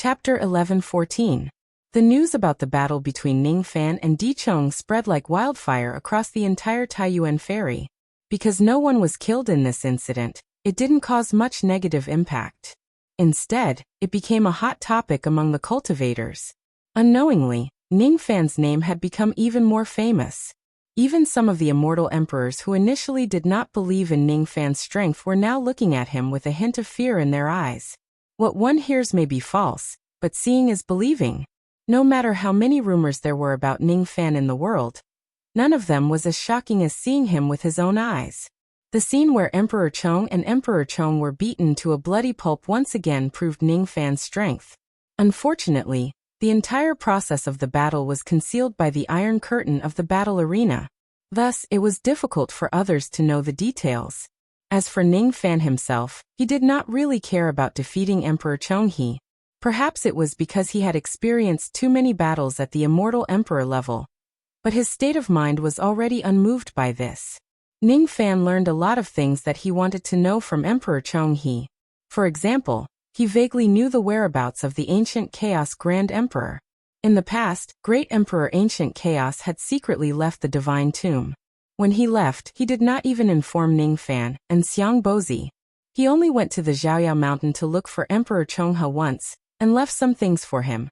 Chapter 11:14. The news about the battle between Ning Fan and Di Chong spread like wildfire across the entire Taiyuan ferry. Because no one was killed in this incident, it didn't cause much negative impact. Instead, it became a hot topic among the cultivators. Unknowingly, Ning Fan's name had become even more famous. Even some of the immortal emperors who initially did not believe in Ning Fan's strength were now looking at him with a hint of fear in their eyes. What one hears may be false, but seeing is believing. No matter how many rumors there were about Ning Fan in the world, none of them was as shocking as seeing him with his own eyes. The scene where Emperor Chong and Emperor Chong were beaten to a bloody pulp once again proved Ning Fan's strength. Unfortunately, the entire process of the battle was concealed by the iron curtain of the battle arena. Thus, it was difficult for others to know the details. As for Ning Fan himself, he did not really care about defeating Emperor Chonghe. Perhaps it was because he had experienced too many battles at the immortal emperor level. But his state of mind was already unmoved by this. Ning Fan learned a lot of things that he wanted to know from Emperor Chonghe. For example, he vaguely knew the whereabouts of the ancient Chaos Grand Emperor. In the past, Great Emperor Ancient Chaos had secretly left the Divine Tomb. When he left, he did not even inform Ning Fan and Xiang Bozi. He only went to the Zhaoyao Mountain to look for Emperor Chonghe once, and left some things for him.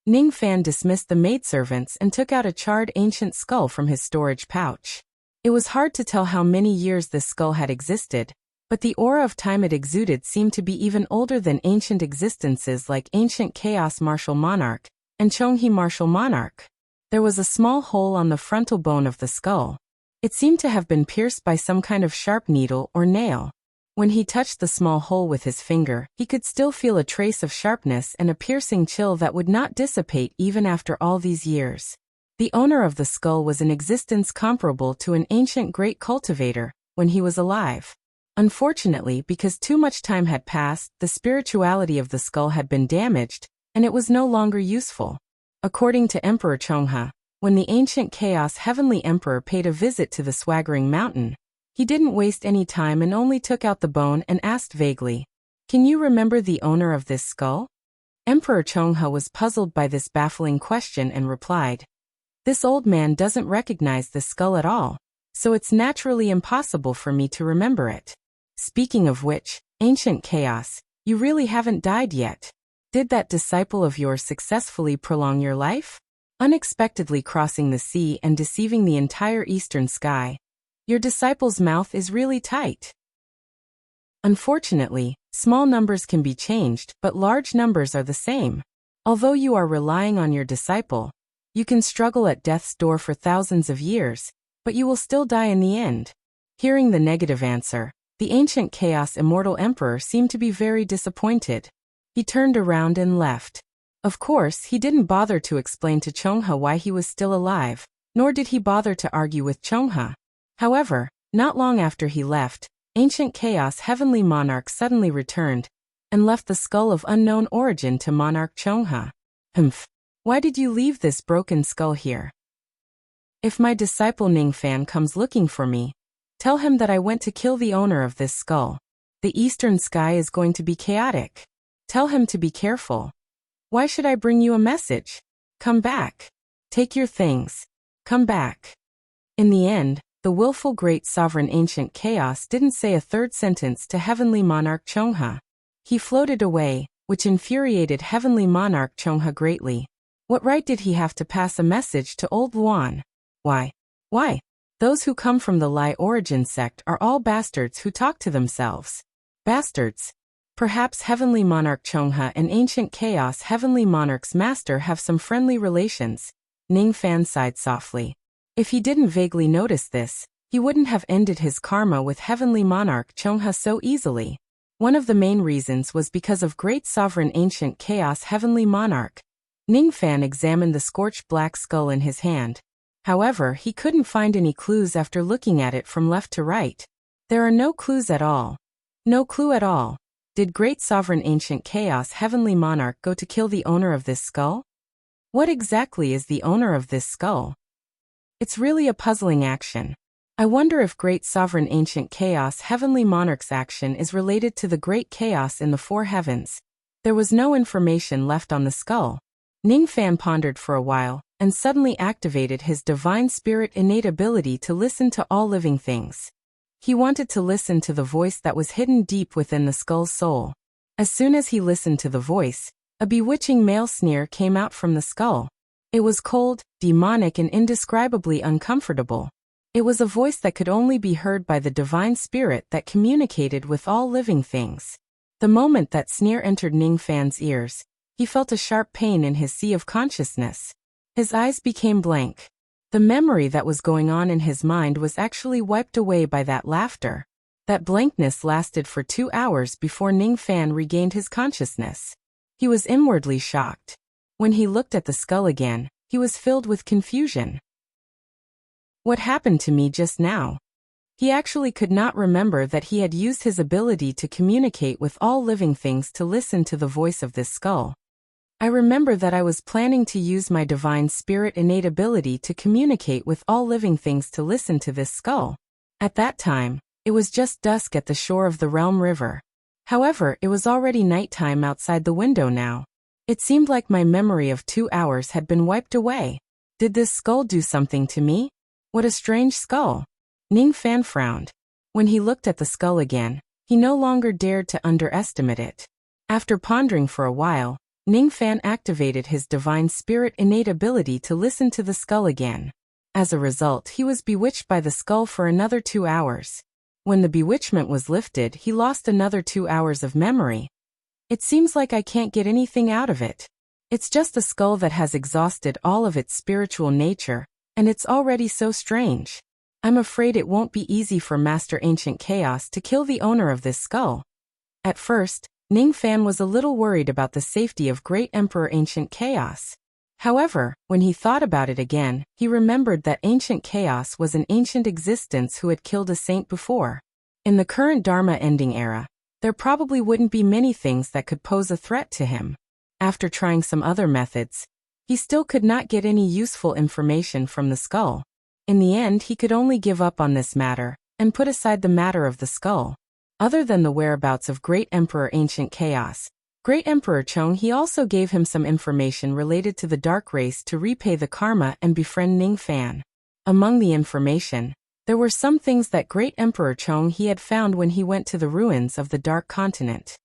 Ning Fan dismissed the maidservants and took out a charred ancient skull from his storage pouch. It was hard to tell how many years this skull had existed, but the aura of time it exuded seemed to be even older than ancient existences like Ancient Chaos Martial Monarch and Chonghe Martial Monarch. There was a small hole on the frontal bone of the skull. It seemed to have been pierced by some kind of sharp needle or nail. When he touched the small hole with his finger, he could still feel a trace of sharpness and a piercing chill that would not dissipate even after all these years. The owner of the skull was an existence comparable to an ancient great cultivator when he was alive. Unfortunately, because too much time had passed, the spirituality of the skull had been damaged, and it was no longer useful. According to Emperor Chonghe, when the ancient Chaos Heavenly Emperor paid a visit to the swaggering mountain, he didn't waste any time and only took out the bone and asked vaguely, "Can you remember the owner of this skull?" Emperor Chonghe was puzzled by this baffling question and replied, "This old man doesn't recognize this skull at all, so it's naturally impossible for me to remember it. Speaking of which, Ancient Chaos, you really haven't died yet. Did that disciple of yours successfully prolong your life? Unexpectedly crossing the sea and deceiving the entire eastern sky. Your disciple's mouth is really tight." Unfortunately, small numbers can be changed, but large numbers are the same. Although you are relying on your disciple, you can struggle at death's door for thousands of years, but you will still die in the end. Hearing the negative answer, the ancient Chaos Immortal Emperor seemed to be very disappointed. He turned around and left. Of course, he didn't bother to explain to Chonghe why he was still alive, nor did he bother to argue with Chonghe. However, not long after he left, Ancient Chaos Heavenly Monarch suddenly returned, and left the skull of unknown origin to Monarch Chonghe. "Humph. Why did you leave this broken skull here? If my disciple Ning Fan comes looking for me, tell him that I went to kill the owner of this skull. The eastern sky is going to be chaotic. Tell him to be careful. Why should I bring you a message? Come back. Take your things. Come back." In the end, the willful great sovereign Ancient Chaos didn't say a third sentence to Heavenly Monarch Chonghe. He floated away, which infuriated Heavenly Monarch Chonghe greatly. What right did he have to pass a message to Old Luan? Why? Those who come from the Lai origin sect are all bastards who talk to themselves. Bastards. Perhaps Heavenly Monarch Chonghe and Ancient Chaos Heavenly Monarch's master have some friendly relations. Ning Fan sighed softly. If he didn't vaguely notice this, he wouldn't have ended his karma with Heavenly Monarch Chonghe so easily. One of the main reasons was because of Great Sovereign Ancient Chaos Heavenly Monarch. Ning Fan examined the scorched black skull in his hand. However, he couldn't find any clues after looking at it from left to right. There are no clues at all. No clue at all. Did Great Sovereign Ancient Chaos Heavenly Monarch go to kill the owner of this skull? What exactly is the owner of this skull? It's really a puzzling action. I wonder if Great Sovereign Ancient Chaos Heavenly Monarch's action is related to the Great Chaos in the four heavens. There was no information left on the skull. Ning Fan pondered for a while, and suddenly activated his divine spirit innate ability to listen to all living things. He wanted to listen to the voice that was hidden deep within the skull's soul. As soon as he listened to the voice, a bewitching male sneer came out from the skull. It was cold, demonic, and indescribably uncomfortable. It was a voice that could only be heard by the divine spirit that communicated with all living things. The moment that sneer entered Ning Fan's ears, he felt a sharp pain in his sea of consciousness. His eyes became blank. The memory that was going on in his mind was actually wiped away by that laughter. That blankness lasted for 2 hours before Ning Fan regained his consciousness. He was inwardly shocked. When he looked at the skull again, he was filled with confusion. What happened to me just now? He actually could not remember that he had used his ability to communicate with all living things to listen to the voice of this skull. I remember that I was planning to use my divine spirit innate ability to communicate with all living things to listen to this skull. At that time, it was just dusk at the shore of the Realm River. However, it was already nighttime outside the window now. It seemed like my memory of 2 hours had been wiped away. Did this skull do something to me? What a strange skull. Ning Fan frowned. When he looked at the skull again, he no longer dared to underestimate it. After pondering for a while, Ning Fan activated his divine spirit innate ability to listen to the skull again. As a result, he was bewitched by the skull for another 2 hours. When the bewitchment was lifted, he lost another 2 hours of memory. It seems like I can't get anything out of it. It's just a skull that has exhausted all of its spiritual nature, and it's already so strange. I'm afraid it won't be easy for Master Ancient Chaos to kill the owner of this skull. At first, Ning Fan was a little worried about the safety of Great Emperor Ancient Chaos. However, when he thought about it again, he remembered that Ancient Chaos was an ancient existence who had killed a saint before. In the current Dharma ending era, there probably wouldn't be many things that could pose a threat to him. After trying some other methods, he still could not get any useful information from the skull. In the end, he could only give up on this matter, and put aside the matter of the skull. Other than the whereabouts of Great Emperor Ancient Chaos, Great Emperor Chong he also gave him some information related to the dark race to repay the karma and befriend Ning Fan. Among the information, there were some things that Great Emperor Chong he had found when he went to the ruins of the Dark Continent.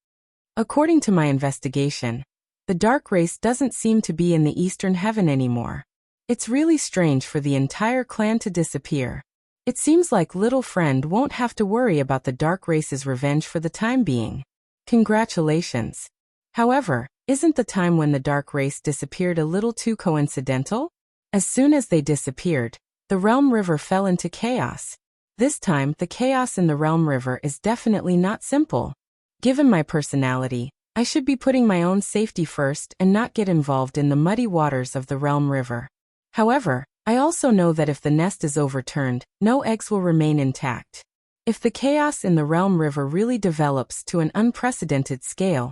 According to my investigation, the dark race doesn't seem to be in the Eastern Heaven anymore. It's really strange for the entire clan to disappear. It seems like little friend won't have to worry about the dark race's revenge for the time being. Congratulations. However, isn't the time when the dark race disappeared a little too coincidental? As soon as they disappeared, the Realm River fell into chaos. This time, the chaos in the Realm River is definitely not simple. Given my personality, I should be putting my own safety first and not get involved in the muddy waters of the Realm River. However, I also know that if the nest is overturned, no eggs will remain intact. If the chaos in the Realm River really develops to an unprecedented scale,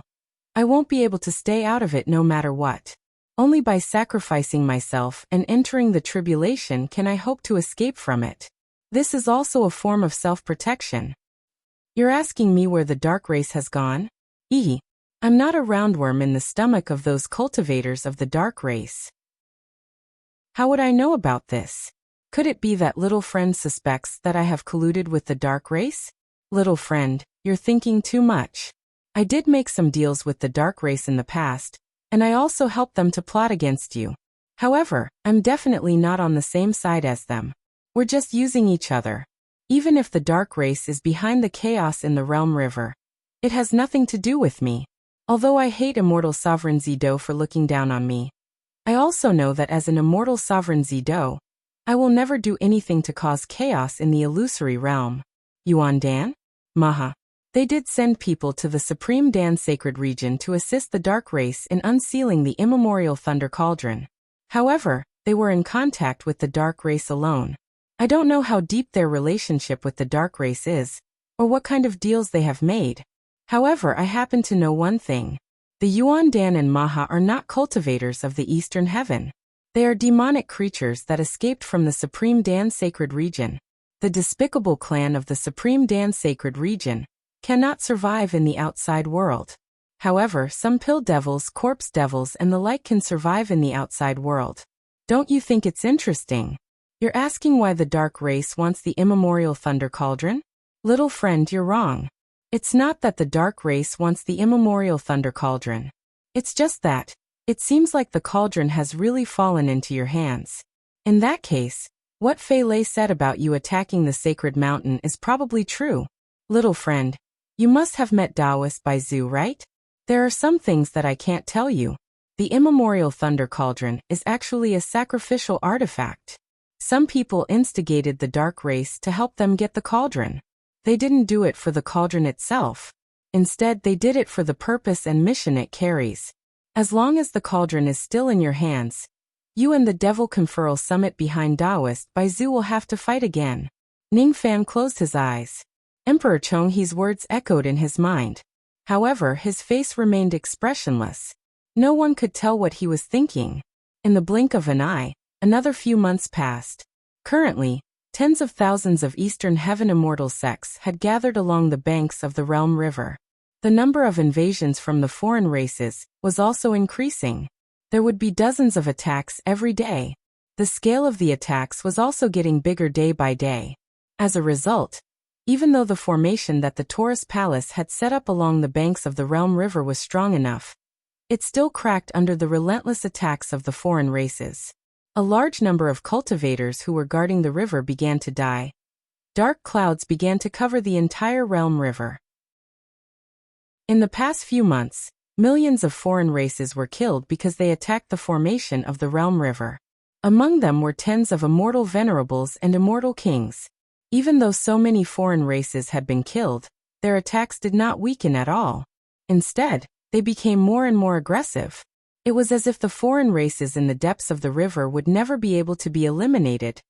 I won't be able to stay out of it no matter what. Only by sacrificing myself and entering the tribulation can I hope to escape from it. This is also a form of self-protection. You're asking me where the dark race has gone? I'm not a roundworm in the stomach of those cultivators of the dark race. How would I know about this? Could it be that little friend suspects that I have colluded with the dark race? Little friend, you're thinking too much. I did make some deals with the dark race in the past, and I also helped them to plot against you. However, I'm definitely not on the same side as them. We're just using each other. Even if the dark race is behind the chaos in the Realm River, it has nothing to do with me. Although I hate Immortal Sovereign Zido for looking down on me, I also know that as an Immortal Sovereign Zido, I will never do anything to cause chaos in the illusory realm. Yuan Dan? Maha. They did send people to the Supreme Dan Sacred Region to assist the Dark Race in unsealing the immemorial Thunder Cauldron. However, they were in contact with the Dark Race alone. I don't know how deep their relationship with the Dark Race is, or what kind of deals they have made. However, I happen to know one thing. The Yuan Dan and Maha are not cultivators of the Eastern Heaven. They are demonic creatures that escaped from the Supreme Dan Sacred Region. The despicable clan of the Supreme Dan Sacred Region cannot survive in the outside world. However, some pill devils, corpse devils, and the like can survive in the outside world. Don't you think it's interesting? You're asking why the dark race wants the immemorial thunder cauldron? Little friend, you're wrong. It's not that the dark race wants the immemorial thunder cauldron. It's just that it seems like the cauldron has really fallen into your hands. In that case, what Fei Lei said about you attacking the sacred mountain is probably true. Little friend, you must have met Taoist Bai Zhu, right? There are some things that I can't tell you. The immemorial thunder cauldron is actually a sacrificial artifact. Some people instigated the dark race to help them get the cauldron. They didn't do it for the cauldron itself. Instead, they did it for the purpose and mission it carries. As long as the cauldron is still in your hands, you and the devil conferral summit behind Taoist Bai Zhu will have to fight again. Ning Fan closed his eyes. Emperor Chonghe's words echoed in his mind. However, his face remained expressionless. No one could tell what he was thinking. In the blink of an eye, another few months passed. Currently, tens of thousands of Eastern Heaven immortal sects had gathered along the banks of the Realm River. The number of invasions from the foreign races was also increasing. There would be dozens of attacks every day. The scale of the attacks was also getting bigger day by day. As a result, even though the formation that the Taurus Palace had set up along the banks of the Realm River was strong enough, it still cracked under the relentless attacks of the foreign races. A large number of cultivators who were guarding the river began to die. Dark clouds began to cover the entire Realm River. In the past few months, millions of foreign races were killed because they attacked the formation of the Realm River. Among them were tens of immortal venerables and immortal kings. Even though so many foreign races had been killed, their attacks did not weaken at all. Instead, they became more and more aggressive. It was as if the foreign races in the depths of the river would never be able to be eliminated.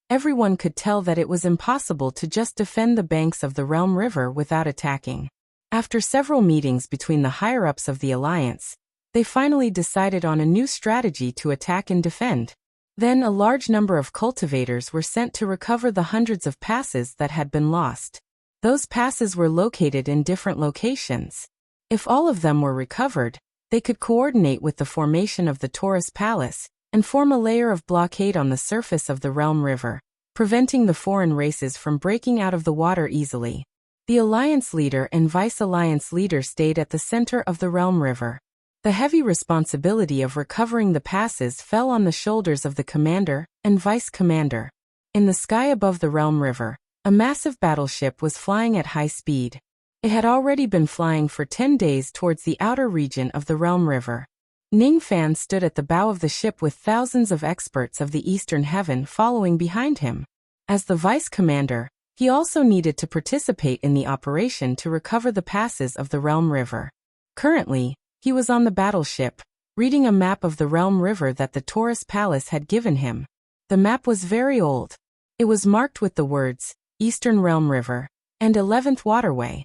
Everyone could tell that it was impossible to just defend the banks of the Realm River without attacking. After several meetings between the higher-ups of the alliance, they finally decided on a new strategy to attack and defend. Then a large number of cultivators were sent to recover the hundreds of passes that had been lost. Those passes were located in different locations. If all of them were recovered, they could coordinate with the formation of the Taurus Palace and form a layer of blockade on the surface of the Realm River, preventing the foreign races from breaking out of the water easily. The Alliance leader and Vice-Alliance leader stayed at the center of the Realm River. The heavy responsibility of recovering the passes fell on the shoulders of the commander and vice-commander. In the sky above the Realm River, a massive battleship was flying at high speed. It had already been flying for 10 days towards the outer region of the Realm River. Ning Fan stood at the bow of the ship with thousands of experts of the Eastern Heaven following behind him. As the vice-commander, he also needed to participate in the operation to recover the passes of the Realm River. Currently, he was on the battleship, reading a map of the Realm River that the Taurus Palace had given him. The map was very old. It was marked with the words, Eastern Realm River, and 11th Waterway.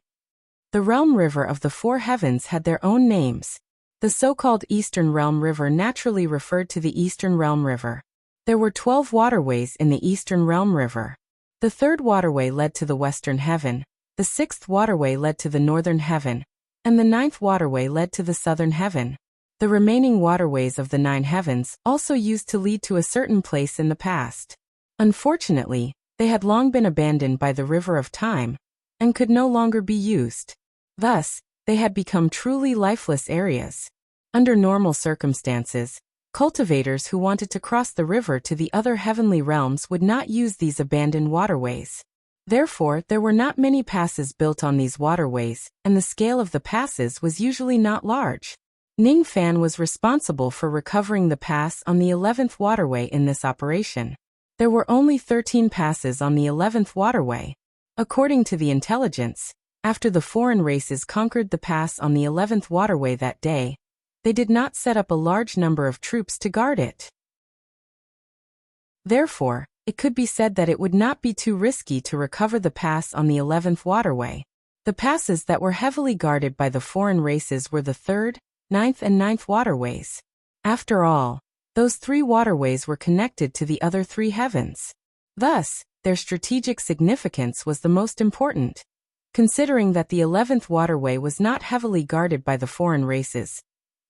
The Realm River of the Four Heavens had their own names. The so-called Eastern Realm River naturally referred to the Eastern Realm River. There were 12 waterways in the Eastern Realm River. The third waterway led to the Western Heaven, the sixth waterway led to the Northern Heaven, and the ninth waterway led to the Southern Heaven. The remaining waterways of the 9 heavens also used to lead to a certain place in the past. Unfortunately, they had long been abandoned by the River of Time, and could no longer be used. Thus, they had become truly lifeless areas. Under normal circumstances, cultivators who wanted to cross the river to the other heavenly realms would not use these abandoned waterways. Therefore, there were not many passes built on these waterways, and the scale of the passes was usually not large. Ning Fan was responsible for recovering the pass on the 11th waterway in this operation. There were only 13 passes on the 11th waterway. According to the intelligence, after the foreign races conquered the pass on the 11th waterway that day, they did not set up a large number of troops to guard it. Therefore, it could be said that it would not be too risky to recover the pass on the 11th waterway. The passes that were heavily guarded by the foreign races were the 3rd, 9th and 9th waterways. After all, those 3 waterways were connected to the other 3 heavens. Thus, their strategic significance was the most important. considering that the 11th waterway was not heavily guarded by the foreign races.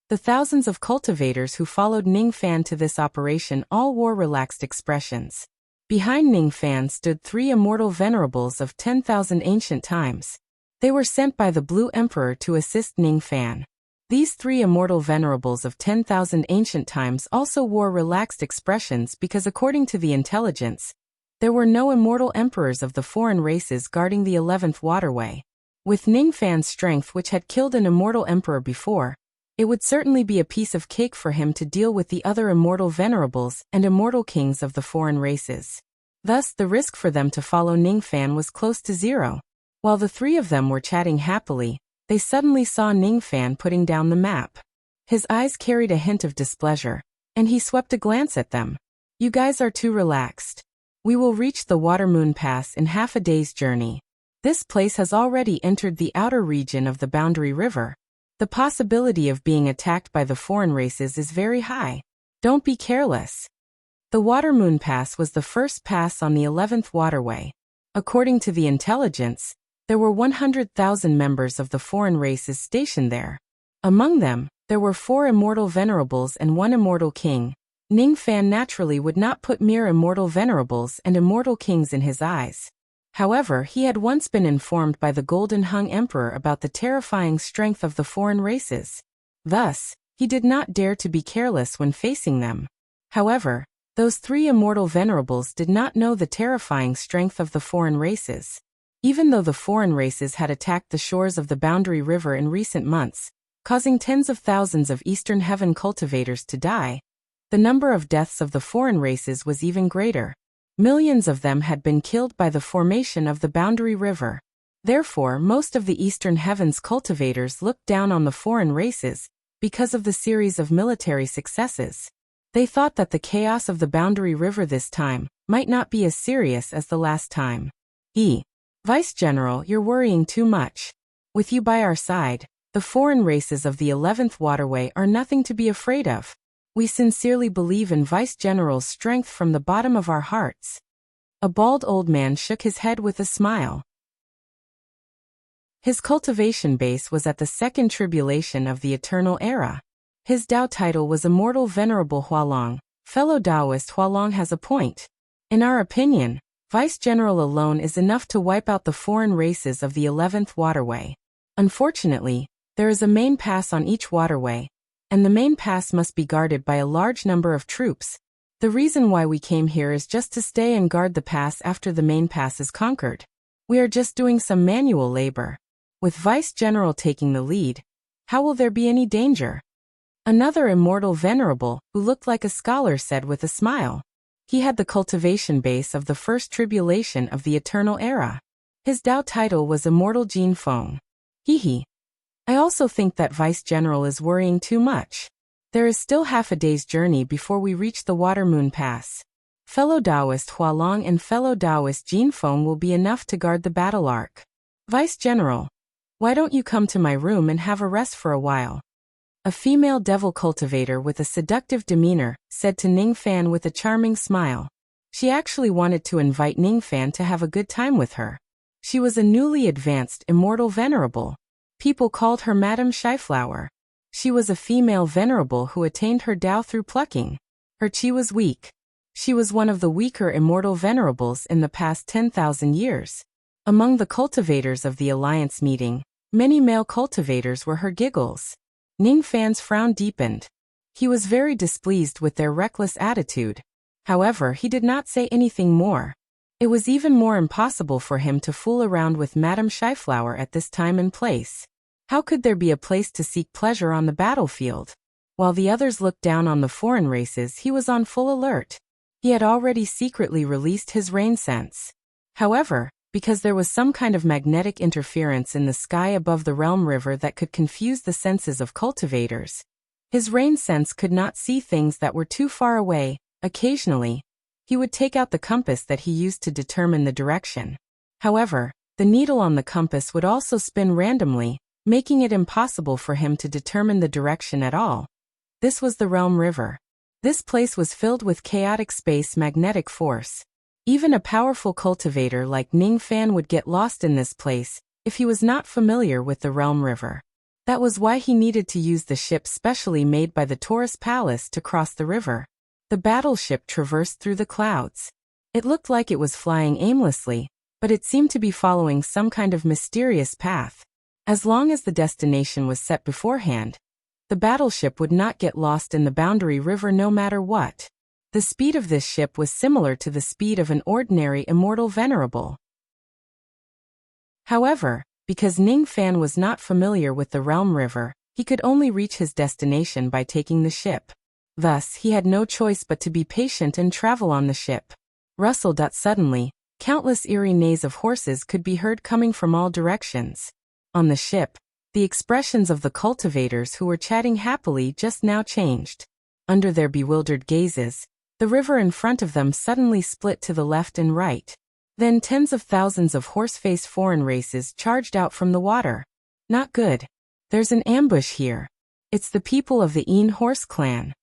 The thousands of cultivators who followed Ning Fan to this operation all wore relaxed expressions. Behind Ning Fan stood 3 immortal venerables of 10,000 ancient times. They were sent by the Blue Emperor to assist Ning Fan. These 3 immortal venerables of 10,000 ancient times also wore relaxed expressions because according to the intelligence, there were no immortal emperors of the foreign races guarding the 11th waterway. With Ning Fan's strength, which had killed an immortal emperor before, it would certainly be a piece of cake for him to deal with the other immortal venerables and immortal kings of the foreign races. Thus, the risk for them to follow Ning Fan was close to zero. While the 3 of them were chatting happily, they suddenly saw Ning Fan putting down the map. His eyes carried a hint of displeasure, and he swept a glance at them. "You guys are too relaxed. We will reach the Water Moon Pass in half a day's journey. This place has already entered the outer region of the Boundary River. The possibility of being attacked by the foreign races is very high. Don't be careless." The Water Moon Pass was the first pass on the 11th waterway. According to the intelligence, there were 100,000 members of the foreign races stationed there. Among them, there were 4 immortal venerables and 1 immortal king. Ning Fan naturally would not put mere immortal venerables and immortal kings in his eyes. However, he had once been informed by the Golden Hung Emperor about the terrifying strength of the foreign races. Thus, he did not dare to be careless when facing them. However, those 3 immortal venerables did not know the terrifying strength of the foreign races. Even though the foreign races had attacked the shores of the Boundary River in recent months, causing tens of thousands of Eastern Heaven cultivators to die, the number of deaths of the foreign races was even greater. Millions of them had been killed by the formation of the Boundary River. Therefore, most of the Eastern Heavens cultivators looked down on the foreign races because of the series of military successes. They thought that the chaos of the Boundary River this time might not be as serious as the last time. Vice General, you're worrying too much. With you by our side, the foreign races of the 11th waterway are nothing to be afraid of. We sincerely believe in Vice General's strength from the bottom of our hearts." A bald old man shook his head with a smile. His cultivation base was at the second tribulation of the Eternal Era. His Dao title was Immortal Venerable Hualong. Fellow Taoist, Hualong has a point. In our opinion, Vice General alone is enough to wipe out the foreign races of the 11th waterway. Unfortunately, there is a main pass on each waterway, and the main pass must be guarded by a large number of troops. The reason why we came here is just to stay and guard the pass after the main pass is conquered. We are just doing some manual labor. With Vice General taking the lead, how will there be any danger? Another immortal venerable, who looked like a scholar, said with a smile. He had the cultivation base of the first tribulation of the Eternal Era. His Dao title was Immortal Jin Feng. I also think that Vice General is worrying too much. There is still half a day's journey before we reach the Water Moon Pass. Fellow Taoist Hualong and fellow Taoist Jin Feng will be enough to guard the battle arc. Vice General, why don't you come to my room and have a rest for a while? A female devil cultivator with a seductive demeanor said to Ning Fan with a charming smile. She actually wanted to invite Ning Fan to have a good time with her. She was a newly advanced immortal venerable. People called her Madame Shyflower. She was a female venerable who attained her Dao through plucking. Her chi was weak. She was one of the weaker immortal venerables in the past 10,000 years. Among the cultivators of the Alliance meeting, many male cultivators were her giggles. Ning Fan's frown deepened. He was very displeased with their reckless attitude. However, he did not say anything more. It was even more impossible for him to fool around with Madame Shyflower at this time and place. How could there be a place to seek pleasure on the battlefield? While the others looked down on the foreign races, he was on full alert. He had already secretly released his rain sense. However, because there was some kind of magnetic interference in the sky above the Realm River that could confuse the senses of cultivators, his rain sense could not see things that were too far away. Occasionally, he would take out the compass that he used to determine the direction. However, the needle on the compass would also spin randomly, making it impossible for him to determine the direction at all. This was the Realm River. This place was filled with chaotic space magnetic force. Even a powerful cultivator like Ning Fan would get lost in this place, if he was not familiar with the Realm River. That was why he needed to use the ship specially made by the Taurus Palace to cross the river. The battleship traversed through the clouds. It looked like it was flying aimlessly, but it seemed to be following some kind of mysterious path. As long as the destination was set beforehand, the battleship would not get lost in the boundary river no matter what. The speed of this ship was similar to the speed of an ordinary immortal venerable. However, because Ning Fan was not familiar with the Realm River, he could only reach his destination by taking the ship. Thus, he had no choice but to be patient and travel on the ship. Suddenly, countless eerie neighs of horses could be heard coming from all directions. On the ship, the expressions of the cultivators who were chatting happily just now changed. Under their bewildered gazes, the river in front of them suddenly split to the left and right. Then tens of thousands of horse-faced foreign races charged out from the water. Not good. There's an ambush here. It's the people of the Een Horse clan.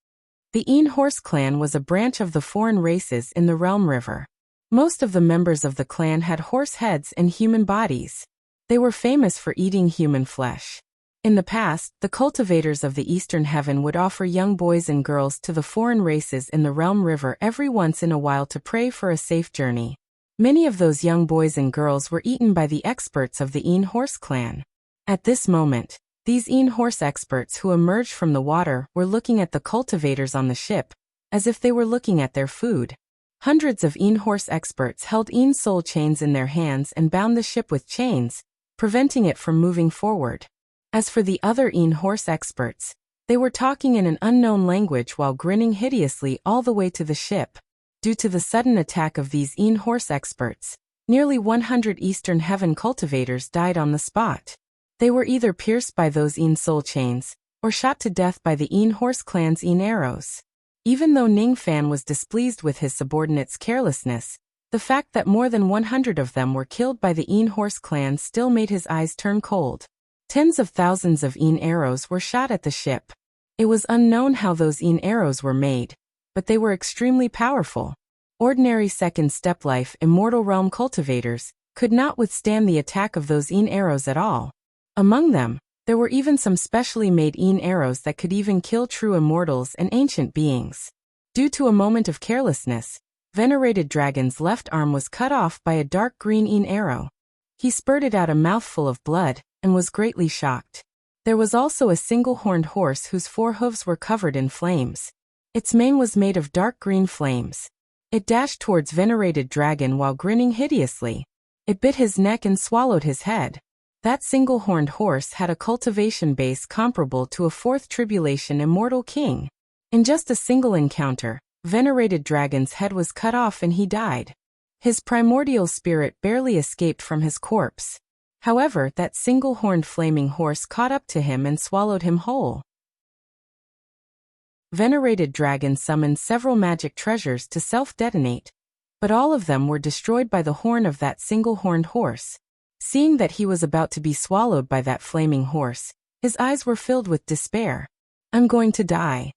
The Een Horse clan was a branch of the foreign races in the Realm River. Most of the members of the clan had horse heads and human bodies. They were famous for eating human flesh. In the past, the cultivators of the Eastern Heaven would offer young boys and girls to the foreign races in the Realm River every once in a while to pray for a safe journey. Many of those young boys and girls were eaten by the experts of the Een Horse clan. At this moment, these Een Horse experts who emerged from the water were looking at the cultivators on the ship, as if they were looking at their food. Hundreds of Een Horse experts held Een soul chains in their hands and bound the ship with chains, preventing it from moving forward. As for the other Een Horse experts, they were talking in an unknown language while grinning hideously all the way to the ship. Due to the sudden attack of these Een Horse experts, nearly 100 Eastern Heaven cultivators died on the spot. They were either pierced by those Een soul chains, or shot to death by the Een Horse clan's Een arrows. Even though Ning Fan was displeased with his subordinates' carelessness, the fact that more than 100 of them were killed by the Een Horse clan still made his eyes turn cold. Tens of thousands of Een arrows were shot at the ship. It was unknown how those Een arrows were made, but they were extremely powerful. Ordinary second step life immortal realm cultivators could not withstand the attack of those Een arrows at all. Among them, there were even some specially made Een arrows that could even kill true immortals and ancient beings. Due to a moment of carelessness, Venerated Dragon's left arm was cut off by a dark green Een arrow. He spurted out a mouthful of blood and was greatly shocked. There was also a single-horned horse whose four hooves were covered in flames. Its mane was made of dark green flames. It dashed towards Venerated Dragon while grinning hideously. It bit his neck and swallowed his head. That single-horned horse had a cultivation base comparable to a fourth tribulation immortal king. In just a single encounter, Venerated Dragon's head was cut off and he died. His primordial spirit barely escaped from his corpse. However, that single-horned flaming horse caught up to him and swallowed him whole. Venerated Dragon summoned several magic treasures to self-detonate, but all of them were destroyed by the horn of that single-horned horse. Seeing that he was about to be swallowed by that flaming horse, his eyes were filled with despair. I'm going to die.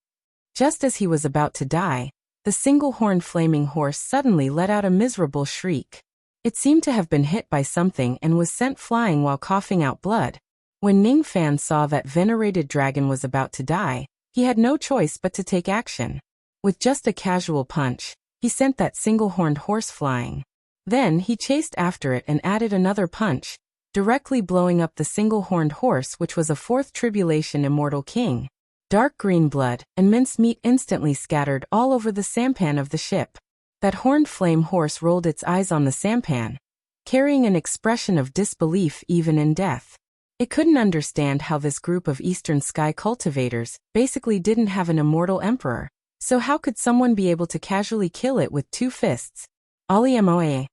Just as he was about to die, the single-horned flaming horse suddenly let out a miserable shriek. It seemed to have been hit by something and was sent flying while coughing out blood. When Ning Fan saw that Venerated Dragon was about to die, he had no choice but to take action. With just a casual punch, he sent that single-horned horse flying. Then he chased after it and added another punch, directly blowing up the single-horned horse, which was a fourth tribulation immortal king. Dark green blood and minced meat instantly scattered all over the sampan of the ship. That horned flame horse rolled its eyes on the sampan, carrying an expression of disbelief even in death. It couldn't understand how this group of Eastern Sky cultivators basically didn't have an immortal emperor, so how could someone be able to casually kill it with two fists? Aliemoe.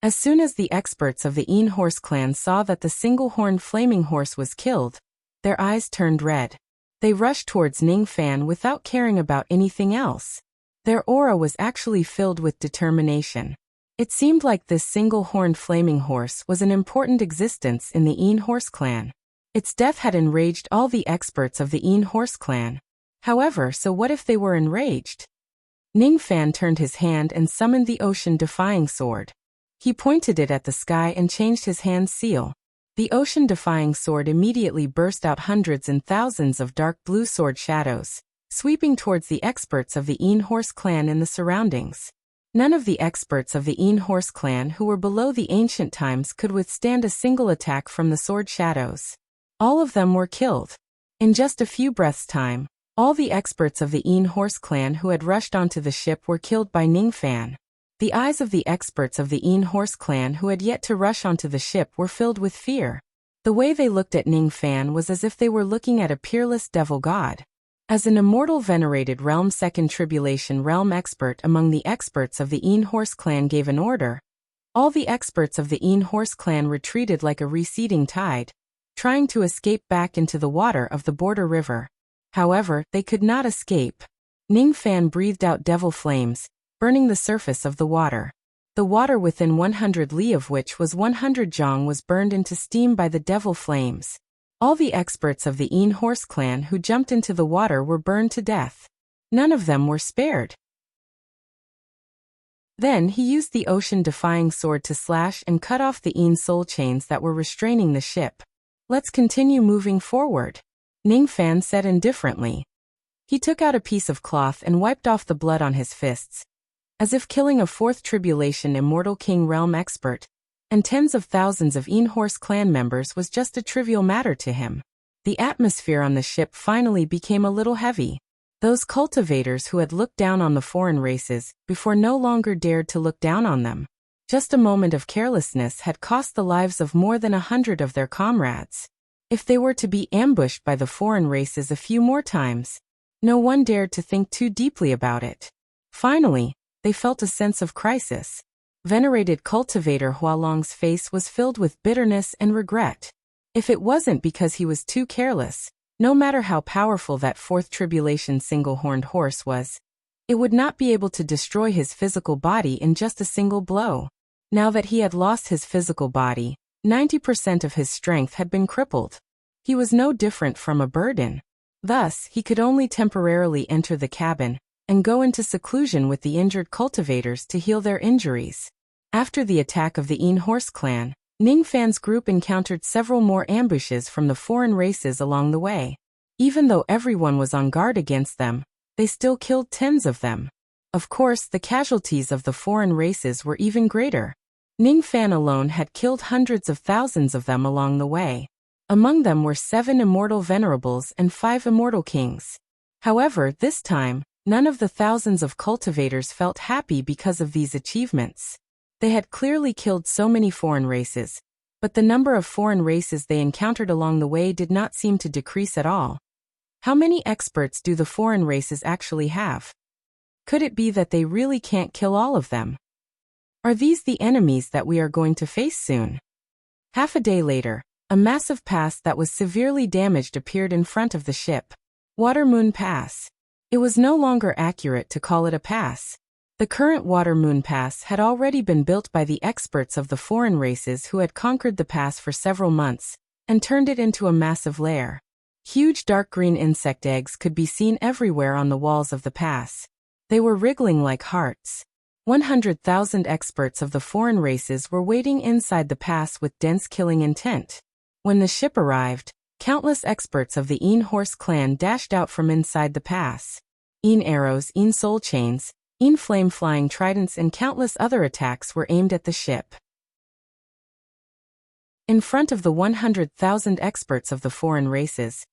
As soon as the experts of the Een Horse clan saw that the single-horned flaming horse was killed, their eyes turned red. They rushed towards Ning Fan without caring about anything else. Their aura was actually filled with determination. It seemed like this single-horned flaming horse was an important existence in the Een Horse clan. Its death had enraged all the experts of the Een Horse clan. However, so what if they were enraged? Ning Fan turned his hand and summoned the ocean-defying sword. He pointed it at the sky and changed his hand's seal. The ocean-defying sword immediately burst out hundreds and thousands of dark blue sword shadows, sweeping towards the experts of the Horse clan in the surroundings. None of the experts of the Horse clan who were below the ancient times could withstand a single attack from the sword shadows. All of them were killed. In just a few breaths' time, all the experts of the Horse clan who had rushed onto the ship were killed by Ningfan. The eyes of the experts of the Horse clan who had yet to rush onto the ship were filled with fear. The way they looked at Ningfan was as if they were looking at a peerless devil god. As an immortal venerated realm second tribulation realm expert among the experts of the Horse clan gave an order, all the experts of the Horse clan retreated like a receding tide, trying to escape back into the water of the border river. However, they could not escape. Ningfan breathed out devil flames, burning the surface of the water. The water within 100 li of which was 100 zhong was burned into steam by the devil flames. All the experts of the Horse clan who jumped into the water were burned to death. None of them were spared. Then he used the ocean-defying sword to slash and cut off the soul chains that were restraining the ship. "Let's continue moving forward," Ningfan said indifferently. He took out a piece of cloth and wiped off the blood on his fists, as if killing a fourth tribulation immortal king realm expert and tens of thousands of Horse clan members was just a trivial matter to him. The atmosphere on the ship finally became a little heavy. Those cultivators who had looked down on the foreign races before no longer dared to look down on them. Just a moment of carelessness had cost the lives of more than 100 of their comrades. If they were to be ambushed by the foreign races a few more times, no one dared to think too deeply about it. Finally, they felt a sense of crisis. Venerated cultivator Hualong's face was filled with bitterness and regret. If it wasn't because he was too careless, no matter how powerful that fourth tribulation single-horned horse was, it would not be able to destroy his physical body in just a single blow. Now that he had lost his physical body, 90% of his strength had been crippled. He was no different from a burden. Thus, he could only temporarily enter the cabin and go into seclusion with the injured cultivators to heal their injuries. After the attack of the Horse clan, Ningfan's group encountered several more ambushes from the foreign races along the way. Even though everyone was on guard against them, they still killed tens of them. Of course, the casualties of the foreign races were even greater. Ningfan alone had killed hundreds of thousands of them along the way. Among them were 7 immortal venerables and 5 immortal kings. However, this time, none of the thousands of cultivators felt happy because of these achievements. They had clearly killed so many foreign races, but the number of foreign races they encountered along the way did not seem to decrease at all. How many experts do the foreign races actually have? Could it be that they really can't kill all of them? Are these the enemies that we are going to face soon? Half a day later, a massive pass that was severely damaged appeared in front of the ship. Water Moon Pass. It was no longer accurate to call it a pass. The current Water Moon Pass had already been built by the experts of the foreign races who had conquered the pass for several months and turned it into a massive lair. Huge dark green insect eggs could be seen everywhere on the walls of the pass. They were wriggling like hearts. 100,000 experts of the foreign races were waiting inside the pass with dense killing intent. When the ship arrived, countless experts of the Horse clan dashed out from inside the pass. Arrows, soul chains, flame-flying tridents and countless other attacks were aimed at the ship. In front of the 100,000 experts of the foreign races,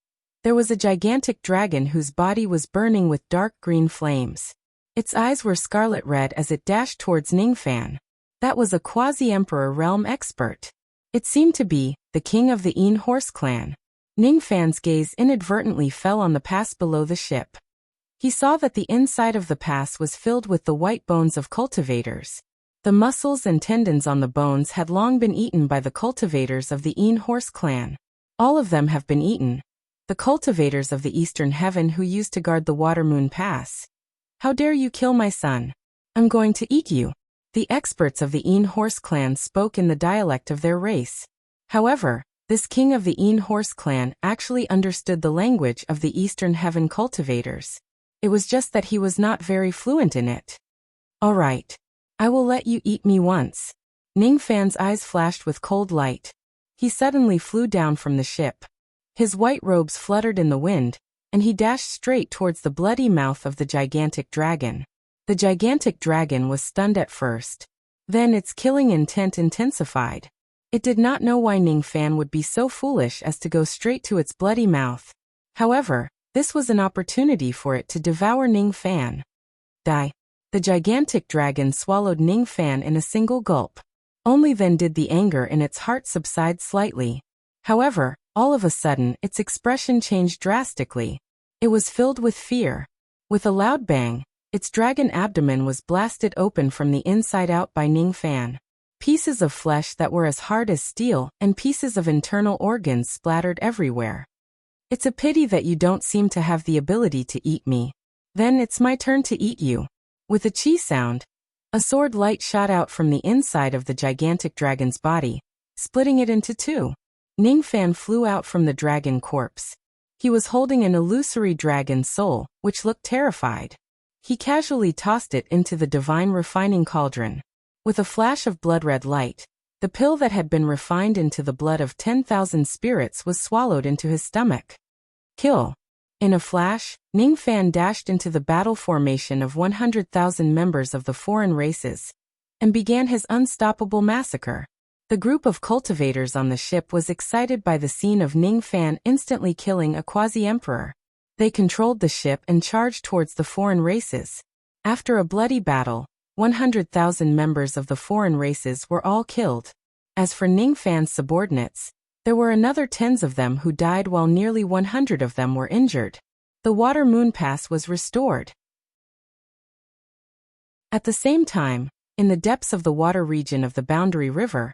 there was a gigantic dragon whose body was burning with dark green flames. Its eyes were scarlet red as it dashed towards Ningfan. That was a quasi-emperor realm expert. It seemed to be the king of the Horse clan. Ningfan's gaze inadvertently fell on the pass below the ship. He saw that the inside of the pass was filled with the white bones of cultivators. The muscles and tendons on the bones had long been eaten by the cultivators of the Horse clan. All of them have been eaten. The cultivators of the Eastern Heaven who used to guard the Water Moon Pass. How dare you kill my son? I'm going to eat you. The experts of the Horse clan spoke in the dialect of their race. However, this king of the Horse clan actually understood the language of the Eastern Heaven cultivators. It was just that he was not very fluent in it. All right. I will let you eat me once. Ning Fan's eyes flashed with cold light. He suddenly flew down from the ship. His white robes fluttered in the wind, and he dashed straight towards the bloody mouth of the gigantic dragon. The gigantic dragon was stunned at first. Then its killing intent intensified. It did not know why Ning Fan would be so foolish as to go straight to its bloody mouth. However, this was an opportunity for it to devour Ning Fan. Die. The gigantic dragon swallowed Ning Fan in a single gulp. Only then did the anger in its heart subside slightly. However, all of a sudden its expression changed drastically. It was filled with fear. With a loud bang, its dragon abdomen was blasted open from the inside out by Ning Fan. Pieces of flesh that were as hard as steel and pieces of internal organs splattered everywhere. It's a pity that you don't seem to have the ability to eat me. Then it's my turn to eat you. With a chi sound, a sword light shot out from the inside of the gigantic dragon's body, splitting it into two. Ning Fan flew out from the dragon corpse. He was holding an illusory dragon soul, which looked terrified. He casually tossed it into the divine refining cauldron. With a flash of blood-red light, the pill that had been refined into the blood of 10,000 spirits was swallowed into his stomach. Kill. In a flash, Ning Fan dashed into the battle formation of 100,000 members of the foreign races and began his unstoppable massacre. The group of cultivators on the ship was excited by the scene of Ning Fan instantly killing a quasi-emperor. They controlled the ship and charged towards the foreign races. After a bloody battle, 100,000 members of the foreign races were all killed. As for Ning Fan's subordinates, there were another tens of them who died while nearly 100 of them were injured. The Water Moon Pass was restored. At the same time, in the depths of the water region of the Boundary River,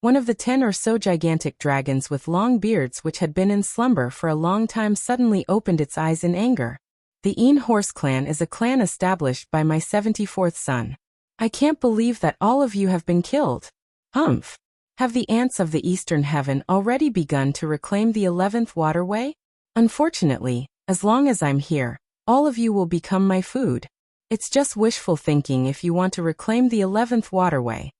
one of the 10 or so gigantic dragons with long beards which had been in slumber for a long time suddenly opened its eyes in anger. The Een Horse clan is a clan established by my 74th son. I can't believe that all of you have been killed. Humph. Have the ants of the Eastern Heaven already begun to reclaim the 11th waterway? Unfortunately, as long as I'm here, all of you will become my food. It's just wishful thinking if you want to reclaim the 11th waterway.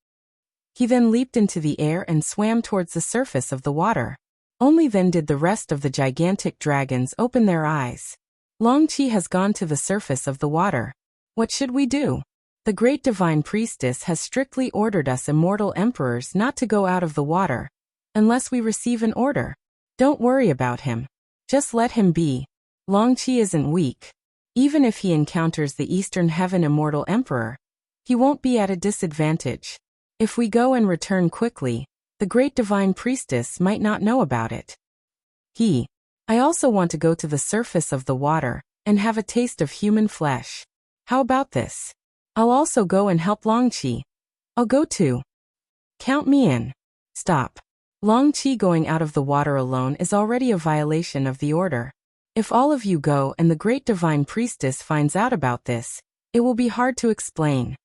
He then leaped into the air and swam towards the surface of the water. Only then did the rest of the gigantic dragons open their eyes. Long Qi has gone to the surface of the water. What should we do? The great divine priestess has strictly ordered us immortal emperors not to go out of the water, unless we receive an order. Don't worry about him. Just let him be. Long Qi isn't weak. Even if he encounters the Eastern Heaven immortal emperor, he won't be at a disadvantage. If we go and return quickly, the great divine priestess might not know about it. I also want to go to the surface of the water and have a taste of human flesh. How about this? I'll also go and help Long Qi. I'll go too. Count me in. Stop. Long Qi going out of the water alone is already a violation of the order. If all of you go and the great divine priestess finds out about this, it will be hard to explain.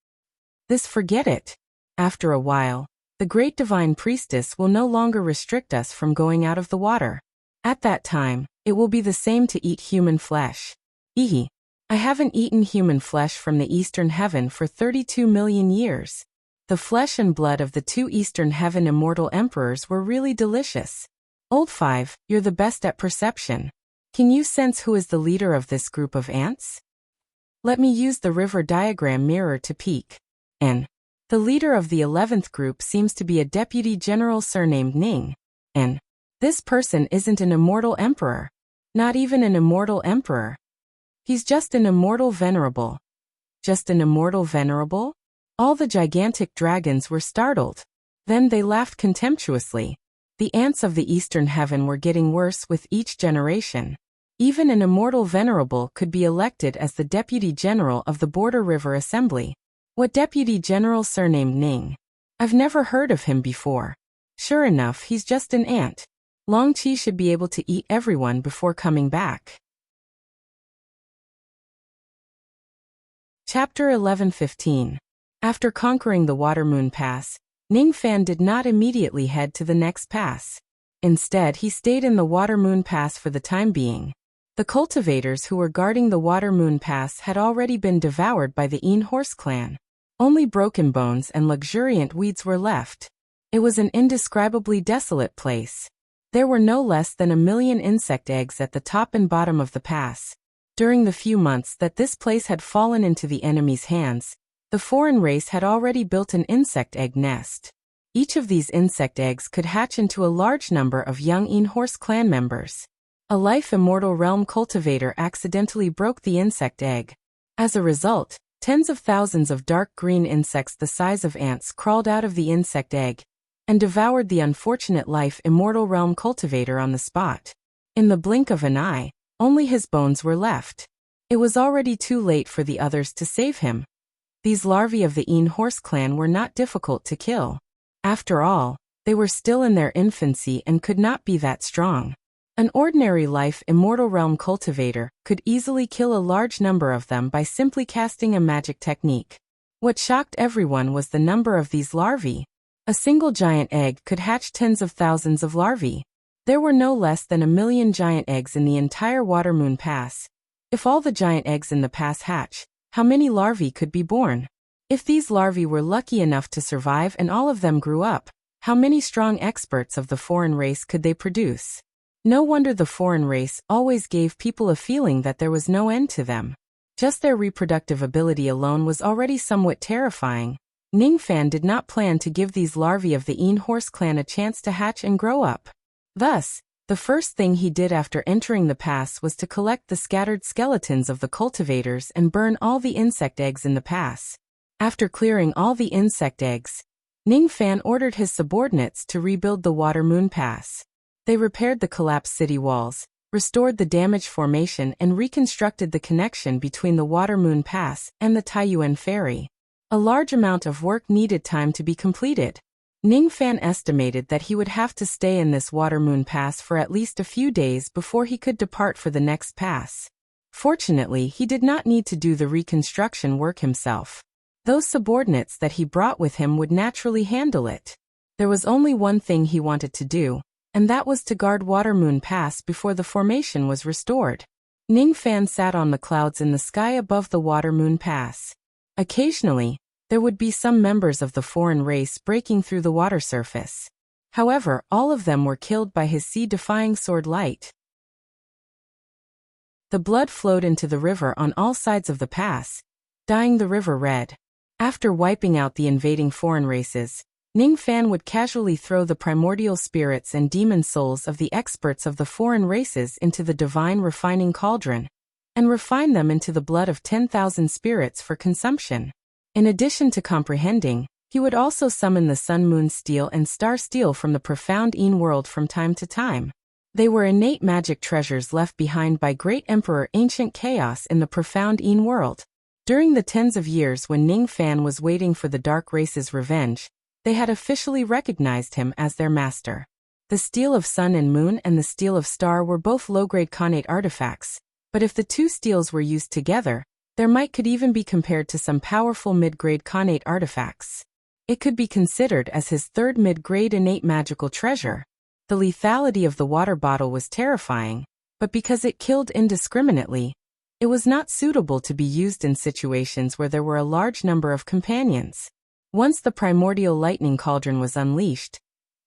Forget it. After a while, the great divine priestess will no longer restrict us from going out of the water. At that time, it will be the same to eat human flesh. I haven't eaten human flesh from the Eastern Heaven for 32 million years. The flesh and blood of the 2 Eastern Heaven immortal emperors were really delicious. Old 5, you're the best at perception. Can you sense who is the leader of this group of ants? Let me use the river diagram mirror to peek. The leader of the 11th group seems to be a deputy general surnamed Ning. This person isn't an immortal emperor. Not even an immortal emperor. He's just an immortal venerable. Just an immortal venerable? All the gigantic dragons were startled. Then they laughed contemptuously. The ants of the Eastern Heaven were getting worse with each generation. Even an immortal venerable could be elected as the deputy general of the Border River Assembly. What deputy general surnamed Ning? I've never heard of him before. Sure enough, he's just an ant. Long Qi should be able to eat everyone before coming back. Chapter 11:15. After conquering the Water Moon Pass, Ning Fan did not immediately head to the next pass. Instead, he stayed in the Water Moon Pass for the time being. The cultivators who were guarding the Water Moon Pass had already been devoured by the Een Horse clan. Only broken bones and luxuriant weeds were left. It was an indescribably desolate place. There were no less than 1,000,000 insect eggs at the top and bottom of the pass. During the few months that this place had fallen into the enemy's hands, the foreign race had already built an insect egg nest. Each of these insect eggs could hatch into a large number of young Horse clan members. A life immortal realm cultivator accidentally broke the insect egg. As a result, tens of thousands of dark green insects the size of ants crawled out of the insect egg and devoured the unfortunate life immortal realm cultivator on the spot. In the blink of an eye, only his bones were left. It was already too late for the others to save him. These larvae of the Horse clan were not difficult to kill. After all, they were still in their infancy and could not be that strong. An ordinary life immortal realm cultivator could easily kill a large number of them by simply casting a magic technique. What shocked everyone was the number of these larvae. A single giant egg could hatch tens of thousands of larvae. There were no less than 1,000,000 giant eggs in the entire Watermoon Pass. If all the giant eggs in the pass hatch, how many larvae could be born? If these larvae were lucky enough to survive and all of them grew up, how many strong experts of the foreign race could they produce? No wonder the foreign race always gave people a feeling that there was no end to them. Just their reproductive ability alone was already somewhat terrifying. Ningfan did not plan to give these larvae of the Horse clan a chance to hatch and grow up. Thus, the first thing he did after entering the pass was to collect the scattered skeletons of the cultivators and burn all the insect eggs in the pass. After clearing all the insect eggs, Ningfan ordered his subordinates to rebuild the Watermoon Pass. They repaired the collapsed city walls, restored the damaged formation and reconstructed the connection between the Watermoon Pass and the Taiyuan Ferry. A large amount of work needed time to be completed. Ningfan estimated that he would have to stay in this Watermoon Pass for at least a few days before he could depart for the next pass. Fortunately, he did not need to do the reconstruction work himself. Those subordinates that he brought with him would naturally handle it. There was only one thing he wanted to do, and that was to guard Watermoon Pass before the formation was restored. Ningfan sat on the clouds in the sky above the Watermoon Pass. Occasionally, there would be some members of the foreign race breaking through the water surface. However, all of them were killed by his sea-defying sword light. The blood flowed into the river on all sides of the pass, dyeing the river red. After wiping out the invading foreign races, Ningfan would casually throw the primordial spirits and demon souls of the experts of the foreign races into the divine refining cauldron, and refine them into the blood of 10,000 spirits for consumption. In addition to comprehending, he would also summon the Sun Moon Steel and Star Steel from the profound world from time to time. They were innate magic treasures left behind by Great Emperor Ancient Chaos in the profound world. During the tens of years when Ningfan was waiting for the Dark Race's revenge, they had officially recognized him as their master. The Steel of Sun and Moon and the Steel of Star were both low-grade Khanate artifacts, but if the two steels were used together, their might could even be compared to some powerful mid-grade Khanate artifacts. It could be considered as his third mid-grade innate magical treasure. The lethality of the water bottle was terrifying, but because it killed indiscriminately, it was not suitable to be used in situations where there were a large number of companions. Once the primordial lightning cauldron was unleashed,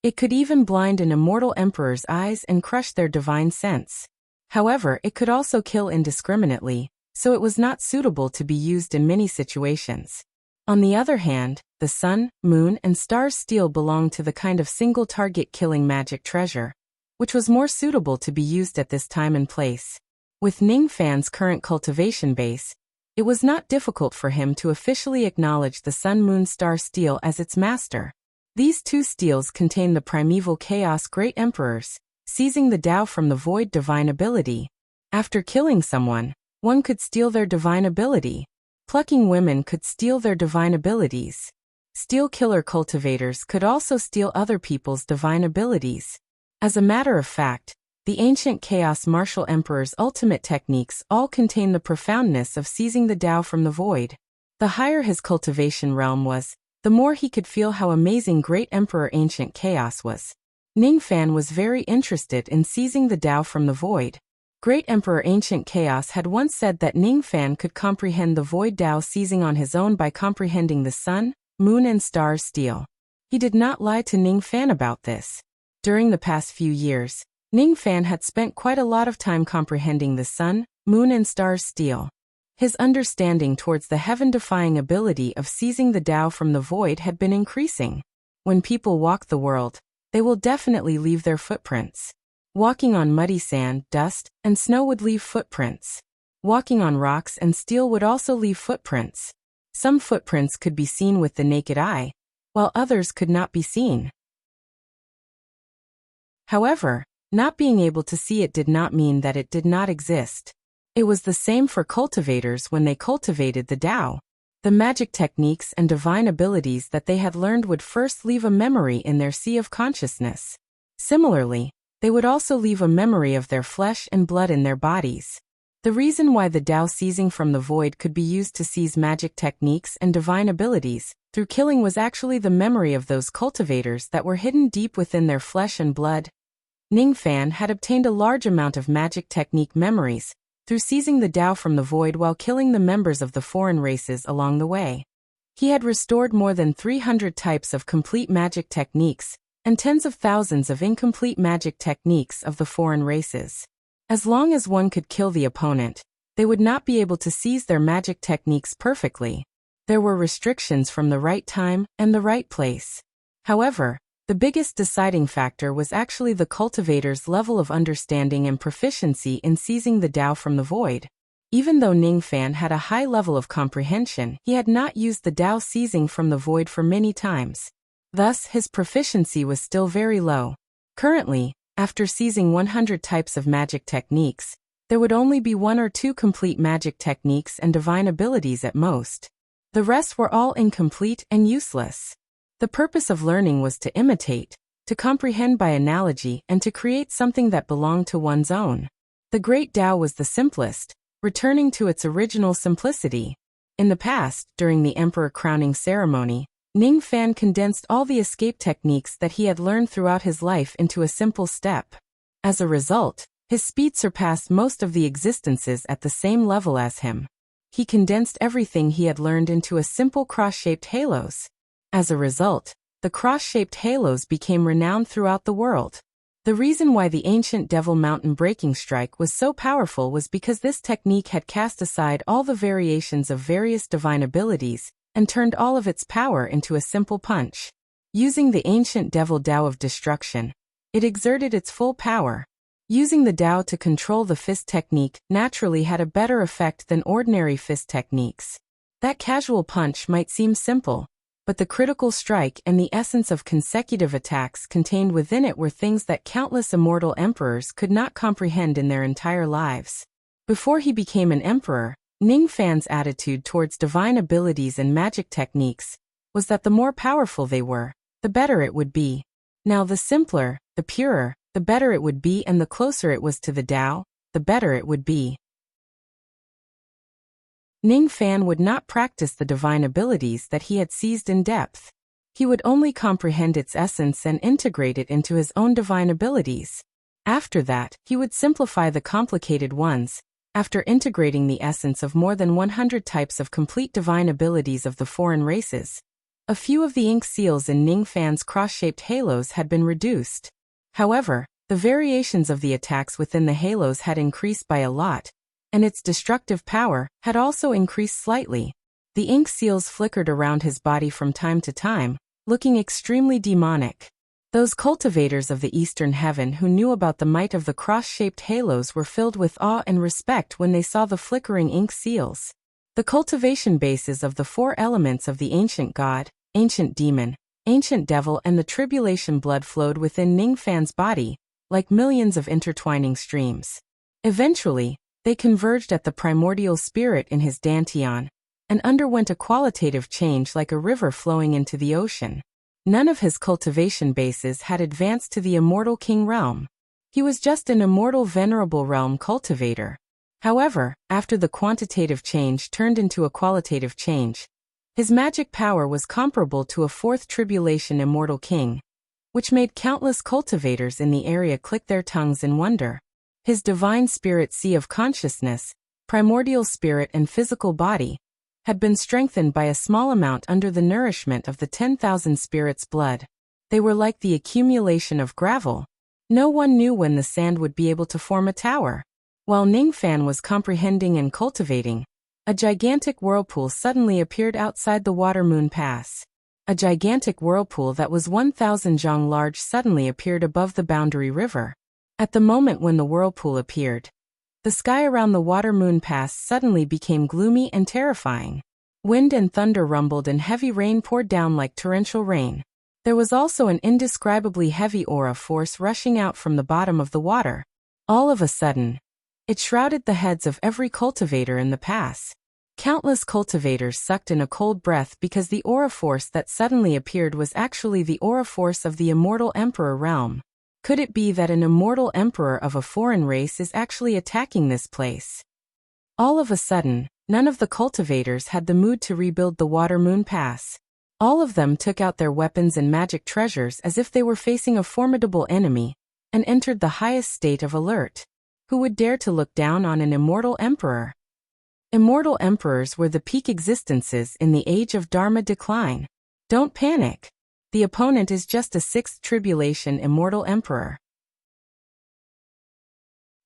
it could even blind an immortal emperor's eyes and crush their divine sense. However, it could also kill indiscriminately, so it was not suitable to be used in many situations. On the other hand, the Sun, Moon, and Star's steel belonged to the kind of single-target killing magic treasure, which was more suitable to be used at this time and place. With Ningfan's current cultivation base, it was not difficult for him to officially acknowledge the Sun Moon Star Steel as its master. These two steels contain the primeval chaos Great Emperors, seizing the Tao from the void divine ability. After killing someone, one could steal their divine ability. Plucking women could steal their divine abilities. Steel killer cultivators could also steal other people's divine abilities. As a matter of fact, the ancient Chaos Martial Emperor's ultimate techniques all contain the profoundness of seizing the Tao from the void. The higher his cultivation realm was, the more he could feel how amazing Great Emperor Ancient Chaos was. Ningfan was very interested in seizing the Tao from the void. Great Emperor Ancient Chaos had once said that Ning Fan could comprehend the void Dao seizing on his own by comprehending the sun, moon and stars steel. He did not lie to Ning Fan about this. During the past few years, Ning Fan had spent quite a lot of time comprehending the sun, moon and stars steel. His understanding towards the heaven-defying ability of seizing the Tao from the void had been increasing. When people walk the world, they will definitely leave their footprints. Walking on muddy sand, dust, and snow would leave footprints. Walking on rocks and steel would also leave footprints. Some footprints could be seen with the naked eye, while others could not be seen. However, not being able to see it did not mean that it did not exist. It was the same for cultivators when they cultivated the Tao. The magic techniques and divine abilities that they had learned would first leave a memory in their sea of consciousness. Similarly, they would also leave a memory of their flesh and blood in their bodies. The reason why the Tao seizing from the void could be used to seize magic techniques and divine abilities through killing was actually the memory of those cultivators that were hidden deep within their flesh and blood. Ning Fan had obtained a large amount of magic technique memories through seizing the Tao from the void while killing the members of the foreign races along the way. He had restored more than 300 types of complete magic techniques and tens of thousands of incomplete magic techniques of the foreign races. As long as one could kill the opponent, they would not be able to seize their magic techniques perfectly. There were restrictions from the right time and the right place. However, the biggest deciding factor was actually the cultivator's level of understanding and proficiency in seizing the Tao from the void. Even though Ning Fan had a high level of comprehension, he had not used the Tao seizing from the void for many times. Thus, his proficiency was still very low. Currently, after seizing 100 types of magic techniques, there would only be 1 or 2 complete magic techniques and divine abilities at most. The rest were all incomplete and useless. The purpose of learning was to imitate, to comprehend by analogy, and to create something that belonged to one's own. The Great Tao was the simplest, returning to its original simplicity. In the past, during the Emperor crowning ceremony, Ning Fan condensed all the escape techniques that he had learned throughout his life into a simple step. As a result, his speed surpassed most of the existences at the same level as him. He condensed everything he had learned into a simple cross-shaped halos. As a result, the cross-shaped halos became renowned throughout the world. The reason why the ancient Devil Mountain breaking strike was so powerful was because this technique had cast aside all the variations of various divine abilities and turned all of its power into a simple punch. Using the ancient Devil Tao of destruction, it exerted its full power. Using the Tao to control the fist technique naturally had a better effect than ordinary fist techniques. That casual punch might seem simple, but the critical strike and the essence of consecutive attacks contained within it were things that countless immortal emperors could not comprehend in their entire lives. Before he became an emperor, Ning Fan's attitude towards divine abilities and magic techniques was that the more powerful they were, the better it would be. Now the simpler, the purer, the better it would be, and the closer it was to the Tao, the better it would be. Ning Fan would not practice the divine abilities that he had seized in depth. He would only comprehend its essence and integrate it into his own divine abilities. After that, he would simplify the complicated ones. After integrating the essence of more than 100 types of complete divine abilities of the foreign races, a few of the ink seals in Ning Fan's cross-shaped halos had been reduced. However, the variations of the attacks within the halos had increased by a lot, and its destructive power had also increased slightly. The ink seals flickered around his body from time to time, looking extremely demonic. Those cultivators of the Eastern Heaven who knew about the might of the cross-shaped halos were filled with awe and respect when they saw the flickering ink seals. The cultivation bases of the 4 elements of the ancient god, ancient demon, ancient devil and the tribulation blood flowed within Ning Fan's body, like millions of intertwining streams. Eventually, they converged at the primordial spirit in his dantian, and underwent a qualitative change like a river flowing into the ocean. None of his cultivation bases had advanced to the immortal king realm. He was just an immortal venerable realm cultivator. However, after the quantitative change turned into a qualitative change, his magic power was comparable to a 4th tribulation immortal king, which made countless cultivators in the area click their tongues in wonder. His divine spirit sea of consciousness, primordial spirit and physical body, had been strengthened by a small amount under the nourishment of the 10,000 spirits' blood. They were like the accumulation of gravel. No one knew when the sand would be able to form a tower. While Ningfan was comprehending and cultivating, a gigantic whirlpool suddenly appeared outside the Water-Moon Pass. A gigantic whirlpool that was 1,000 zhang large suddenly appeared above the boundary river. At the moment when the whirlpool appeared, the sky around the Water-Moon Pass suddenly became gloomy and terrifying. Wind and thunder rumbled and heavy rain poured down like torrential rain. There was also an indescribably heavy aura force rushing out from the bottom of the water. All of a sudden, it shrouded the heads of every cultivator in the pass. Countless cultivators sucked in a cold breath because the aura force that suddenly appeared was actually the aura force of the immortal emperor realm. Could it be that an immortal emperor of a foreign race is actually attacking this place? All of a sudden, none of the cultivators had the mood to rebuild the Water-Moon Pass. All of them took out their weapons and magic treasures as if they were facing a formidable enemy, and entered the highest state of alert. Who would dare to look down on an immortal emperor? Immortal emperors were the peak existences in the age of Dharma decline. Don't panic. The opponent is just a sixth tribulation immortal emperor.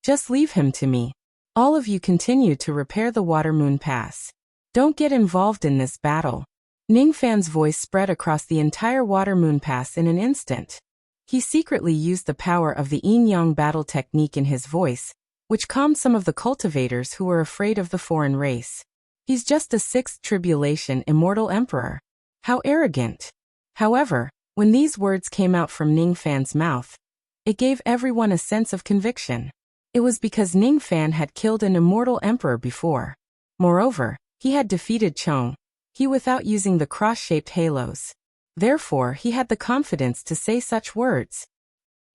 Just leave him to me. All of you continue to repair the Water-Moon Pass. Don't get involved in this battle. Ningfan's voice spread across the entire Water-Moon Pass in an instant. He secretly used the power of the yin-yang battle technique in his voice, which calmed some of the cultivators who were afraid of the foreign race. He's just a sixth tribulation immortal emperor. How arrogant. However, when these words came out from Ningfan's mouth, it gave everyone a sense of conviction. It was because Ningfan had killed an immortal emperor before. Moreover, he had defeated Chong, he without using the cross-shaped halos. Therefore, he had the confidence to say such words.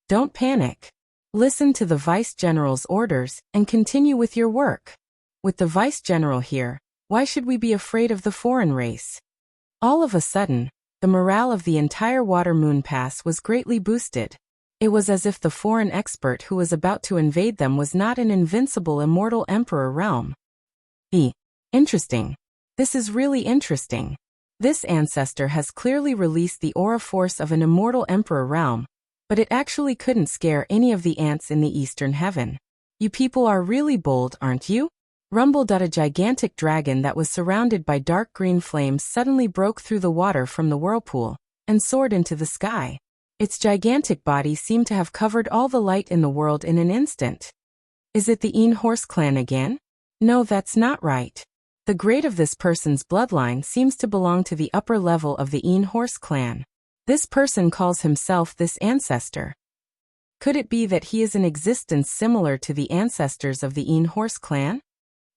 Don't panic. Listen to the Vice-General's orders and continue with your work. With the Vice-General here, why should we be afraid of the foreign race? All of a sudden, the morale of the entire Water-Moon Pass was greatly boosted. It was as if the foreign expert who was about to invade them was not an invincible immortal emperor realm. Interesting. This is really interesting. This ancestor has clearly released the aura force of an immortal emperor realm, but it actually couldn't scare any of the ants in the eastern heaven. You people are really bold, aren't you? Rumbled. A gigantic dragon that was surrounded by dark green flames suddenly broke through the water from the whirlpool and soared into the sky. Its gigantic body seemed to have covered all the light in the world in an instant. Is it the Yin Horse clan again? No, that's not right. The grade of this person's bloodline seems to belong to the upper level of the Yin Horse clan. This person calls himself this ancestor. Could it be that he is in existence similar to the ancestors of the Yin Horse clan?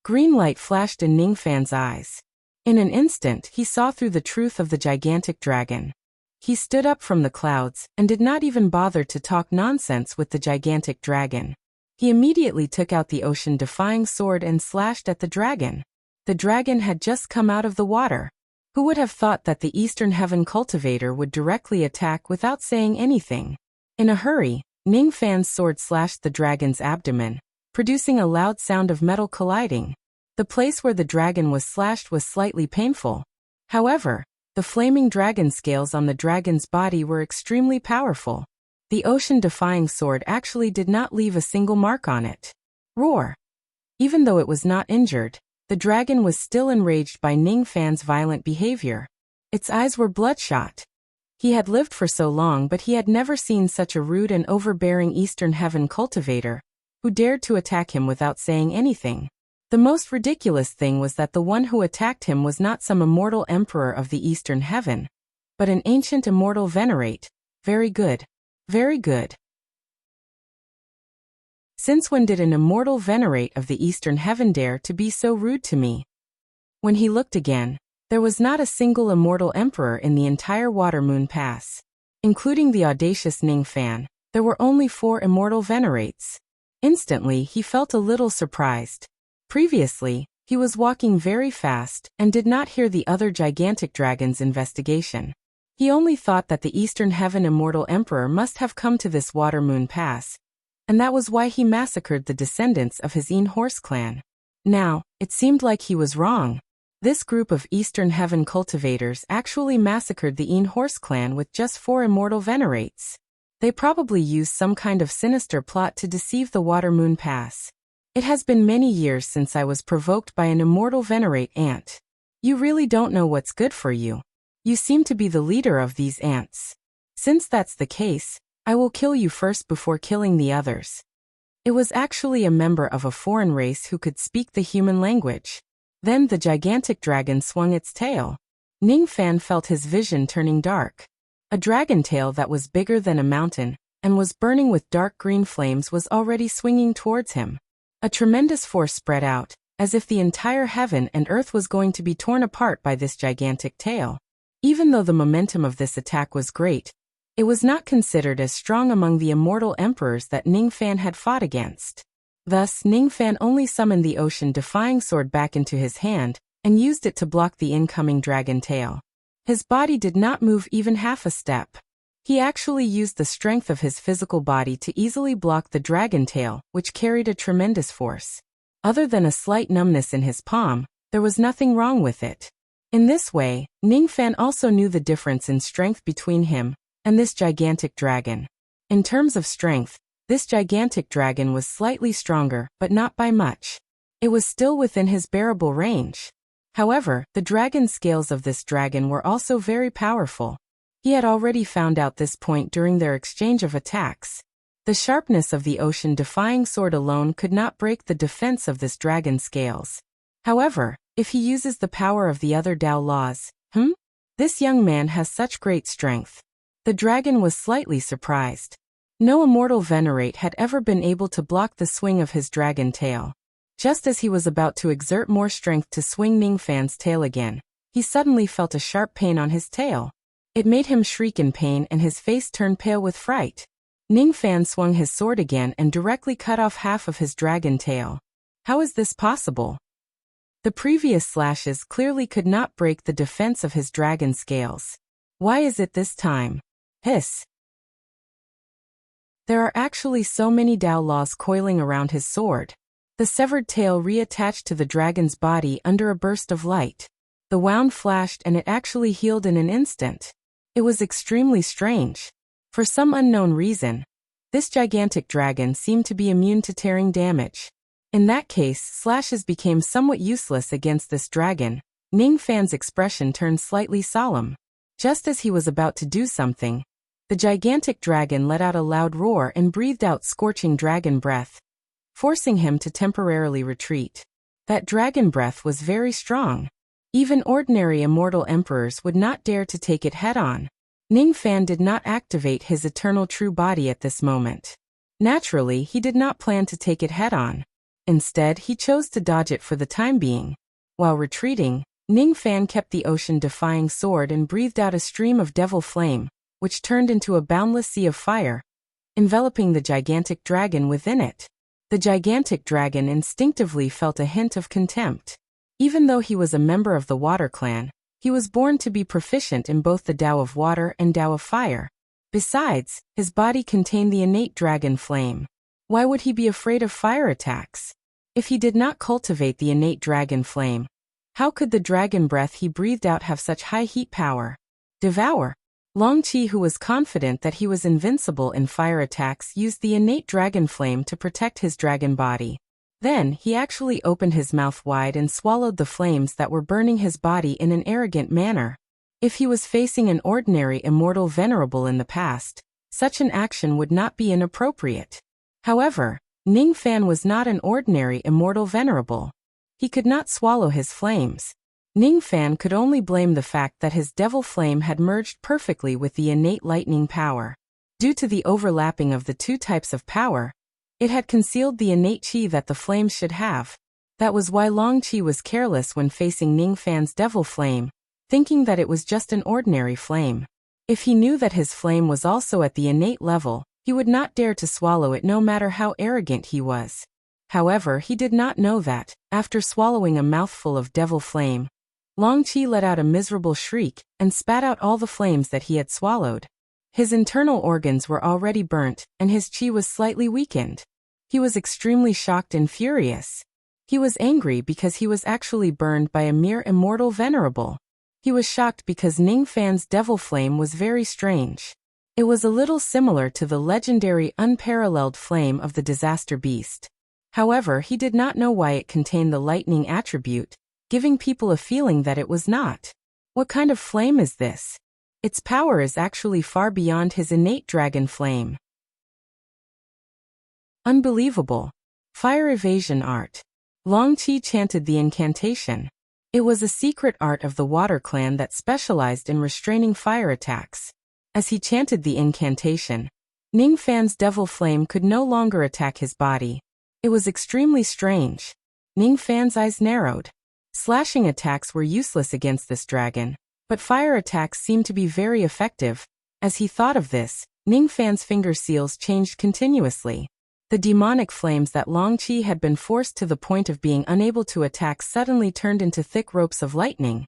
Green light flashed in Ningfan's eyes. In an instant, he saw through the truth of the gigantic dragon. He stood up from the clouds and did not even bother to talk nonsense with the gigantic dragon. He immediately took out the ocean-defying sword and slashed at the dragon. The dragon had just come out of the water. Who would have thought that the Eastern Heaven cultivator would directly attack without saying anything? In a hurry, Ningfan's sword slashed the dragon's abdomen, producing a loud sound of metal colliding. The place where the dragon was slashed was slightly painful. However, the flaming dragon scales on the dragon's body were extremely powerful. The ocean-defying sword actually did not leave a single mark on it. Roar! Even though it was not injured, the dragon was still enraged by Ningfan's violent behavior. Its eyes were bloodshot. He had lived for so long, but he had never seen such a rude and overbearing Eastern Heaven cultivator, who dared to attack him without saying anything. The most ridiculous thing was that the one who attacked him was not some immortal emperor of the Eastern Heaven, but an ancient immortal venerate. Very good. Very good. Since when did an immortal venerate of the Eastern Heaven dare to be so rude to me? When he looked again, there was not a single immortal emperor in the entire Water-Moon Pass. Including the audacious Ningfan, there were only 4 immortal venerates. Instantly, he felt a little surprised. Previously, he was walking very fast and did not hear the other gigantic dragon's investigation. He only thought that the Eastern Heaven Immortal Emperor must have come to this Water-Moon Pass, and that was why he massacred the descendants of his Een horse clan. Now, it seemed like he was wrong. This group of Eastern Heaven cultivators actually massacred the Een horse clan with just 4 immortal venerates. They probably used some kind of sinister plot to deceive the Water Moon Pass. It has been many years since I was provoked by an immortal venerate ant. You really don't know what's good for you. You seem to be the leader of these ants. Since that's the case, I will kill you first before killing the others. It was actually a member of a foreign race who could speak the human language. Then the gigantic dragon swung its tail. Ning Fan felt his vision turning dark. A dragon tail that was bigger than a mountain and was burning with dark green flames was already swinging towards him. A tremendous force spread out, as if the entire heaven and earth was going to be torn apart by this gigantic tail. Even though the momentum of this attack was great, it was not considered as strong among the immortal emperors that Ning Fan had fought against. Thus, Ning Fan only summoned the ocean-defying sword back into his hand and used it to block the incoming dragon tail. His body did not move even half a step. He actually used the strength of his physical body to easily block the dragon tail, which carried a tremendous force. Other than a slight numbness in his palm, there was nothing wrong with it. In this way, Ning Fan also knew the difference in strength between him and this gigantic dragon. In terms of strength, this gigantic dragon was slightly stronger, but not by much. It was still within his bearable range. However, the dragon scales of this dragon were also very powerful. He had already found out this point during their exchange of attacks. The sharpness of the ocean-defying sword alone could not break the defense of this dragon scales. However, if he uses the power of the other Tao laws, this young man has such great strength. The dragon was slightly surprised. No immortal venerate had ever been able to block the swing of his dragon tail. Just as he was about to exert more strength to swing Ning Fan's tail again, he suddenly felt a sharp pain on his tail. It made him shriek in pain and his face turned pale with fright. Ning Fan swung his sword again and directly cut off half of his dragon tail. How is this possible? The previous slashes clearly could not break the defense of his dragon scales. Why is it this time? Hiss. There are actually so many Tao laws coiling around his sword. The severed tail reattached to the dragon's body under a burst of light. The wound flashed and it actually healed in an instant. It was extremely strange. For some unknown reason, this gigantic dragon seemed to be immune to tearing damage. In that case, slashes became somewhat useless against this dragon. Ning Fan's expression turned slightly solemn. Just as he was about to do something, the gigantic dragon let out a loud roar and breathed out scorching dragon breath, forcing him to temporarily retreat. That dragon breath was very strong. Even ordinary immortal emperors would not dare to take it head-on. Ning Fan did not activate his eternal true body at this moment. Naturally, he did not plan to take it head-on. Instead, he chose to dodge it for the time being. While retreating, Ning Fan kept the ocean-defying sword and breathed out a stream of devil flame, which turned into a boundless sea of fire, enveloping the gigantic dragon within it. The gigantic dragon instinctively felt a hint of contempt. Even though he was a member of the Water Clan, he was born to be proficient in both the Tao of Water and Tao of Fire. Besides, his body contained the innate dragon flame. Why would he be afraid of fire attacks? If he did not cultivate the innate dragon flame, how could the dragon breath he breathed out have such high heat power? Devour. Long Qi, who was confident that he was invincible in fire attacks, used the innate dragon flame to protect his dragon body. Then, he actually opened his mouth wide and swallowed the flames that were burning his body in an arrogant manner. If he was facing an ordinary immortal venerable in the past, such an action would not be inappropriate. However, Ning Fan was not an ordinary immortal venerable. He could not swallow his flames. Ning Fan could only blame the fact that his devil flame had merged perfectly with the innate lightning power. Due to the overlapping of the two types of power, it had concealed the innate qi that the flame should have. That was why Long Qi was careless when facing Ning Fan's devil flame, thinking that it was just an ordinary flame. If he knew that his flame was also at the innate level, he would not dare to swallow it no matter how arrogant he was. However, he did not know that, after swallowing a mouthful of devil flame, Long Qi let out a miserable shriek and spat out all the flames that he had swallowed. His internal organs were already burnt, and his chi was slightly weakened. He was extremely shocked and furious. He was angry because he was actually burned by a mere immortal venerable. He was shocked because Ning Fan's devil flame was very strange. It was a little similar to the legendary unparalleled flame of the disaster beast. However, he did not know why it contained the lightning attribute, giving people a feeling that it was not. What kind of flame is this? Its power is actually far beyond his innate dragon flame. Unbelievable. Fire evasion art. Long Qi chanted the incantation. It was a secret art of the Water Clan that specialized in restraining fire attacks. As he chanted the incantation, Ning Fan's devil flame could no longer attack his body. It was extremely strange. Ning Fan's eyes narrowed. Slashing attacks were useless against this dragon, but fire attacks seemed to be very effective. As he thought of this, Ning Fan's finger seals changed continuously. The demonic flames that Long Qi had been forced to the point of being unable to attack suddenly turned into thick ropes of lightning,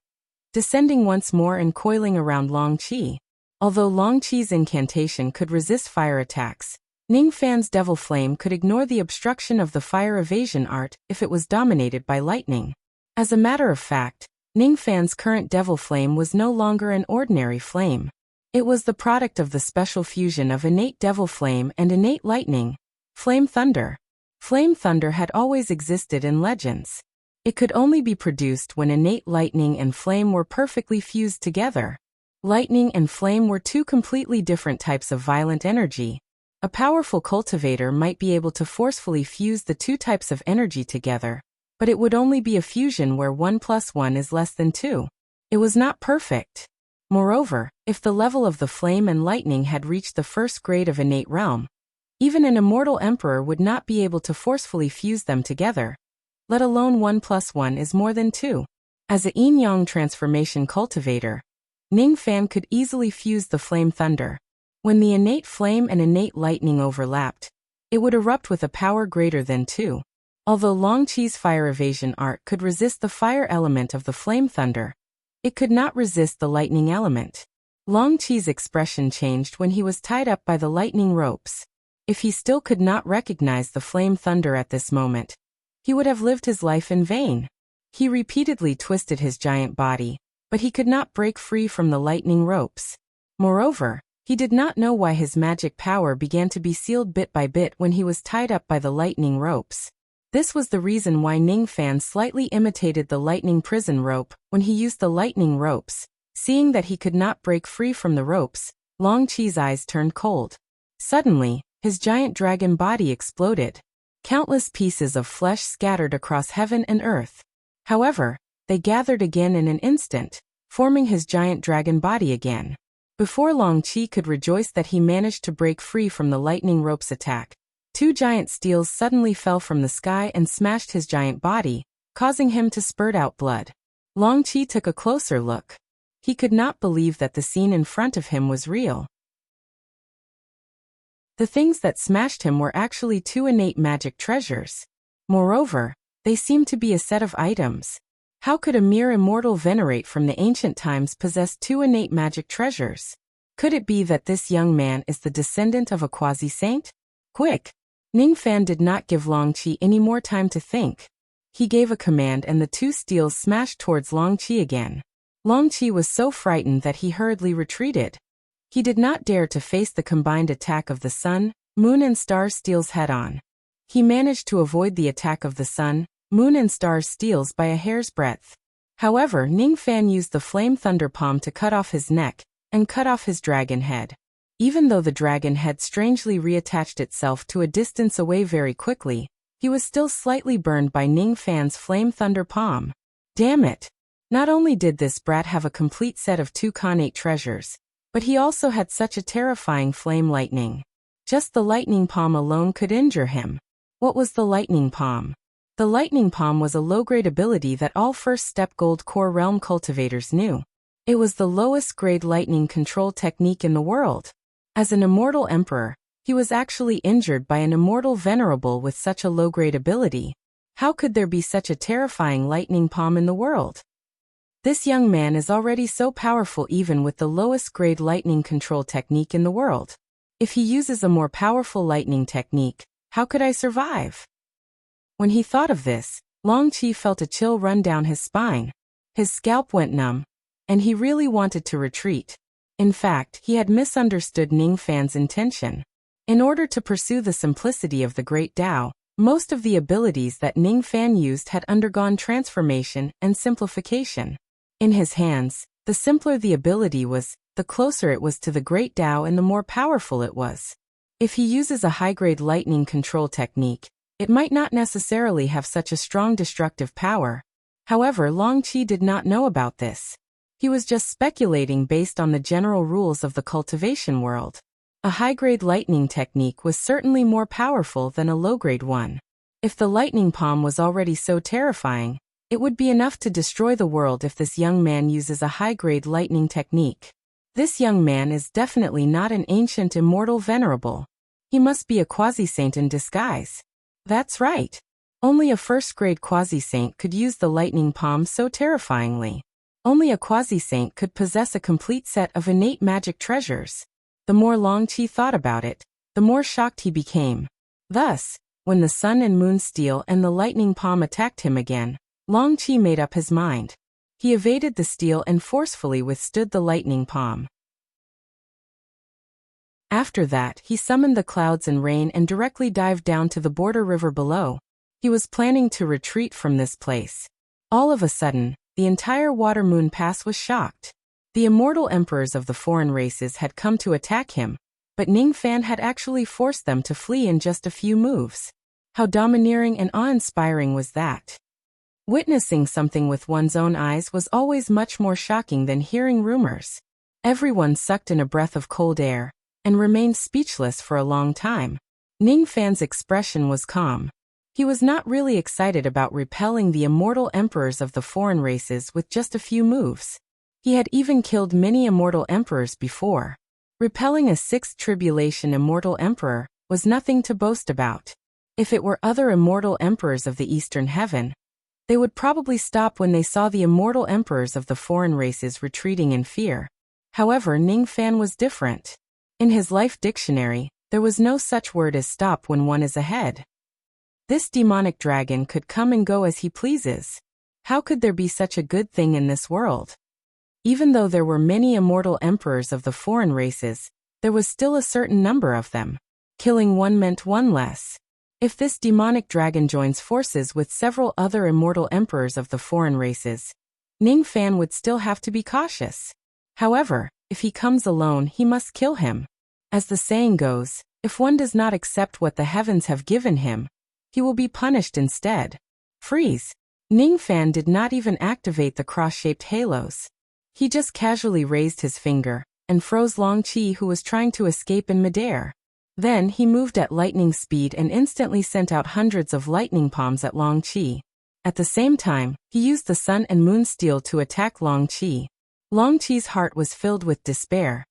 descending once more and coiling around Long Qi. Although Long Qi's incantation could resist fire attacks, Ning Fan's devil flame could ignore the obstruction of the fire evasion art if it was dominated by lightning. As a matter of fact, Ning Fan's current devil flame was no longer an ordinary flame. It was the product of the special fusion of innate devil flame and innate lightning. Flame thunder. Flame thunder had always existed in legends. It could only be produced when innate lightning and flame were perfectly fused together. Lightning and flame were two completely different types of violent energy. A powerful cultivator might be able to forcefully fuse the two types of energy together, but it would only be a fusion where 1 + 1 is less than 2. It was not perfect. Moreover, if the level of the flame and lightning had reached the first grade of innate realm, even an immortal emperor would not be able to forcefully fuse them together, let alone 1 + 1 is more than 2. As a yin-yang transformation cultivator, Ning Fan could easily fuse the flame thunder. When the innate flame and innate lightning overlapped, it would erupt with a power greater than 2. Although Long Qi's fire evasion art could resist the fire element of the flame thunder, it could not resist the lightning element. Long Qi's expression changed when he was tied up by the lightning ropes. If he still could not recognize the flame thunder at this moment, he would have lived his life in vain. He repeatedly twisted his giant body, but he could not break free from the lightning ropes. Moreover, he did not know why his magic power began to be sealed bit by bit when he was tied up by the lightning ropes. This was the reason why Ning Fan slightly imitated the lightning prison rope when he used the lightning ropes. Seeing that he could not break free from the ropes, Long Qi's eyes turned cold. Suddenly, his giant dragon body exploded. Countless pieces of flesh scattered across heaven and earth. However, they gathered again in an instant, forming his giant dragon body again. Before Long Qi could rejoice that he managed to break free from the lightning rope's attack, 2 giant steels suddenly fell from the sky and smashed his giant body, causing him to spurt out blood. Long Qi took a closer look. He could not believe that the scene in front of him was real. The things that smashed him were actually 2 innate magic treasures. Moreover, they seemed to be a set of items. How could a mere immortal venerate from the ancient times possess 2 innate magic treasures? Could it be that this young man is the descendant of a quasi-saint? Quick! Ning Fan did not give Long Qi any more time to think. He gave a command and the 2 steels smashed towards Long Qi again. Long Qi was so frightened that he hurriedly retreated. He did not dare to face the combined attack of the sun, moon and stars steels head-on. He managed to avoid the attack of the sun, moon and stars steels by a hair's breadth. However, Ning Fan used the flame thunder palm to cut off his neck and cut off his dragon head. Even though the dragon head strangely reattached itself to a distance away very quickly, he was still slightly burned by Ning Fan's flame thunder palm. Damn it! Not only did this brat have a complete set of 2 connate treasures, but he also had such a terrifying flame lightning. Just the lightning palm alone could injure him. What was the lightning palm? The lightning palm was a low-grade ability that all first-step gold core realm cultivators knew. It was the lowest-grade lightning control technique in the world. As an immortal emperor, he was actually injured by an immortal venerable with such a low-grade ability. How could there be such a terrifying lightning palm in the world? This young man is already so powerful even with the lowest grade lightning control technique in the world. If he uses a more powerful lightning technique, how could I survive? When he thought of this, Long Qi felt a chill run down his spine. His scalp went numb, and he really wanted to retreat. In fact, he had misunderstood Ning Fan's intention. In order to pursue the simplicity of the Great Tao, most of the abilities that Ning Fan used had undergone transformation and simplification. In his hands, the simpler the ability was, the closer it was to the Great Tao and the more powerful it was. If he uses a high-grade lightning control technique, it might not necessarily have such a strong destructive power. However, Long Qi did not know about this. He was just speculating based on the general rules of the cultivation world. A high-grade lightning technique was certainly more powerful than a low-grade one. If the lightning palm was already so terrifying, it would be enough to destroy the world if this young man uses a high-grade lightning technique. This young man is definitely not an ancient immortal venerable. He must be a quasi-saint in disguise. That's right. Only a first-grade quasi-saint could use the lightning palm so terrifyingly. Only a quasi-saint could possess a complete set of innate magic treasures. The more Long Qi thought about it, the more shocked he became. Thus, when the sun and moon steel and the lightning palm attacked him again, Long Qi made up his mind. He evaded the steel and forcefully withstood the lightning palm. After that, he summoned the clouds and rain and directly dived down to the border river below. He was planning to retreat from this place. All of a sudden, the entire Water Moon Pass was shocked. The immortal emperors of the foreign races had come to attack him, but Ning Fan had actually forced them to flee in just a few moves. How domineering and awe-inspiring was that? Witnessing something with one's own eyes was always much more shocking than hearing rumors. Everyone sucked in a breath of cold air and remained speechless for a long time. Ning Fan's expression was calm. He was not really excited about repelling the immortal emperors of the foreign races with just a few moves. He had even killed many immortal emperors before. Repelling a sixth tribulation immortal emperor was nothing to boast about. If it were other immortal emperors of the Eastern Heaven, they would probably stop when they saw the immortal emperors of the foreign races retreating in fear. However, Ning Fan was different. In his life dictionary, there was no such word as stop when one is ahead. This demonic dragon could come and go as he pleases. How could there be such a good thing in this world? Even though there were many immortal emperors of the foreign races, there was still a certain number of them. Killing one meant one less. If this demonic dragon joins forces with several other immortal emperors of the foreign races, Ning Fan would still have to be cautious. However, if he comes alone, he must kill him. As the saying goes, if one does not accept what the heavens have given him, he will be punished instead. Freeze! Ning Fan did not even activate the cross-shaped halos. He just casually raised his finger and froze Long Qi, who was trying to escape in midair. Then he moved at lightning speed and instantly sent out hundreds of lightning palms at Long Qi. At the same time, he used the sun and moon steel to attack Long Qi. Long Qi's heart was filled with despair.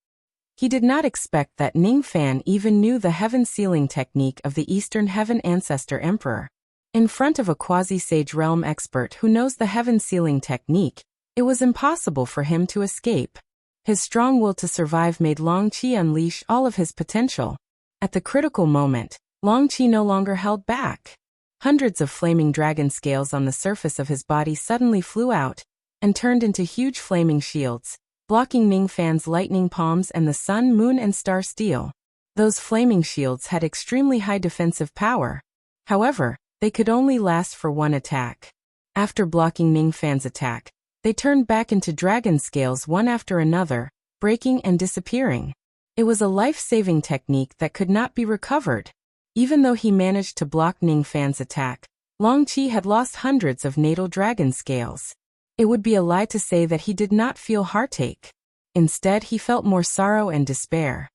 He did not expect that Ning Fan even knew the heaven sealing technique of the Eastern Heaven Ancestor Emperor. In front of a quasi-sage realm expert who knows the heaven sealing technique, it was impossible for him to escape. His strong will to survive made Long Qi unleash all of his potential. At the critical moment, Long Qi no longer held back. Hundreds of flaming dragon scales on the surface of his body suddenly flew out and turned into huge flaming shields, blocking Ning Fan's lightning palms and the sun, moon, and star steel. Those flaming shields had extremely high defensive power. However, they could only last for one attack. After blocking Ning Fan's attack, they turned back into dragon scales one after another, breaking and disappearing. It was a life-saving technique that could not be recovered. Even though he managed to block Ning Fan's attack, Long Qi had lost hundreds of natal dragon scales. It would be a lie to say that he did not feel heartache. Instead, he felt more sorrow and despair.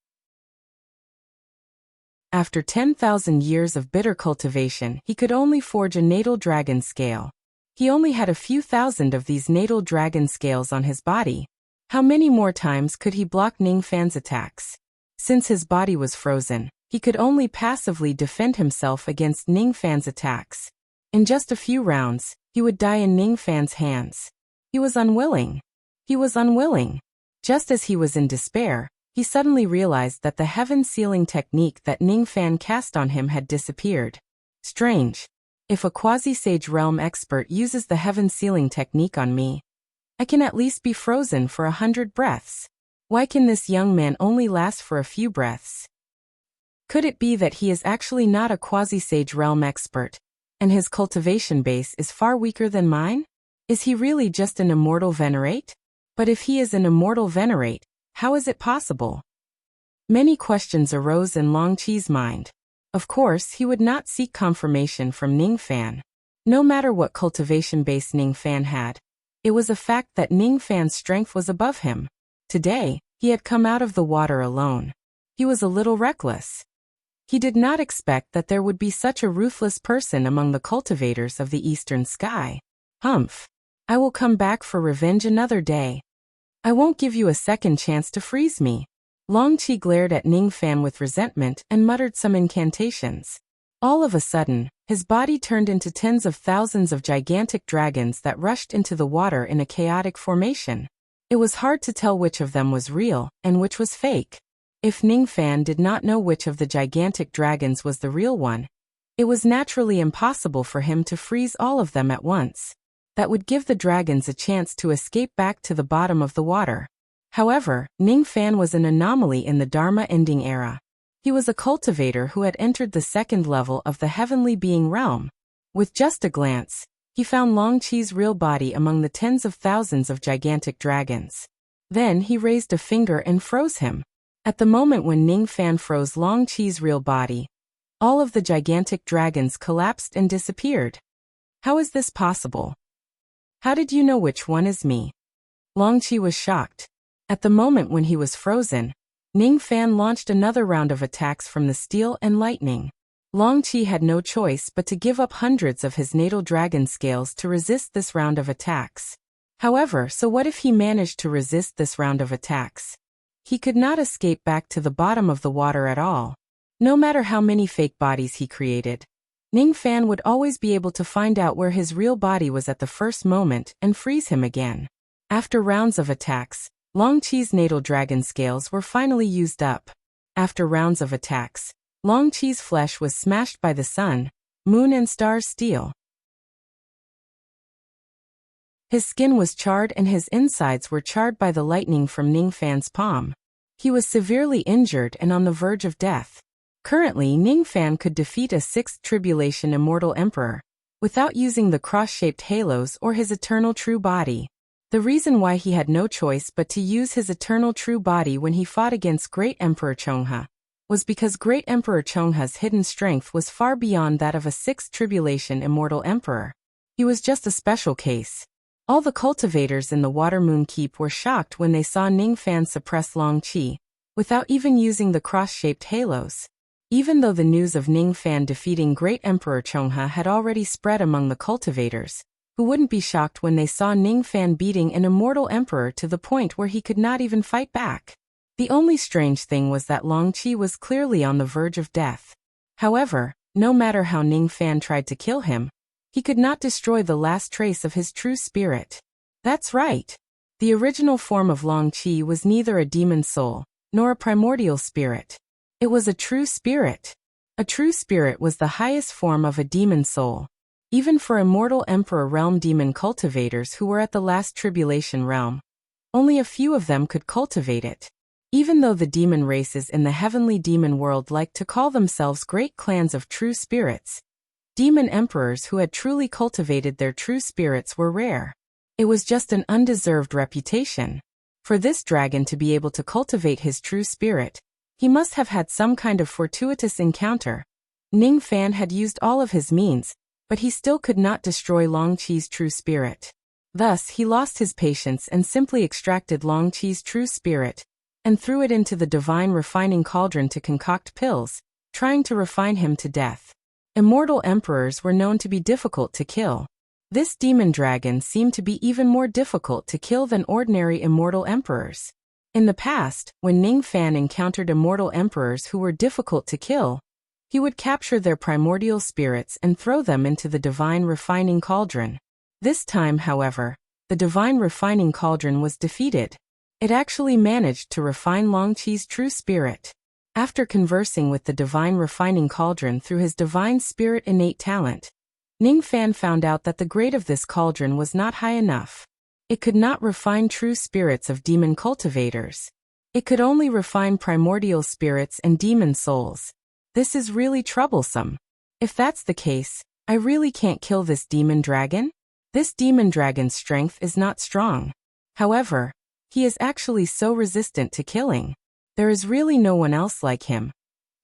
After 10,000 years of bitter cultivation, he could only forge a natal dragon scale. He only had a few thousand of these natal dragon scales on his body. How many more times could he block Ning Fan's attacks? Since his body was frozen, he could only passively defend himself against Ning Fan's attacks. In just a few rounds, he would die in Ning Fan's hands. He was unwilling. He was unwilling. Just as he was in despair, he suddenly realized that the heaven sealing technique that Ning Fan cast on him had disappeared. Strange. If a quasi-sage realm expert uses the heaven sealing technique on me, I can at least be frozen for 100 breaths. Why can this young man only last for a few breaths? Could it be that he is actually not a quasi-sage realm expert, and his cultivation base is far weaker than mine? Is he really just an immortal venerate? But if he is an immortal venerate, how is it possible? Many questions arose in Long Qi's mind. Of course, he would not seek confirmation from Ning Fan. No matter what cultivation base Ning Fan had, it was a fact that Ning Fan's strength was above him. Today, he had come out of the water alone. He was a little reckless. He did not expect that there would be such a ruthless person among the cultivators of the eastern sky. Humph. I will come back for revenge another day. I won't give you a second chance to freeze me. Long Qi glared at Ning Fan with resentment and muttered some incantations. All of a sudden, his body turned into tens of thousands of gigantic dragons that rushed into the water in a chaotic formation. It was hard to tell which of them was real and which was fake. If Ning Fan did not know which of the gigantic dragons was the real one, it was naturally impossible for him to freeze all of them at once. That would give the dragons a chance to escape back to the bottom of the water. However, Ning Fan was an anomaly in the Dharma ending era. He was a cultivator who had entered the second level of the heavenly being realm. With just a glance, he found Long Qi's real body among the tens of thousands of gigantic dragons. Then he raised a finger and froze him. At the moment when Ning Fan froze Long Qi's real body, all of the gigantic dragons collapsed and disappeared. How is this possible? How did you know which one is me? Long Qi was shocked. At the moment when he was frozen, Ning Fan launched another round of attacks from the steel and lightning. Long Qi had no choice but to give up hundreds of his natal dragon scales to resist this round of attacks. However, so what if he managed to resist this round of attacks? He could not escape back to the bottom of the water at all. No matter how many fake bodies he created, Ning Fan would always be able to find out where his real body was at the first moment and freeze him again. After rounds of attacks, Long Qi's natal dragon scales were finally used up. After rounds of attacks, Long Qi's flesh was smashed by the sun, moon and stars' steel. His skin was charred and his insides were charred by the lightning from Ning Fan's palm. He was severely injured and on the verge of death. Currently, Ning Fan could defeat a sixth tribulation immortal emperor without using the cross-shaped halos or his eternal true body. The reason why he had no choice but to use his eternal true body when he fought against Great Emperor Chonghe was because Great Emperor Chonghe's hidden strength was far beyond that of a sixth tribulation immortal emperor. He was just a special case. All the cultivators in the Water Moon Keep were shocked when they saw Ning Fan suppress Long Qi without even using the cross-shaped halos. Even though the news of Ning Fan defeating Great Emperor Chonghe had already spread among the cultivators, who wouldn't be shocked when they saw Ning Fan beating an immortal emperor to the point where he could not even fight back. The only strange thing was that Long Qi was clearly on the verge of death. However, no matter how Ning Fan tried to kill him, he could not destroy the last trace of his true spirit. That's right. The original form of Long Qi was neither a demon soul, nor a primordial spirit. It was a true spirit. A true spirit was the highest form of a demon soul. Even for immortal Emperor Realm demon cultivators who were at the last tribulation realm, only a few of them could cultivate it. Even though the demon races in the heavenly demon world liked to call themselves great clans of true spirits, demon emperors who had truly cultivated their true spirits were rare. It was just an undeserved reputation. For this dragon to be able to cultivate his true spirit, he must have had some kind of fortuitous encounter. Ning Fan had used all of his means, but he still could not destroy Long Qi's true spirit. Thus, he lost his patience and simply extracted Long Qi's true spirit and threw it into the divine refining cauldron to concoct pills, trying to refine him to death. Immortal emperors were known to be difficult to kill. This demon dragon seemed to be even more difficult to kill than ordinary immortal emperors. In the past, when Ning Fan encountered immortal emperors who were difficult to kill, he would capture their primordial spirits and throw them into the divine refining cauldron. This time, however, the divine refining cauldron was defeated. It actually managed to refine Long Qi's true spirit. After conversing with the divine refining cauldron through his divine spirit innate talent, Ning Fan found out that the grade of this cauldron was not high enough. It could not refine true spirits of demon cultivators. It could only refine primordial spirits and demon souls. This is really troublesome. If that's the case, I really can't kill this demon dragon? This demon dragon's strength is not strong. However, he is actually so resistant to killing. There is really no one else like him.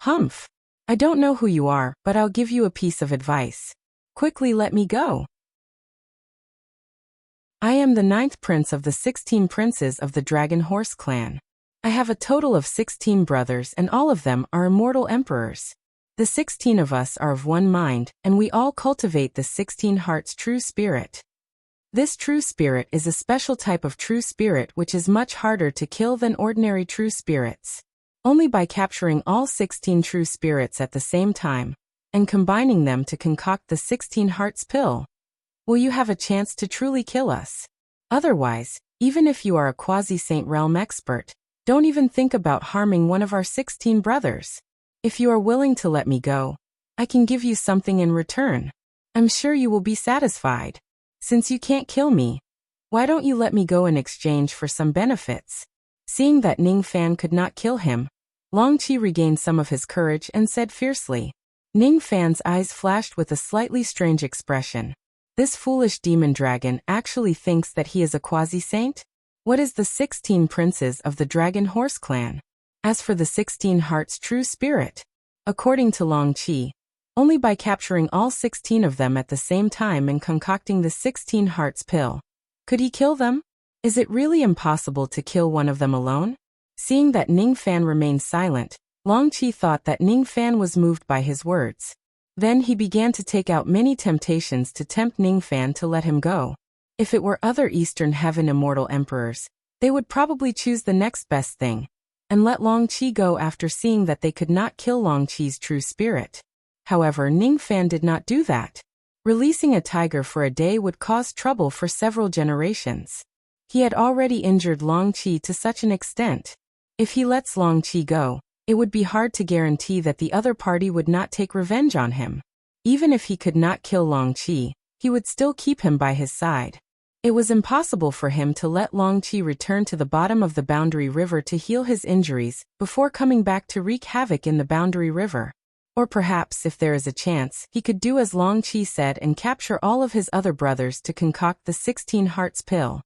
Humph. I don't know who you are, but I'll give you a piece of advice. Quickly let me go. I am the 9th prince of the 16 princes of the Dragon Horse clan. I have a total of 16 brothers and all of them are immortal emperors. The 16 of us are of one mind, and we all cultivate the 16 hearts true spirit. This true spirit is a special type of true spirit which is much harder to kill than ordinary true spirits. Only by capturing all 16 true spirits at the same time, and combining them to concoct the 16 hearts pill, will you have a chance to truly kill us. Otherwise, even if you are a quasi-saint realm expert, don't even think about harming one of our 16 brothers. If you are willing to let me go, I can give you something in return. I'm sure you will be satisfied. Since you can't kill me, why don't you let me go in exchange for some benefits? Seeing that Ning Fan could not kill him, Long Qi regained some of his courage and said fiercely. Ning Fan's eyes flashed with a slightly strange expression. This foolish demon dragon actually thinks that he is a quasi-saint? What is the 16 princes of the Dragon Horse clan? As for the 16 hearts true spirit, according to Long Qi, only by capturing all 16 of them at the same time and concocting the 16 hearts pill, could he kill them? Is it really impossible to kill one of them alone? Seeing that Ning Fan remained silent, Long Qi thought that Ning Fan was moved by his words. Then he began to take out many temptations to tempt Ning Fan to let him go. If it were other Eastern Heaven immortal emperors, they would probably choose the next best thing, and let Long Qi go after seeing that they could not kill Long Qi's true spirit. However, Ning Fan did not do that. Releasing a tiger for a day would cause trouble for several generations. He had already injured Long Qi to such an extent. If he lets Long Qi go, it would be hard to guarantee that the other party would not take revenge on him. Even if he could not kill Long Qi, he would still keep him by his side. It was impossible for him to let Long Qi return to the bottom of the Boundary River to heal his injuries before coming back to wreak havoc in the Boundary River. Or perhaps, if there is a chance, he could do as Long Qi said and capture all of his other brothers to concoct the 16 hearts pill.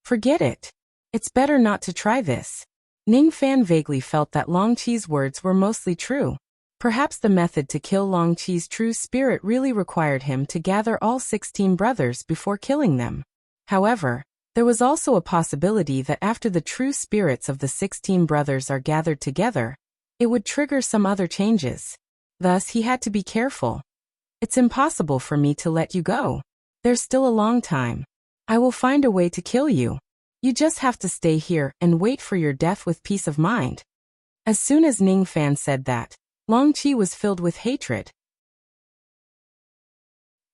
Forget it. It's better not to try this. Ning Fan vaguely felt that Long Qi's words were mostly true. Perhaps the method to kill Long Qi's true spirit really required him to gather all 16 brothers before killing them. However, there was also a possibility that after the true spirits of the 16 brothers are gathered together, it would trigger some other changes. Thus, he had to be careful. It's impossible for me to let you go. There's still a long time. I will find a way to kill you. You just have to stay here and wait for your death with peace of mind. As soon as Ning Fan said that, Long Qi was filled with hatred.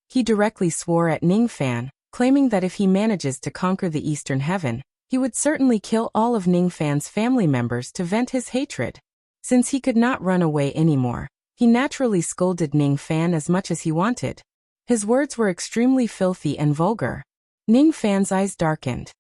He directly swore at Ning Fan, claiming that if he manages to conquer the Eastern Heaven, he would certainly kill all of Ning Fan's family members to vent his hatred. Since he could not run away anymore, he naturally scolded Ning Fan as much as he wanted. His words were extremely filthy and vulgar. Ning Fan's eyes darkened.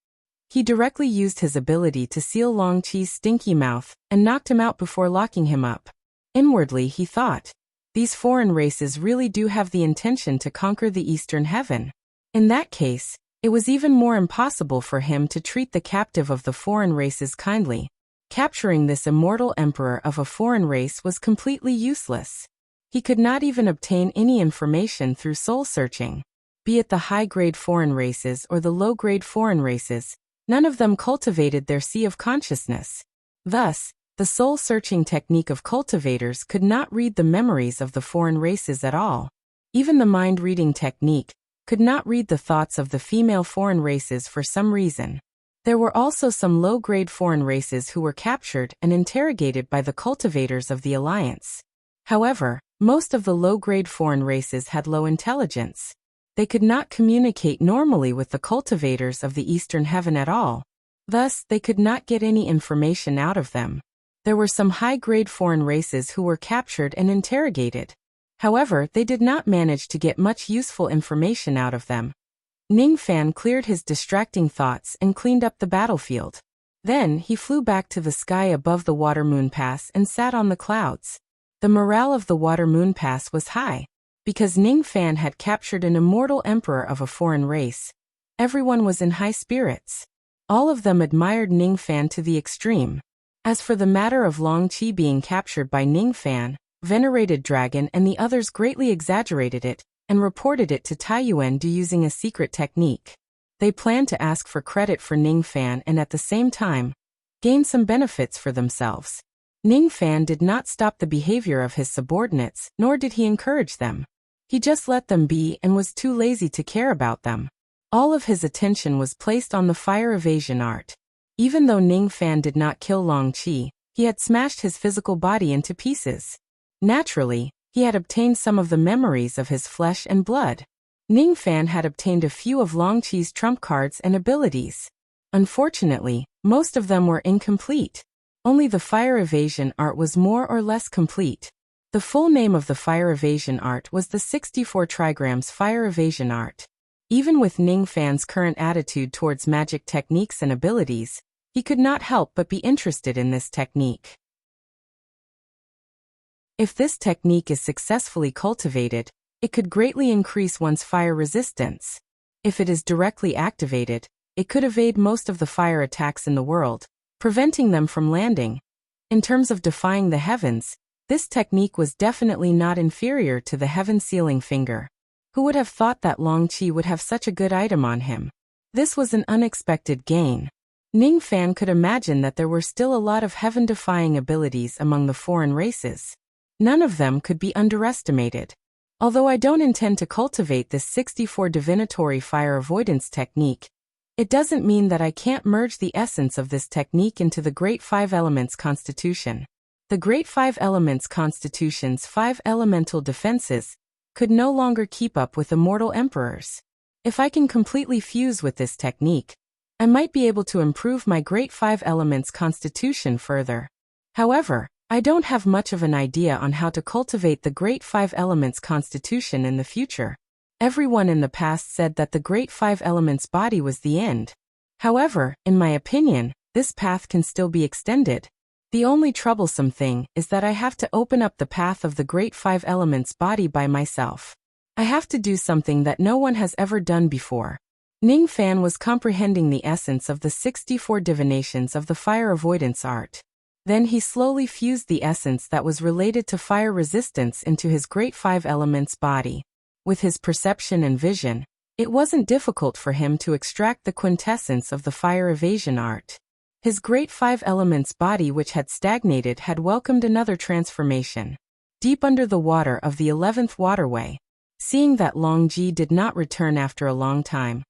He directly used his ability to seal Long Qi's stinky mouth and knocked him out before locking him up. Inwardly he thought, these foreign races really do have the intention to conquer the Eastern Heaven. In that case, it was even more impossible for him to treat the captive of the foreign races kindly. Capturing this immortal emperor of a foreign race was completely useless. He could not even obtain any information through soul searching. Be it the high-grade foreign races or the low-grade foreign races, none of them cultivated their sea of consciousness. Thus, the soul-searching technique of cultivators could not read the memories of the foreign races at all. Even the mind-reading technique could not read the thoughts of the female foreign races for some reason. There were also some low-grade foreign races who were captured and interrogated by the cultivators of the Alliance. However, most of the low-grade foreign races had low intelligence. They could not communicate normally with the cultivators of the Eastern Heaven at all. Thus, they could not get any information out of them. There were some high-grade foreign races who were captured and interrogated. However, they did not manage to get much useful information out of them. Ning Fan cleared his distracting thoughts and cleaned up the battlefield. Then, he flew back to the sky above the Water Moon Pass and sat on the clouds. The morale of the Water Moon Pass was high. Because Ning Fan had captured an immortal emperor of a foreign race, everyone was in high spirits. All of them admired Ning Fan to the extreme. As for the matter of Long Qi being captured by Ning Fan, Venerated Dragon and the others greatly exaggerated it and reported it to Taiyuan using a secret technique. They planned to ask for credit for Ning Fan and at the same time, gain some benefits for themselves. Ning Fan did not stop the behavior of his subordinates, nor did he encourage them. He just let them be and was too lazy to care about them. All of his attention was placed on the fire evasion art. Even though Ning Fan did not kill Long Qi, he had smashed his physical body into pieces. Naturally, he had obtained some of the memories of his flesh and blood. Ning Fan had obtained a few of Long Qi's trump cards and abilities. Unfortunately, most of them were incomplete. Only the fire evasion art was more or less complete. The full name of the fire evasion art was the 64 trigrams fire evasion art. Even with Ning Fan's current attitude towards magic techniques and abilities, he could not help but be interested in this technique. If this technique is successfully cultivated, it could greatly increase one's fire resistance. If it is directly activated, it could evade most of the fire attacks in the world, preventing them from landing. In terms of defying the heavens, this technique was definitely not inferior to the Heaven Sealing Finger. Who would have thought that Long Qi would have such a good item on him? This was an unexpected gain. Ning Fan could imagine that there were still a lot of heaven-defying abilities among the foreign races. None of them could be underestimated. Although I don't intend to cultivate this 64 divinatory fire avoidance technique, it doesn't mean that I can't merge the essence of this technique into the Great Five Elements Constitution. The Great Five Elements Constitution's 5 elemental defenses could no longer keep up with immortal emperors. If I can completely fuse with this technique, I might be able to improve my Great Five Elements Constitution further. However, I don't have much of an idea on how to cultivate the Great Five Elements Constitution in the future. Everyone in the past said that the Great Five Elements body was the end. However, in my opinion, this path can still be extended. The only troublesome thing is that I have to open up the path of the Great Five Elements body by myself. I have to do something that no one has ever done before. Ning Fan was comprehending the essence of the 64 divinations of the fire avoidance art. Then he slowly fused the essence that was related to fire resistance into his Great Five Elements body. With his perception and vision, it wasn't difficult for him to extract the quintessence of the fire evasion art. His Great Five Elements body, which had stagnated, had welcomed another transformation. Deep under the water of the 11th waterway, seeing that Long Ji did not return after a long time,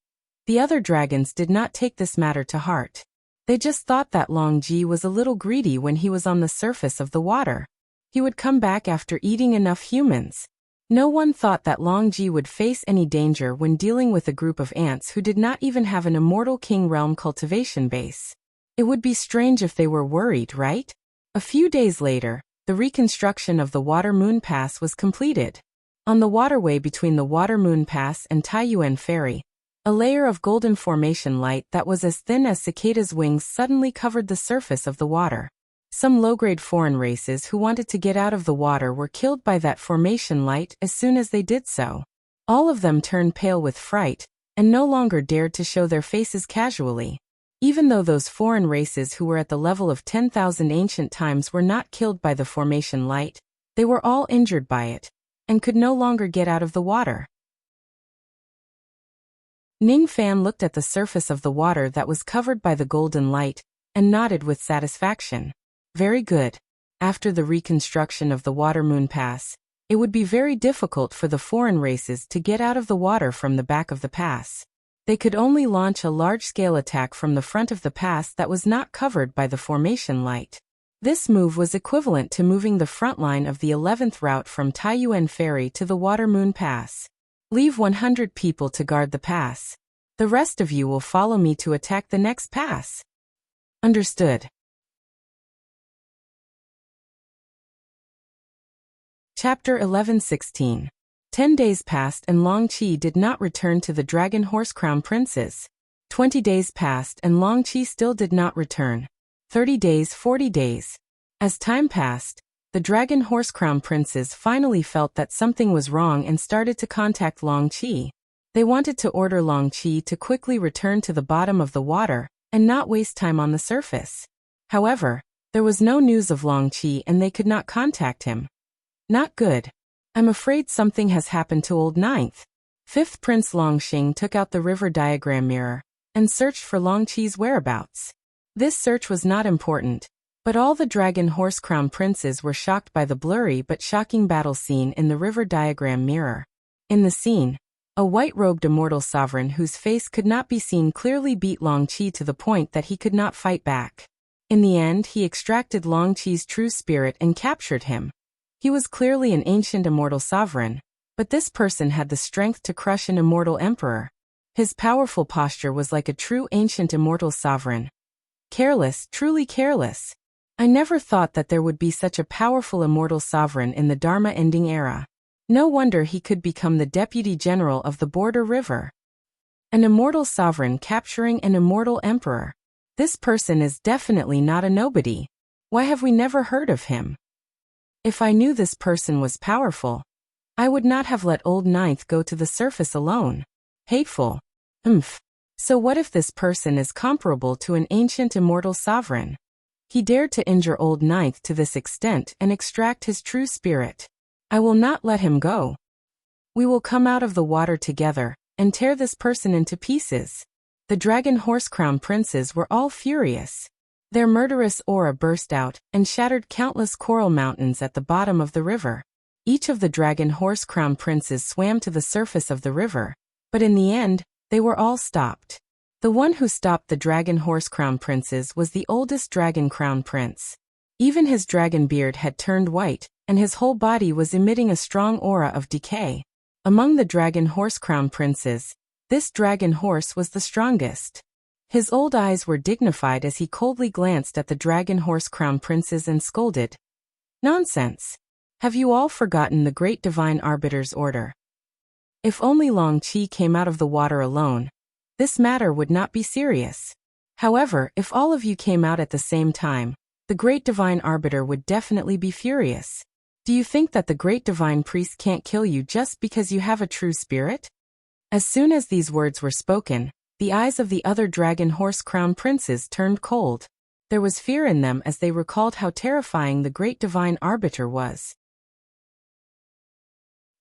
the other dragons did not take this matter to heart. They just thought that Long Ji was a little greedy when he was on the surface of the water. He would come back after eating enough humans. No one thought that Long Ji would face any danger when dealing with a group of ants who did not even have an immortal king realm cultivation base. It would be strange if they were worried, right? A few days later, the reconstruction of the Water Moon Pass was completed. On the waterway between the Water Moon Pass and Taiyuan Ferry, a layer of golden formation light that was as thin as cicada's wings suddenly covered the surface of the water. Some low-grade foreign races who wanted to get out of the water were killed by that formation light as soon as they did so. All of them turned pale with fright, and no longer dared to show their faces casually. Even though those foreign races who were at the level of 10,000 ancient times were not killed by the formation light, they were all injured by it, and could no longer get out of the water. Ning Fan looked at the surface of the water that was covered by the golden light, and nodded with satisfaction. Very good. After the reconstruction of the Water Moon Pass, it would be very difficult for the foreign races to get out of the water from the back of the pass. They could only launch a large-scale attack from the front of the pass that was not covered by the formation light. This move was equivalent to moving the front line of the 11th route from Taiyuan Ferry to the Water Moon Pass. Leave 100 people to guard the pass. The rest of you will follow me to attack the next pass. Understood. Chapter 11:16. 10 days passed and Long Qi did not return to the Dragon Horse Crown Princes. 20 days passed and Long Qi still did not return. 30 days, 40 days. As time passed, the Dragon Horse Crown Princes finally felt that something was wrong and started to contact Long Qi. They wanted to order Long Qi to quickly return to the bottom of the water and not waste time on the surface. However, there was no news of Long Qi and they could not contact him. Not good. I'm afraid something has happened to old Ninth. Fifth Prince Longxing took out the river diagram mirror and searched for Long Qi's whereabouts. This search was not important, but all the Dragon Horse Crown Princes were shocked by the blurry but shocking battle scene in the river diagram mirror. In the scene, a white-robed immortal sovereign whose face could not be seen clearly beat Long Qi to the point that he could not fight back. In the end, he extracted Long Qi's true spirit and captured him. He was clearly an ancient immortal sovereign, but this person had the strength to crush an immortal emperor. His powerful posture was like a true ancient immortal sovereign. Careless, truly careless. I never thought that there would be such a powerful immortal sovereign in the Dharma ending era. No wonder he could become the deputy general of the border river. An immortal sovereign capturing an immortal emperor. This person is definitely not a nobody. Why have we never heard of him? If I knew this person was powerful, I would not have let old Ninth go to the surface alone. Hateful. So what if this person is comparable to an ancient immortal sovereign? He dared to injure old Ninth to this extent and extract his true spirit. I will not let him go. We will come out of the water together and tear this person into pieces. The Dragon Horse Crown Princes were all furious. Their murderous aura burst out and shattered countless coral mountains at the bottom of the river. Each of the Dragon Horse Crown Princes swam to the surface of the river, but in the end, they were all stopped. The one who stopped the Dragon Horse Crown Princes was the oldest Dragon Crown Prince. Even his dragon beard had turned white, and his whole body was emitting a strong aura of decay. Among the Dragon Horse Crown Princes, this dragon horse was the strongest. His old eyes were dignified as he coldly glanced at the Dragon Horse Crown Princes and scolded. Nonsense! Have you all forgotten the great divine arbiter's order? If only Long Qi came out of the water alone, this matter would not be serious. However, if all of you came out at the same time, the great divine arbiter would definitely be furious. Do you think that the great divine priest can't kill you just because you have a true spirit? As soon as these words were spoken, the eyes of the other Dragon Horse Crown Princes turned cold. There was fear in them as they recalled how terrifying the great divine arbiter was.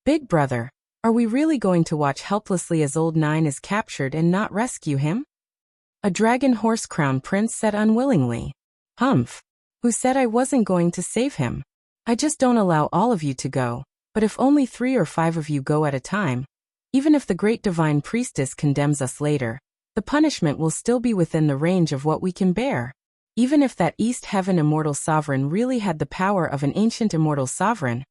Big brother, are we really going to watch helplessly as old Nine is captured and not rescue him? A Dragon Horse Crown Prince said unwillingly. Humph. Who said I wasn't going to save him? I just don't allow all of you to go, but if only 3 or 5 of you go at a time, even if the great divine priestess condemns us later, the punishment will still be within the range of what we can bear. Even if that East Heaven immortal sovereign really had the power of an ancient immortal sovereign,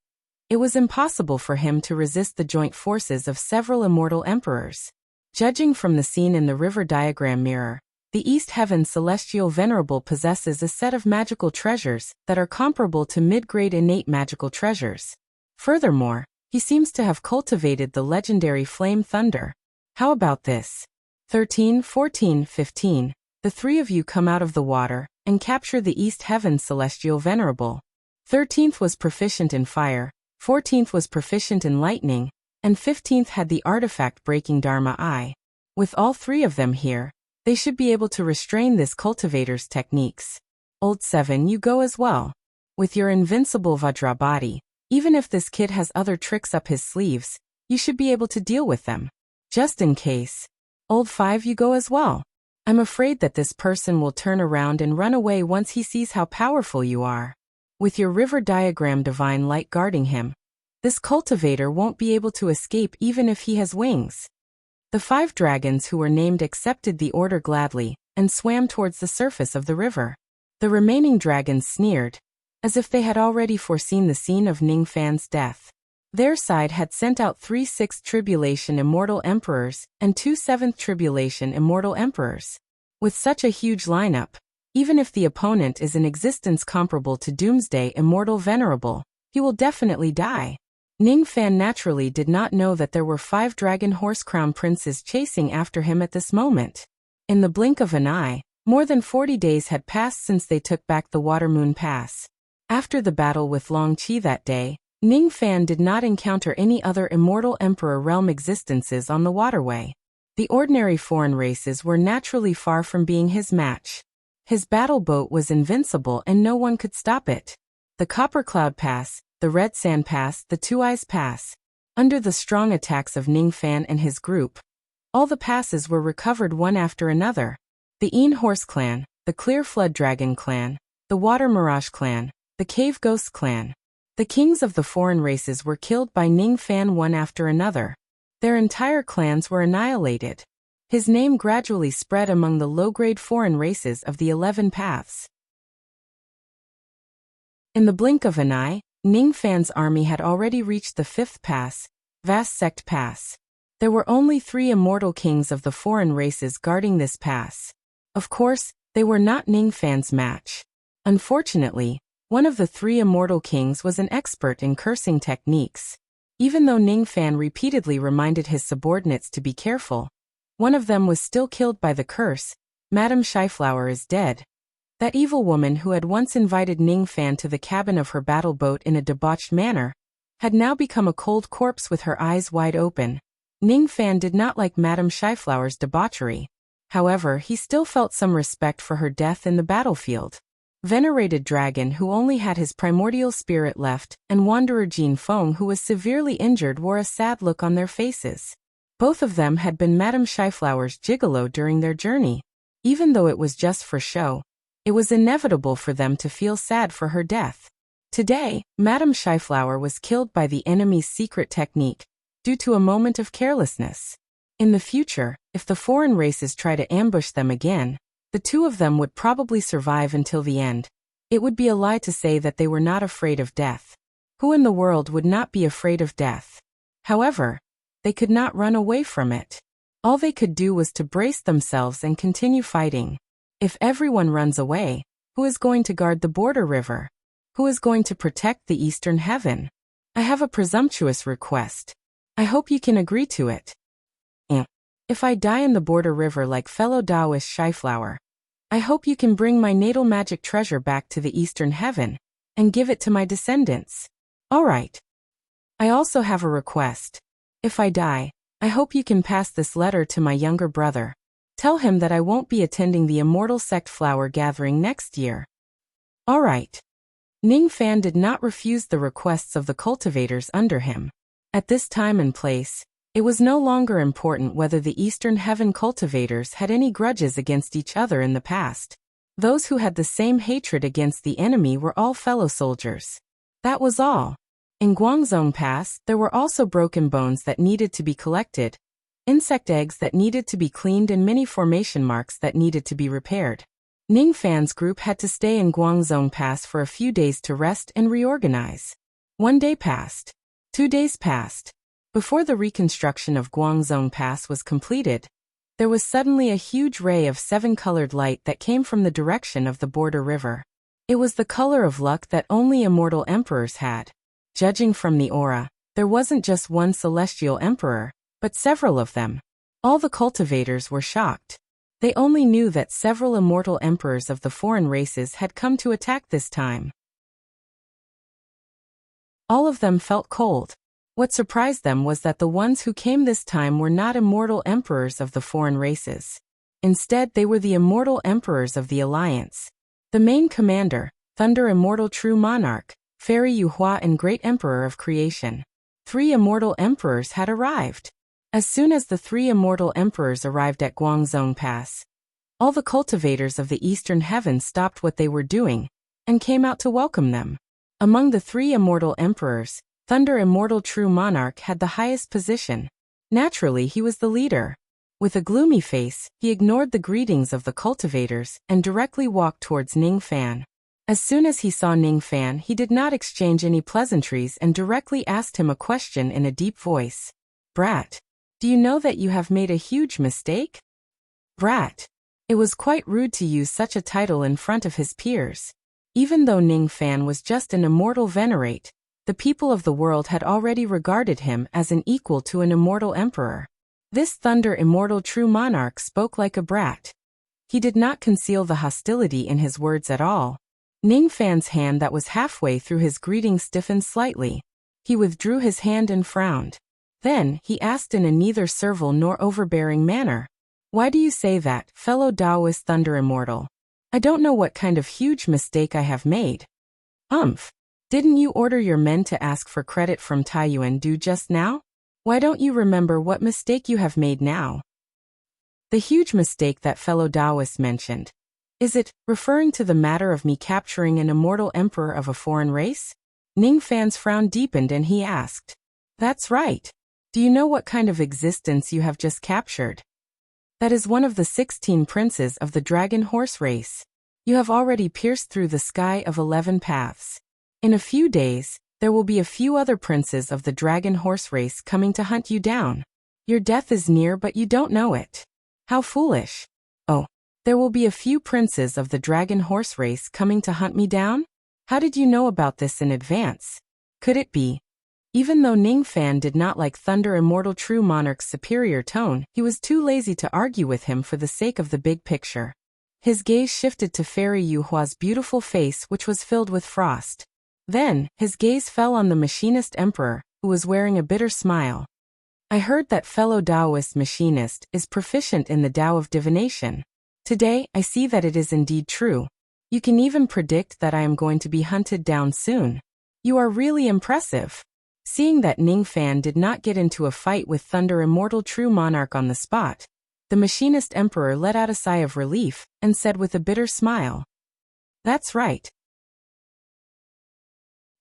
it was impossible for him to resist the joint forces of several immortal emperors. Judging from the scene in the river diagram mirror, the East Heaven Celestial Venerable possesses a set of magical treasures that are comparable to mid-grade innate magical treasures. Furthermore, he seems to have cultivated the legendary Flame Thunder. How about this? 13, 14, 15. The 3 of you come out of the water and capture the East Heaven Celestial Venerable. 13th was proficient in fire, 14th was proficient in lightning, and 15th had the artifact-breaking Dharma Eye. With all 3 of them here, they should be able to restrain this cultivator's techniques. Old 7, you go as well. With your invincible Vajra body, even if this kid has other tricks up his sleeves, you should be able to deal with them. Just in case. Old 5, you go as well. I'm afraid that this person will turn around and run away once he sees how powerful you are. With your river diagram divine light guarding him, this cultivator won't be able to escape even if he has wings. The 5 dragons who were named accepted the order gladly and swam towards the surface of the river. The remaining dragons sneered, as if they had already foreseen the scene of Ning Fan's death. Their side had sent out 3 6th Tribulation Immortal Emperors and 2 7th Tribulation Immortal Emperors. With such a huge lineup, even if the opponent is in existence comparable to Doomsday Immortal Venerable, he will definitely die. Ning Fan naturally did not know that there were 5 Dragon Horse Crown Princes chasing after him at this moment. In the blink of an eye, more than 40 days had passed since they took back the Water Moon Pass. After the battle with Long Qi that day, Ning Fan did not encounter any other Immortal Emperor realm existences on the waterway. The ordinary foreign races were naturally far from being his match. His battle boat was invincible and no one could stop it. The Copper Cloud Pass, the Red Sand Pass, the Two Eyes Pass. Under the strong attacks of Ning Fan and his group, all the passes were recovered one after another. The Een Horse Clan, the Clear Flood Dragon Clan, the Water Mirage Clan, the Cave Ghost Clan. The kings of the foreign races were killed by Ning Fan one after another. Their entire clans were annihilated. His name gradually spread among the low-grade foreign races of the 11 paths. In the blink of an eye, Ning Fan's army had already reached the 5th pass, Vast Sect Pass. There were only 3 immortal kings of the foreign races guarding this pass. Of course, they were not Ning Fan's match. Unfortunately, one of the 3 immortal kings was an expert in cursing techniques. Even though Ning Fan repeatedly reminded his subordinates to be careful, one of them was still killed by the curse. Madame Shyflower is dead. That evil woman who had once invited Ning Fan to the cabin of her battle boat in a debauched manner, had now become a cold corpse with her eyes wide open. Ning Fan did not like Madame Shyflower's debauchery. However, he still felt some respect for her death in the battlefield. Venerated Dragon, who only had his primordial spirit left, and Wanderer Jin Feng, who was severely injured, wore a sad look on their faces. Both of them had been Madame Shyflower's gigolo during their journey. Even though it was just for show, it was inevitable for them to feel sad for her death. Today, Madame Shyflower was killed by the enemy's secret technique, due to a moment of carelessness. In the future, if the foreign races try to ambush them again, the 2 of them would probably survive until the end. It would be a lie to say that they were not afraid of death. Who in the world would not be afraid of death? However, they could not run away from it. All they could do was to brace themselves and continue fighting. If everyone runs away, who is going to guard the border river? Who is going to protect the eastern heaven? I have a presumptuous request. I hope you can agree to it. If I die in the border river like fellow Taoist Shyflower, I hope you can bring my natal magic treasure back to the eastern heaven, and give it to my descendants. Alright. I also have a request. If I die, I hope you can pass this letter to my younger brother. Tell him that I won't be attending the Immortal Sect Flower Gathering next year. Alright. Ning Fan did not refuse the requests of the cultivators under him. At this time and place, it was no longer important whether the Eastern Heaven cultivators had any grudges against each other in the past. Those who had the same hatred against the enemy were all fellow soldiers. That was all. In Guangzhong Pass, there were also broken bones that needed to be collected, insect eggs that needed to be cleaned, and many formation marks that needed to be repaired. Ning Fan's group had to stay in Guangzhong Pass for a few days to rest and reorganize. 1 day passed. 2 days passed. Before the reconstruction of Guangzhong Pass was completed, there was suddenly a huge ray of 7-colored light that came from the direction of the border river. It was the color of luck that only immortal emperors had. Judging from the aura, there wasn't just one celestial emperor, but several of them. All the cultivators were shocked. They only knew that several immortal emperors of the foreign races had come to attack this time. All of them felt cold. What surprised them was that the ones who came this time were not immortal emperors of the foreign races. Instead, they were the immortal emperors of the Alliance. The main commander, Thunder Immortal True Monarch, Fairy Yuhua, and Great Emperor of Creation. 3 immortal emperors had arrived. As soon as the 3 immortal emperors arrived at Guangzhong Pass, all the cultivators of the Eastern Heaven stopped what they were doing and came out to welcome them. Among the 3 immortal emperors, Thunder Immortal True Monarch had the highest position. Naturally, he was the leader. With a gloomy face, he ignored the greetings of the cultivators and directly walked towards Ning Fan. As soon as he saw Ning Fan, he did not exchange any pleasantries and directly asked him a question in a deep voice. Brat, do you know that you have made a huge mistake? Brat. It was quite rude to use such a title in front of his peers. Even though Ning Fan was just an immortal venerate, the people of the world had already regarded him as an equal to an immortal emperor. This thunder immortal true monarch spoke like a brat. He did not conceal the hostility in his words at all. Ning Fan's hand that was halfway through his greeting stiffened slightly. He withdrew his hand and frowned. Then, he asked in a neither servile nor overbearing manner. Why do you say that, fellow Taoist thunder immortal? I don't know what kind of huge mistake I have made. Didn't you order your men to ask for credit from Taiyuan Du just now? Why don't you remember what mistake you have made now? The huge mistake that fellow Taoist mentioned. Is it referring to the matter of me capturing an immortal emperor of a foreign race? Ning Fan's frown deepened and he asked. That's right. Do you know what kind of existence you have just captured? That is one of the 16 princes of the dragon horse race. You have already pierced through the sky of 11 paths. In a few days, there will be a few other princes of the dragon horse race coming to hunt you down. Your death is near but you don't know it. How foolish. Oh, there will be a few princes of the dragon horse race coming to hunt me down? How did you know about this in advance? Could it be? Even though Ning Fan did not like Thunder Immortal True Monarch's superior tone, he was too lazy to argue with him for the sake of the big picture. His gaze shifted to Fairy Yu Hua's beautiful face, which was filled with frost. Then, his gaze fell on the machinist emperor, who was wearing a bitter smile. I heard that fellow Taoist machinist is proficient in the Tao of divination. Today, I see that it is indeed true. You can even predict that I am going to be hunted down soon. You are really impressive. Seeing that Ning Fan did not get into a fight with Thunder Immortal True Monarch on the spot, the machinist emperor let out a sigh of relief and said with a bitter smile. That's right.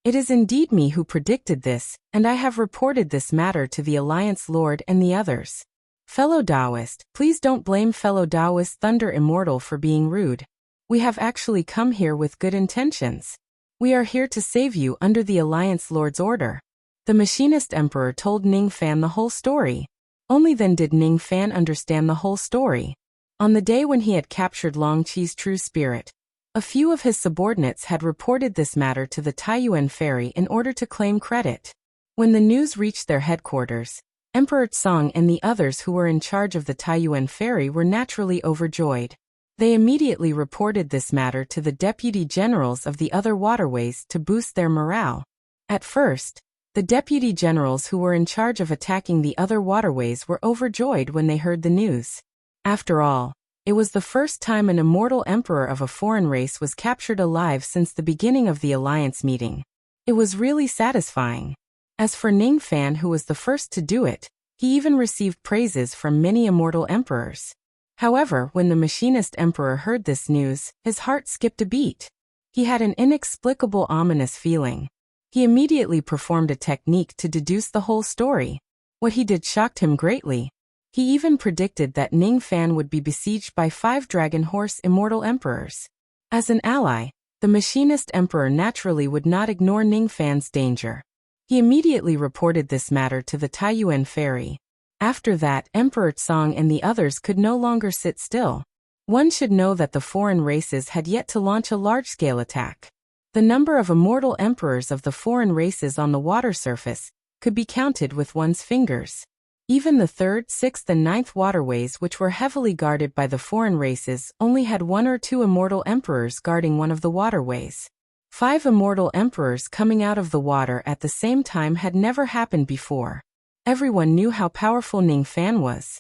It is indeed me who predicted this, and I have reported this matter to the Alliance Lord and the others. Fellow Taoist, please don't blame fellow Taoist Thunder Immortal for being rude. We have actually come here with good intentions. We are here to save you under the Alliance Lord's order. The machinist emperor told Ning Fan the whole story. Only then did Ning Fan understand the whole story. On the day when he had captured Long Qi's true spirit, a few of his subordinates had reported this matter to the Taiyuan ferry in order to claim credit. When the news reached their headquarters, Emperor Tsong and the others who were in charge of the Taiyuan ferry were naturally overjoyed. They immediately reported this matter to the deputy generals of the other waterways to boost their morale. At first, the deputy generals who were in charge of attacking the other waterways were overjoyed when they heard the news. After all, it was the first time an immortal emperor of a foreign race was captured alive since the beginning of the alliance meeting. It was really satisfying. As for Ning Fan, who was the first to do it, he even received praises from many immortal emperors. However, when the machinist emperor heard this news, his heart skipped a beat. He had an inexplicable ominous feeling. He immediately performed a technique to deduce the whole story. What he did shocked him greatly. He even predicted that Ning Fan would be besieged by 5 dragon horse immortal emperors. As an ally, the machinist emperor naturally would not ignore Ning Fan's danger. He immediately reported this matter to the Taiyuan ferry. After that, Emperor Tsong and the others could no longer sit still. One should know that the foreign races had yet to launch a large-scale attack. The number of immortal emperors of the foreign races on the water surface could be counted with one's fingers. Even the 3rd, 6th and 9th waterways, which were heavily guarded by the foreign races, only had 1 or 2 immortal emperors guarding one of the waterways. 5 immortal emperors coming out of the water at the same time had never happened before. Everyone knew how powerful Ning Fan was.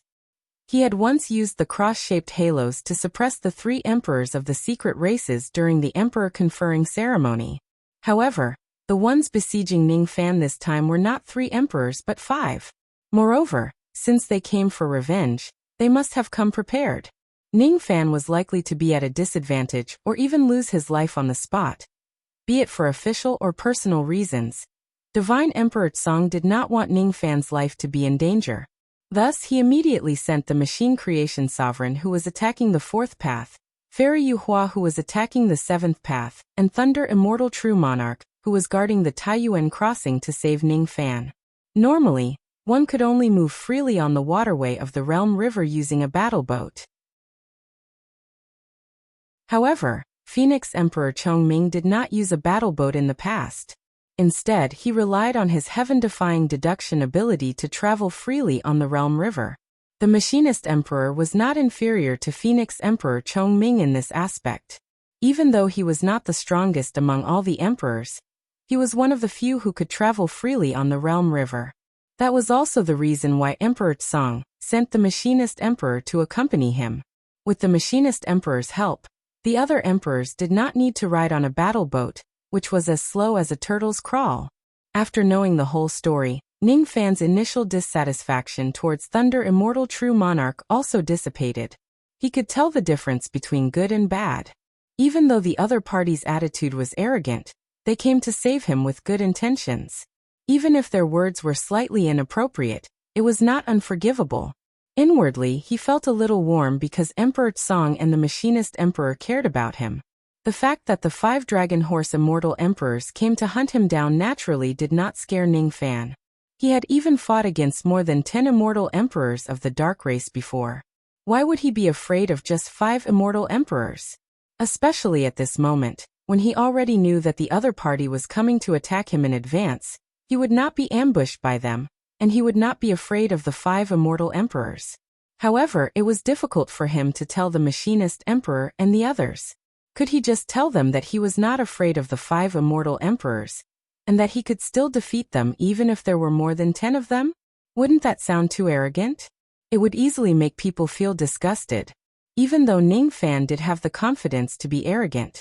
He had once used the cross-shaped halos to suppress the 3 emperors of the secret races during the emperor conferring ceremony. However, the ones besieging Ning Fan this time were not 3 emperors but 5. Moreover, since they came for revenge, they must have come prepared. Ning Fan was likely to be at a disadvantage or even lose his life on the spot, be it for official or personal reasons. Divine Emperor Tsong did not want Ning Fan's life to be in danger. Thus, he immediately sent the machine creation sovereign who was attacking the 4th path, Fairy Yuhua, who was attacking the seventh path, and Thunder Immortal True Monarch, who was guarding the Taiyuan crossing to save Ning Fan. Normally, one could only move freely on the waterway of the Realm River using a battle boat. However, Phoenix Emperor Chongming did not use a battle boat in the past. Instead, he relied on his heaven-defying deduction ability to travel freely on the Realm River. The Machinist Emperor was not inferior to Phoenix Emperor Chongming in this aspect. Even though he was not the strongest among all the emperors, he was one of the few who could travel freely on the Realm River. That was also the reason why Emperor Tsong sent the Machinist Emperor to accompany him. With the Machinist Emperor's help, the other emperors did not need to ride on a battle boat, which was as slow as a turtle's crawl. After knowing the whole story, Ning Fan's initial dissatisfaction towards Thunder Immortal True Monarch also dissipated. He could tell the difference between good and bad. Even though the other party's attitude was arrogant, they came to save him with good intentions. Even if their words were slightly inappropriate, it was not unforgivable. Inwardly, he felt a little warm because Emperor Tsong and the Machinist Emperor cared about him. The fact that the 5 Dragon Horse Immortal Emperors came to hunt him down naturally did not scare Ning Fan. He had even fought against more than 10 Immortal Emperors of the Dark Race before. Why would he be afraid of just 5 Immortal Emperors? Especially at this moment, when he already knew that the other party was coming to attack him in advance, he would not be ambushed by them, and he would not be afraid of the 5 Immortal Emperors. However, it was difficult for him to tell the Machinist Emperor and the others. Could he just tell them that he was not afraid of the 5 Immortal Emperors, and that he could still defeat them even if there were more than 10 of them? Wouldn't that sound too arrogant? It would easily make people feel disgusted. Even though Ning Fan did have the confidence to be arrogant,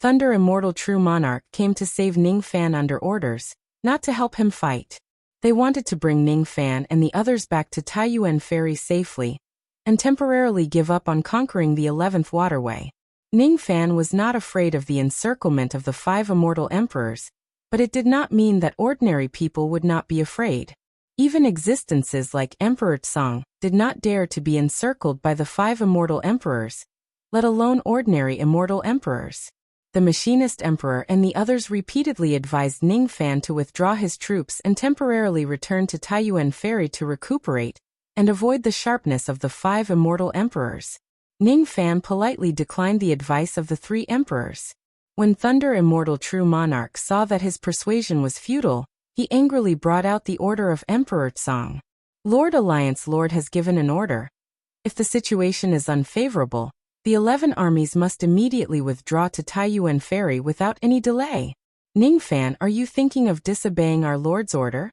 Thunder Immortal True Monarch came to save Ning Fan under orders, not to help him fight. They wanted to bring Ning Fan and the others back to Taiyuan Ferry safely, and temporarily give up on conquering the 11th waterway. Ning Fan was not afraid of the encirclement of the 5 Immortal Emperors, but it did not mean that ordinary people would not be afraid. Even existences like Emperor Tsong did not dare to be encircled by the 5 Immortal Emperors, let alone ordinary Immortal Emperors. The Machinist Emperor and the others repeatedly advised Ning Fan to withdraw his troops and temporarily return to Taiyuan Ferry to recuperate and avoid the sharpness of the 5 Immortal Emperors. Ning Fan politely declined the advice of the 3 emperors. When Thunder Immortal True Monarch saw that his persuasion was futile, he angrily brought out the order of Emperor Tsong. Lord Alliance Lord has given an order. If the situation is unfavorable, the 11 armies must immediately withdraw to Taiyuan Ferry without any delay. Ning Fan, are you thinking of disobeying our Lord's order?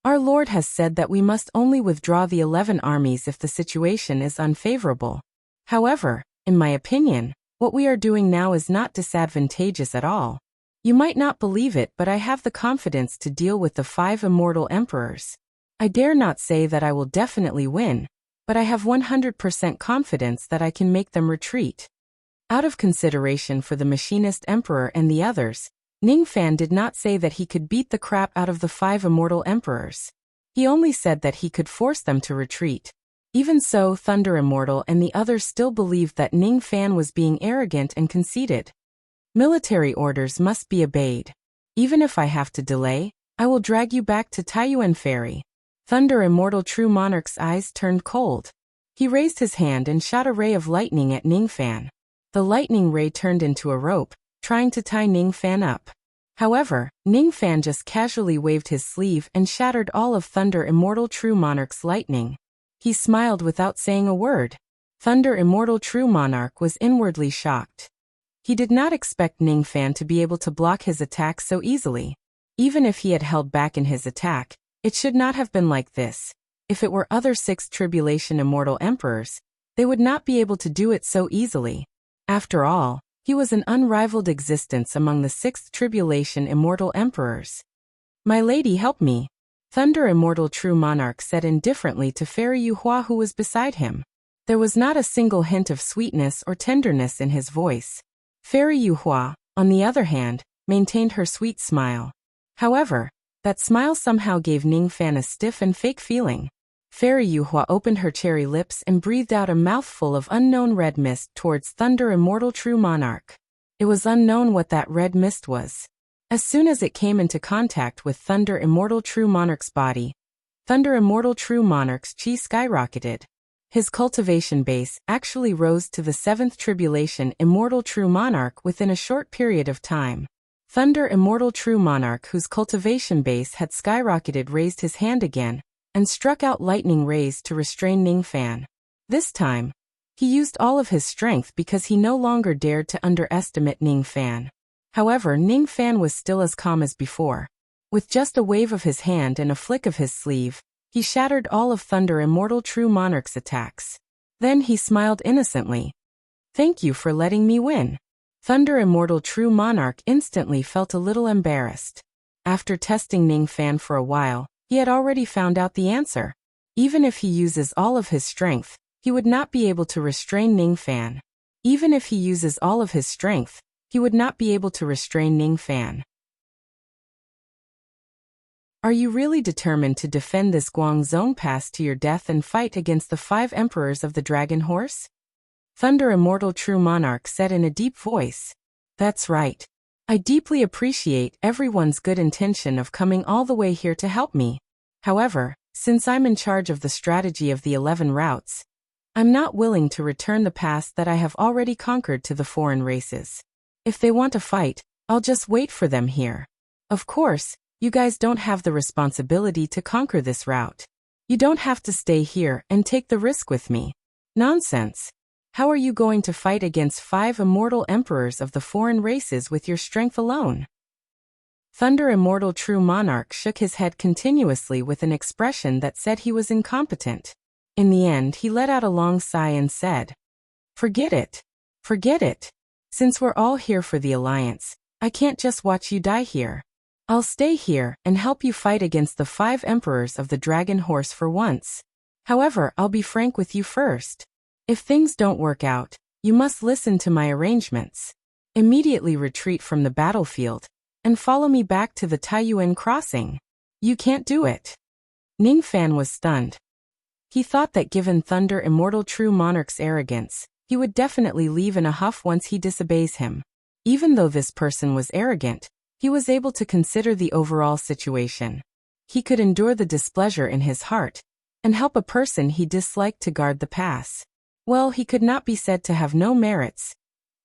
Our Lord has said that we must only withdraw the 11 armies if the situation is unfavorable. However, in my opinion, what we are doing now is not disadvantageous at all. You might not believe it, but I have the confidence to deal with the 5 Immortal Emperors. I dare not say that I will definitely win, but I have 100% confidence that I can make them retreat. Out of consideration for the Machinist Emperor and the others, Ning Fan did not say that he could beat the crap out of the 5 Immortal Emperors. He only said that he could force them to retreat. Even so, Thunder Immortal and the others still believed that Ning Fan was being arrogant and conceited. Military orders must be obeyed. Even if I have to delay, I will drag you back to Taiyuan Ferry. Thunder Immortal True Monarch's eyes turned cold. He raised his hand and shot a ray of lightning at Ning Fan. The lightning ray turned into a rope, trying to tie Ning Fan up. However, Ning Fan just casually waved his sleeve and shattered all of Thunder Immortal True Monarch's lightning. He smiled without saying a word. Thunder Immortal True Monarch was inwardly shocked. He did not expect Ning Fan to be able to block his attack so easily. Even if he had held back in his attack, it should not have been like this. If it were other 6 Tribulation Immortal Emperors, they would not be able to do it so easily. After all, he was an unrivaled existence among the 6th Tribulation Immortal Emperors. My lady, help me. Thunder Immortal True Monarch said indifferently to Fairy Yuhua, who was beside him. There was not a single hint of sweetness or tenderness in his voice. Fairy Yuhua, on the other hand, maintained her sweet smile. However, that smile somehow gave Ning Fan a stiff and fake feeling. Fairy Yuhua opened her cherry lips and breathed out a mouthful of unknown red mist towards Thunder Immortal True Monarch. It was unknown what that red mist was. As soon as it came into contact with Thunder Immortal True Monarch's body, Thunder Immortal True Monarch's chi skyrocketed. His cultivation base actually rose to the 7th Tribulation Immortal True Monarch within a short period of time. Thunder Immortal True Monarch, whose cultivation base had skyrocketed, raised his hand again and struck out lightning rays to restrain Ning Fan. This time, he used all of his strength because he no longer dared to underestimate Ning Fan. However, Ning Fan was still as calm as before. With just a wave of his hand and a flick of his sleeve, he shattered all of Thunder Immortal True Monarch's attacks. Then he smiled innocently. "Thank you for letting me win." Thunder Immortal True Monarch instantly felt a little embarrassed. After testing Ning Fan for a while, he had already found out the answer. Even if he uses all of his strength, he would not be able to restrain Ning Fan. Even if he uses all of his strength, he would not be able to restrain Ning Fan. Are you really determined to defend this Guangzhong Pass to your death and fight against the 5 emperors of the Dragon Horse? Thunder Immortal True Monarch said in a deep voice. That's right. I deeply appreciate everyone's good intention of coming all the way here to help me. However, since I'm in charge of the strategy of the 11 routes, I'm not willing to return the pass that I have already conquered to the foreign races. If they want to fight, I'll just wait for them here. Of course, you guys don't have the responsibility to conquer this route. You don't have to stay here and take the risk with me. Nonsense. How are you going to fight against 5 immortal emperors of the foreign races with your strength alone? Thunder Immortal True Monarch shook his head continuously with an expression that said he was incompetent. In the end, he let out a long sigh and said, "Forget it. Forget it. Since we're all here for the Alliance, I can't just watch you die here. I'll stay here and help you fight against the 5 emperors of the Dragon Horse for once. However, I'll be frank with you first. If things don't work out, you must listen to my arrangements. Immediately retreat from the battlefield and follow me back to the Taiyuan crossing. You can't do it." Ning Fan was stunned. He thought that given Thunder Immortal True Monarch's arrogance, he would definitely leave in a huff once he disobeys him. Even though this person was arrogant, he was able to consider the overall situation. He could endure the displeasure in his heart and help a person he disliked to guard the pass. Well, he could not be said to have no merits.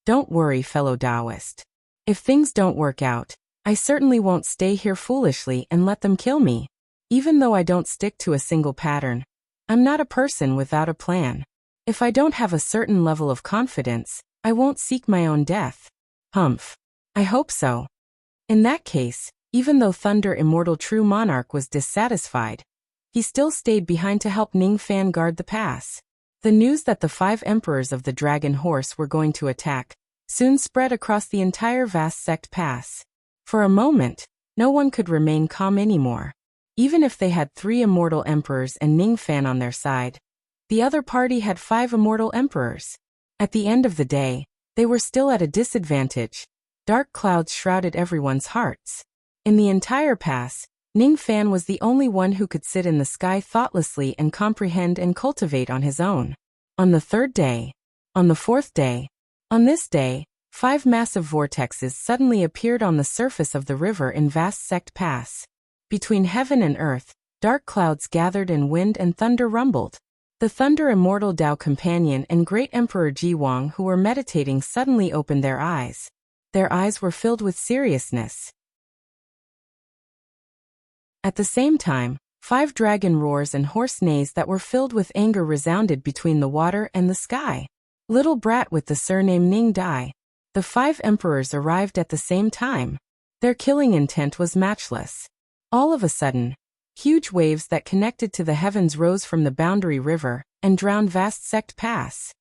Don't worry, fellow Taoist. If things don't work out, I certainly won't stay here foolishly and let them kill me. Even though I don't stick to a single pattern, I'm not a person without a plan. If I don't have a certain level of confidence, I won't seek my own death. Humph. I hope so. In that case, even though Thunder Immortal True Monarch was dissatisfied, he still stayed behind to help Ning Fan guard the pass. The news that the 5 emperors of the Dragon Horse were going to attack soon spread across the entire vast sect pass. For a moment, no one could remain calm anymore. Even if they had 3 immortal emperors and Ning Fan on their side, the other party had 5 immortal emperors. At the end of the day, they were still at a disadvantage. Dark clouds shrouded everyone's hearts. In the entire pass, Ning Fan was the only one who could sit in the sky thoughtlessly and comprehend and cultivate on his own. On the 3rd day, on the 4th day, on this day, 5 massive vortexes suddenly appeared on the surface of the river in Vast Sect Pass. Between heaven and earth, dark clouds gathered and wind and thunder rumbled. The Thunder Immortal Tao Companion and Great Emperor Ji Wang, who were meditating, suddenly opened their eyes. Their eyes were filled with seriousness. At the same time, 5 dragon roars and horse neighs that were filled with anger resounded between the water and the sky. Little brat with the surname Ning Dai. The 5 emperors arrived at the same time. Their killing intent was matchless. All of a sudden, huge waves that connected to the heavens rose from the boundary river and drowned Vast Sect Pass.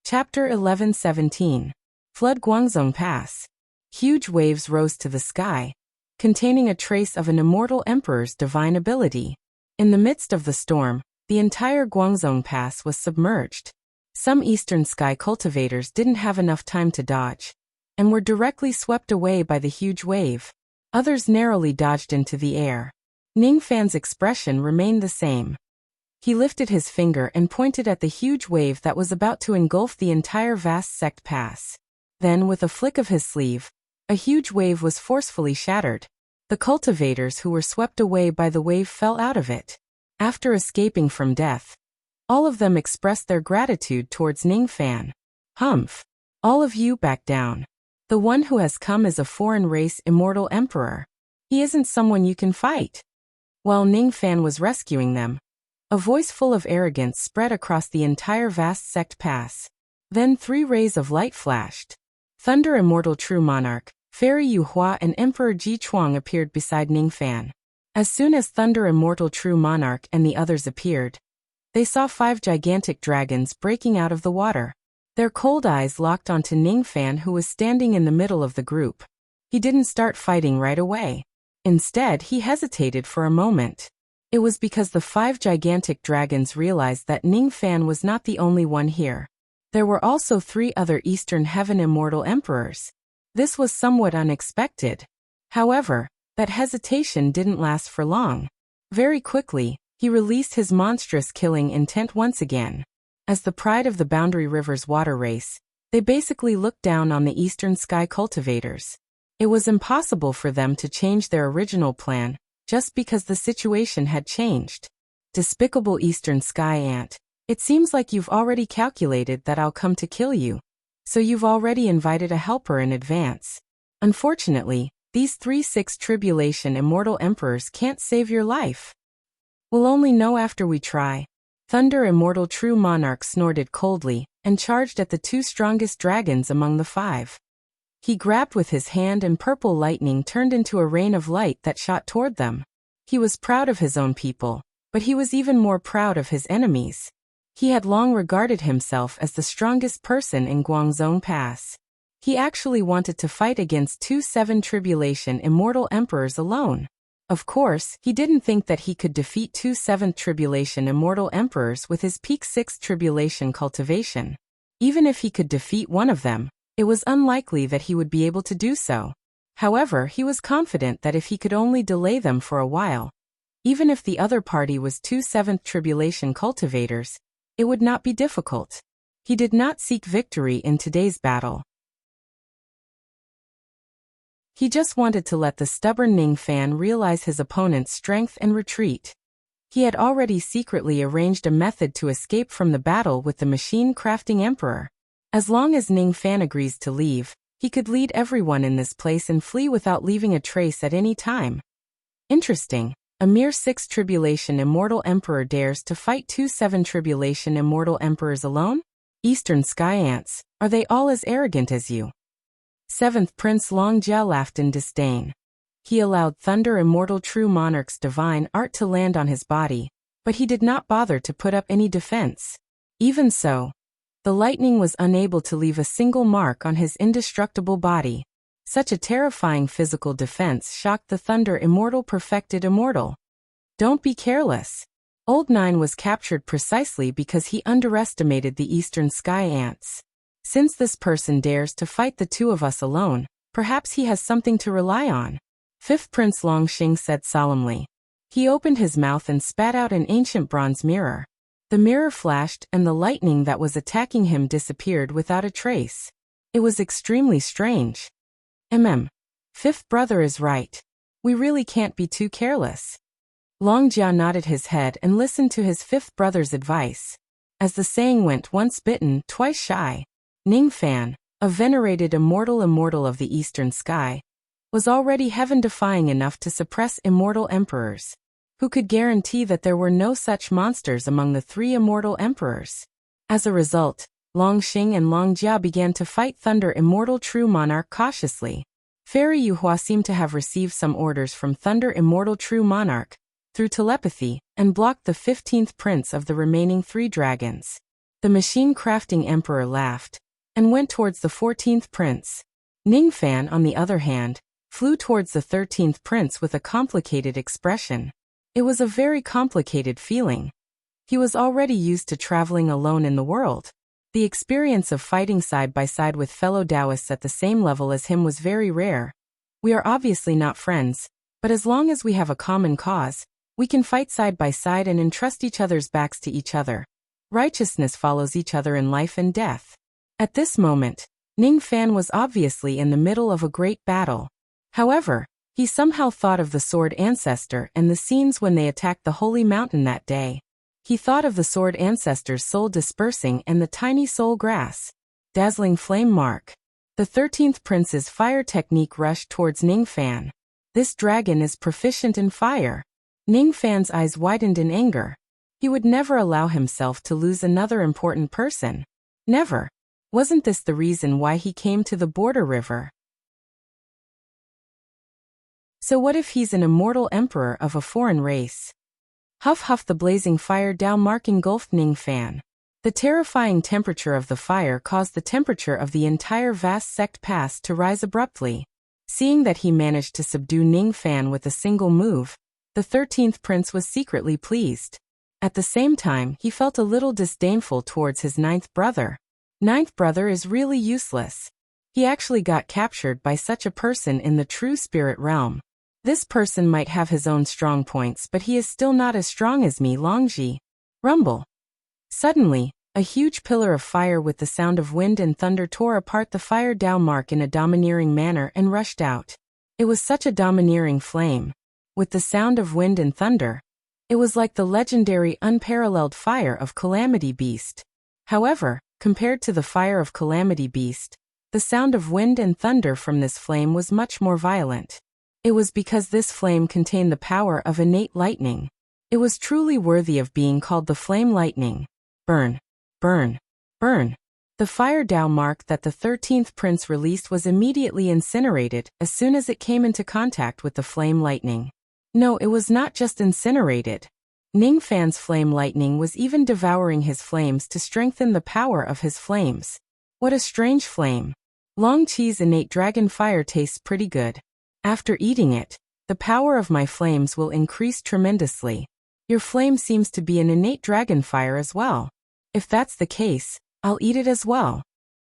Chapter 11:17. Flood Guangzhong Pass. Huge waves rose to the sky, containing a trace of an immortal emperor's divine ability. In the midst of the storm, the entire Guangzhong Pass was submerged. Some eastern sky cultivators didn't have enough time to dodge, and were directly swept away by the huge wave. Others narrowly dodged into the air. Ning Fan's expression remained the same. He lifted his finger and pointed at the huge wave that was about to engulf the entire vast sect pass. Then, with a flick of his sleeve, a huge wave was forcefully shattered. The cultivators who were swept away by the wave fell out of it. After escaping from death, all of them expressed their gratitude towards Ning Fan. Humph! All of you back down. The one who has come is a foreign race immortal emperor. He isn't someone you can fight. While Ning Fan was rescuing them, a voice full of arrogance spread across the entire vast sect pass. Then 3 rays of light flashed. Thunder Immortal True Monarch, Fairy Yu Hua and Emperor Ji Chuang appeared beside Ning Fan. As soon as Thunder Immortal True Monarch and the others appeared, they saw 5 gigantic dragons breaking out of the water. Their cold eyes locked onto Ning Fan, who was standing in the middle of the group. He didn't start fighting right away. Instead, he hesitated for a moment. It was because the 5 gigantic dragons realized that Ning Fan was not the only one here. There were also 3 other Eastern Heaven Immortal Emperors. This was somewhat unexpected. However, that hesitation didn't last for long. Very quickly, he released his monstrous killing intent once again. As the pride of the Boundary River's water race, they basically looked down on the Eastern Sky cultivators. It was impossible for them to change their original plan, just because the situation had changed. Despicable Eastern Sky Ant, it seems like you've already calculated that I'll come to kill you. So you've already invited a helper in advance. Unfortunately, these 3-6 Tribulation Immortal Emperors can't save your life. We'll only know after we try. Thunder Immortal True Monarch snorted coldly and charged at the 2 strongest dragons among the 5. He grabbed with his hand and purple lightning turned into a rain of light that shot toward them. He was proud of his own people, but he was even more proud of his enemies. He had long regarded himself as the strongest person in Guangzhong Pass. He actually wanted to fight against 2-7 Tribulation Immortal Emperors alone. Of course, he didn't think that he could defeat 2-7 Tribulation Immortal Emperors with his peak 6 Tribulation cultivation. Even if he could defeat one of them, it was unlikely that he would be able to do so. However, he was confident that if he could only delay them for a while, even if the other party was 2-7 Tribulation cultivators, it would not be difficult. He did not seek victory in today's battle. He just wanted to let the stubborn Ning Fan realize his opponent's strength and retreat. He had already secretly arranged a method to escape from the battle with the machine crafting emperor. As long as Ning Fan agrees to leave, he could lead everyone in this place and flee without leaving a trace at any time. Interesting. A mere 6 Tribulation Immortal Emperor dares to fight 2-7 Tribulation Immortal Emperors alone? Eastern Sky Ants, are they all as arrogant as you? 7th Prince Long Jia laughed in disdain. He allowed Thunder Immortal True Monarch's divine art to land on his body, but he did not bother to put up any defense. Even so, the lightning was unable to leave a single mark on his indestructible body. Such a terrifying physical defense shocked the Thunder Immortal Perfected Immortal. Don't be careless. Old Nine was captured precisely because he underestimated the Eastern Sky Ants. Since this person dares to fight the 2 of us alone, perhaps he has something to rely on. 5th Prince Longxing said solemnly. He opened his mouth and spat out an ancient bronze mirror. The mirror flashed and the lightning that was attacking him disappeared without a trace. It was extremely strange. 5th brother is right. We really can't be too careless. Long Jia nodded his head and listened to his 5th brother's advice. As the saying went, once bitten, twice shy. Ning Fan, a venerated immortal of the Eastern Sky, was already heaven-defying enough to suppress immortal emperors. Who could guarantee that there were no such monsters among the 3 immortal emperors? As a result, Longxing and Long Jia began to fight Thunder Immortal True Monarch cautiously. Fairy Yu Hua seemed to have received some orders from Thunder Immortal True Monarch, through telepathy, and blocked the 15th prince of the remaining 3 dragons. The machine crafting emperor laughed and went towards the 14th prince. Ning Fan, on the other hand, flew towards the 13th prince with a complicated expression. It was a very complicated feeling. He was already used to traveling alone in the world. The experience of fighting side by side with fellow Taoists at the same level as him was very rare. We are obviously not friends, but as long as we have a common cause, we can fight side by side and entrust each other's backs to each other. Righteousness follows each other in life and death. At this moment, Ning Fan was obviously in the middle of a great battle. However, he somehow thought of the sword ancestor and the scenes when they attacked the holy mountain that day. He thought of the sword ancestor's soul dispersing and the tiny soul grass. Dazzling flame mark. The 13th prince's fire technique rushed towards Ning Fan. This dragon is proficient in fire. Ning Fan's eyes widened in anger. He would never allow himself to lose another important person. Never. Wasn't this the reason why he came to the border river? So what if he's an immortal emperor of a foreign race? Huff huff, the blazing fire Dao mark engulfed Ning Fan. The terrifying temperature of the fire caused the temperature of the entire vast sect pass to rise abruptly. Seeing that he managed to subdue Ning Fan with a single move, the 13th prince was secretly pleased. At the same time, he felt a little disdainful towards his 9th brother. 9th brother is really useless. He actually got captured by such a person in the true spirit realm. This person might have his own strong points, but he is still not as strong as me, Longji. Rumble. Suddenly, a huge pillar of fire with the sound of wind and thunder tore apart the fire Dao mark in a domineering manner and rushed out. It was such a domineering flame. With the sound of wind and thunder, it was like the legendary unparalleled fire of Calamity Beast. However, compared to the fire of Calamity Beast, the sound of wind and thunder from this flame was much more violent. It was because this flame contained the power of innate lightning. It was truly worthy of being called the flame lightning. Burn, burn, burn. The fire Dao mark that the 13th prince released was immediately incinerated as soon as it came into contact with the flame lightning. No, it was not just incinerated. Ning Fan's flame lightning was even devouring his flames to strengthen the power of his flames. What a strange flame. Long Chi's innate dragon fire tastes pretty good. After eating it, the power of my flames will increase tremendously. Your flame seems to be an innate dragon fire as well. If that's the case, I'll eat it as well.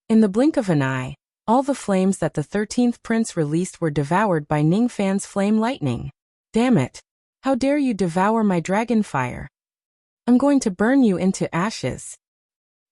In the blink of an eye, all the flames that the 13th prince released were devoured by Ning Fan's flame lightning. Damn it! How dare you devour my dragon fire? I'm going to burn you into ashes.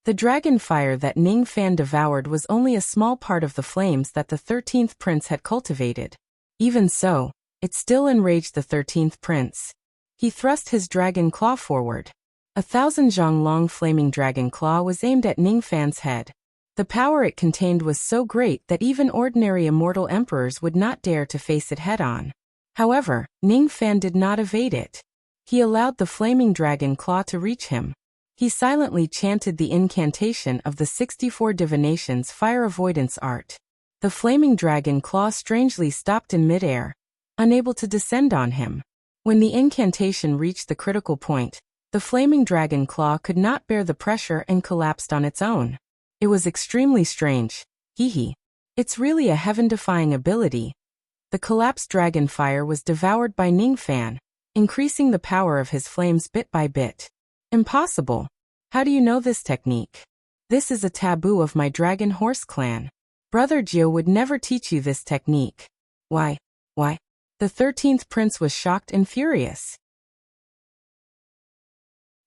The dragon fire that Ning Fan devoured was only a small part of the flames that the 13th prince had cultivated. Even so, it still enraged the 13th prince. He thrust his dragon claw forward. 1,000 zhang long flaming dragon claw was aimed at Ning Fan's head. The power it contained was so great that even ordinary immortal emperors would not dare to face it head-on. However, Ning Fan did not evade it. He allowed the flaming dragon claw to reach him. He silently chanted the incantation of the 64 divinations fire avoidance art. The flaming dragon claw strangely stopped in midair, unable to descend on him. When the incantation reached the critical point, the flaming dragon claw could not bear the pressure and collapsed on its own. It was extremely strange. Hee. It's really a heaven-defying ability. The collapsed dragon fire was devoured by Ning Fan, increasing the power of his flames bit by bit. Impossible. How do you know this technique? This is a taboo of my dragon horse clan. Brother Jiu would never teach you this technique. Why? The 13th prince was shocked and furious.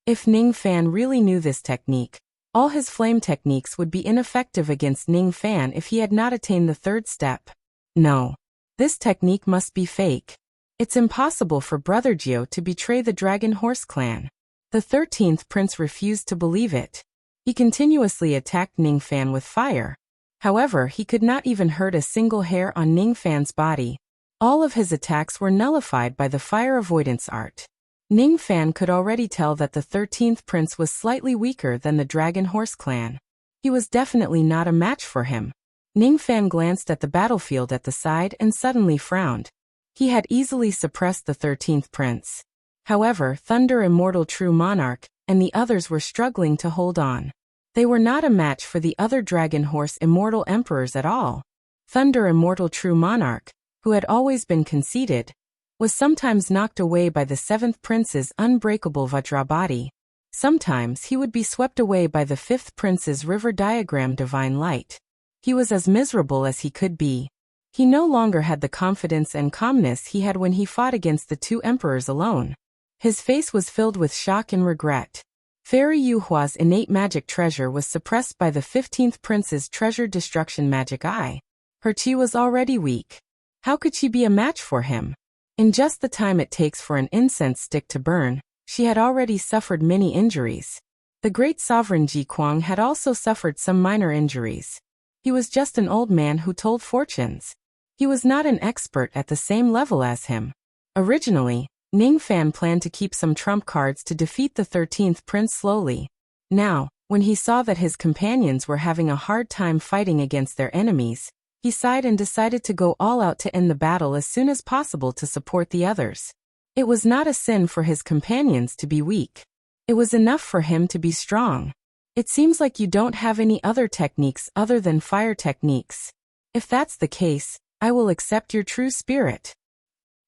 If Ning Fan really knew this technique, all his flame techniques would be ineffective against Ning Fan if he had not attained the 3rd step. No. This technique must be fake. It's impossible for Brother Jiu to betray the dragon horse clan. The 13th prince refused to believe it. He continuously attacked Ning Fan with fire. However, he could not even hurt a single hair on Ning Fan's body. All of his attacks were nullified by the fire avoidance art. Ning Fan could already tell that the 13th prince was slightly weaker than the dragon horse clan. He was definitely not a match for him. Ning Fan glanced at the battlefield at the side and suddenly frowned. He had easily suppressed the 13th prince. However, Thunder Immortal True Monarch and the others were struggling to hold on. They were not a match for the other dragon horse immortal emperors at all. Thunder Immortal True Monarch, who had always been conceited, was sometimes knocked away by the 7th prince's unbreakable Vajra body. Sometimes he would be swept away by the 5th prince's river diagram divine light. He was as miserable as he could be. He no longer had the confidence and calmness he had when he fought against the two emperors alone. His face was filled with shock and regret. Fairy Yuhua's innate magic treasure was suppressed by the 15th prince's treasured destruction magic eye. Her chi was already weak. How could she be a match for him? In just the time it takes for an incense stick to burn, she had already suffered many injuries. The great sovereign Ji Kuang had also suffered some minor injuries. He was just an old man who told fortunes. He was not an expert at the same level as him. Originally, Ning Fan planned to keep some trump cards to defeat the 13th prince slowly. Now, when he saw that his companions were having a hard time fighting against their enemies, he sighed and decided to go all out to end the battle as soon as possible to support the others. It was not a sin for his companions to be weak. It was enough for him to be strong. It seems like you don't have any other techniques other than fire techniques. If that's the case, I will accept your true spirit.